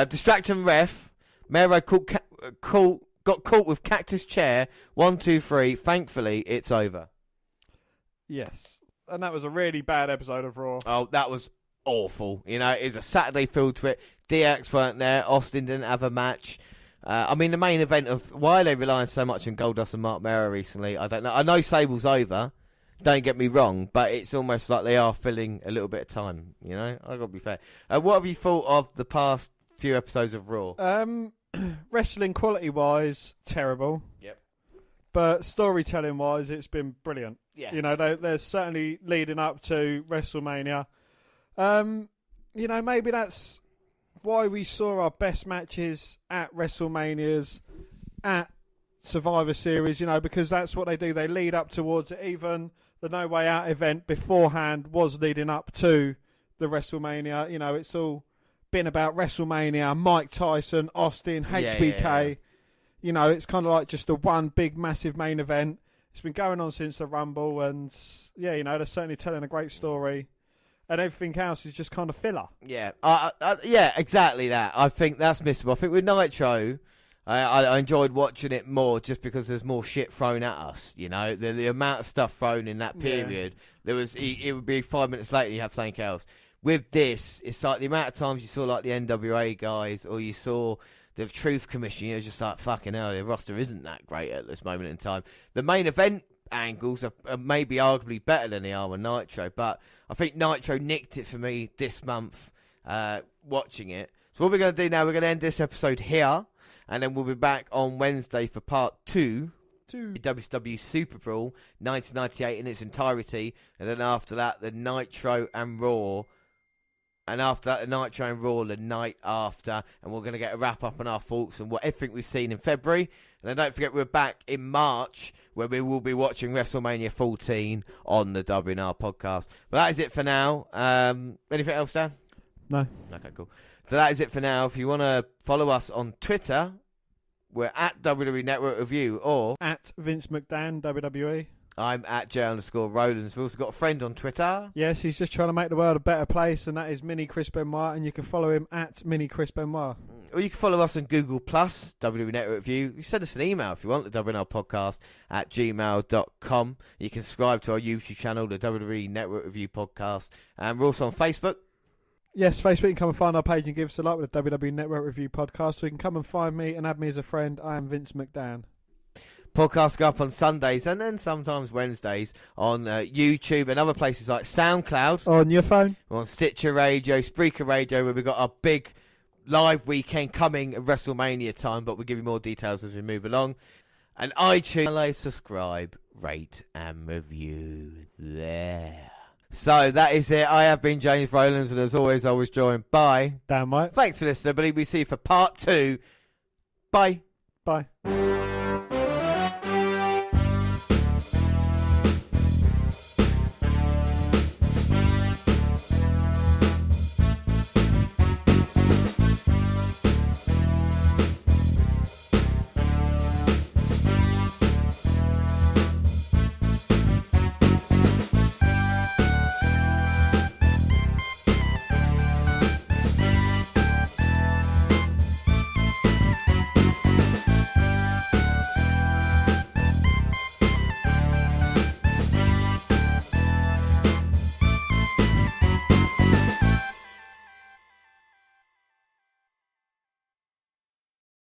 Distraction ref. Mero got caught with Cactus chair. 1, 2, 3. Thankfully, it's over. Yes. And that was a really bad episode of Raw. Oh, that was awful. You know, it was a Saturday feel to it. DX weren't there. Austin didn't have a match. I mean, the main event of why they're relying so much on Goldust and Mark Mero recently, I don't know. I know Sable's over. Don't get me wrong, but it's almost like they are filling a little bit of time. You know, I got to be fair. What have you thought of the past few episodes of Raw? Wrestling quality-wise, terrible. Yep. But storytelling-wise, it's been brilliant. Yeah. You know, they're certainly leading up to WrestleMania. You know, maybe that's why we saw our best matches at WrestleManias, at Survivor Series, you know, because that's what they do. They lead up towards it. Even the No Way Out event beforehand was leading up to the WrestleMania. You know, it's all been about WrestleMania, Mike Tyson, Austin, HBK. Yeah. You know, it's kind of like just a one big, massive main event. It's been going on since the Rumble, and yeah, you know, they're certainly telling a great story. And everything else is just kind of filler. Yeah, yeah, exactly that. I think that's missable. I think with Nitro, I enjoyed watching it more just because there's more shit thrown at us. You know, the amount of stuff thrown in that period. There was it would be 5 minutes later you have something else. With this, it's like the amount of times you saw like the NWA guys, or you saw the Truth Commission. You're just like, fucking hell, the roster isn't that great at this moment in time. The main event angles are maybe arguably better than they are with Nitro, but I think Nitro nicked it for me this month watching it. So what we're going to do now, we're going to end this episode here, and then we'll be back on Wednesday for part 2. WCW Superbrawl 1998 in its entirety, and then after that the Nitro and Raw, and after that the Nitro and Raw the night after, and we're going to get a wrap up on our thoughts and everything we've seen in February. And then don't forget we're back in March where we will be watching WrestleMania 14 on the WNR podcast. But that is it for now. Anything else, Dan? No. Okay, cool. So that is it for now. If you want to follow us on Twitter, we're at WWE Network Review or at Vince McDan WWE. I'm at J_Rollins. We've also got a friend on Twitter. Yes, he's just trying to make the world a better place, and that is Mini Chris Benoit, and you can follow him at Mini Chris Benoit. Or you can follow us on Google+, WWE Network Review. You send us an email if you want, the WNR podcast at gmail.com. You can subscribe to our YouTube channel, the WWE Network Review podcast. And we're also on Facebook. Yes, Facebook, you can come and find our page and give us a like with the WWE Network Review podcast. So you can come and find me and add me as a friend. I am Vince McDan. Podcasts go up on Sundays and then sometimes Wednesdays on YouTube and other places like SoundCloud. On your phone? We're on Stitcher Radio, Spreaker Radio, where we've got our big live weekend coming at WrestleMania time, but we'll give you more details as we move along. And iTunes, like, subscribe, rate and review there. So that is it. I have been James Rowlands, and as always, I was joined by Dan White. Thanks for listening, everybody. We see you for part 2. Bye. Bye.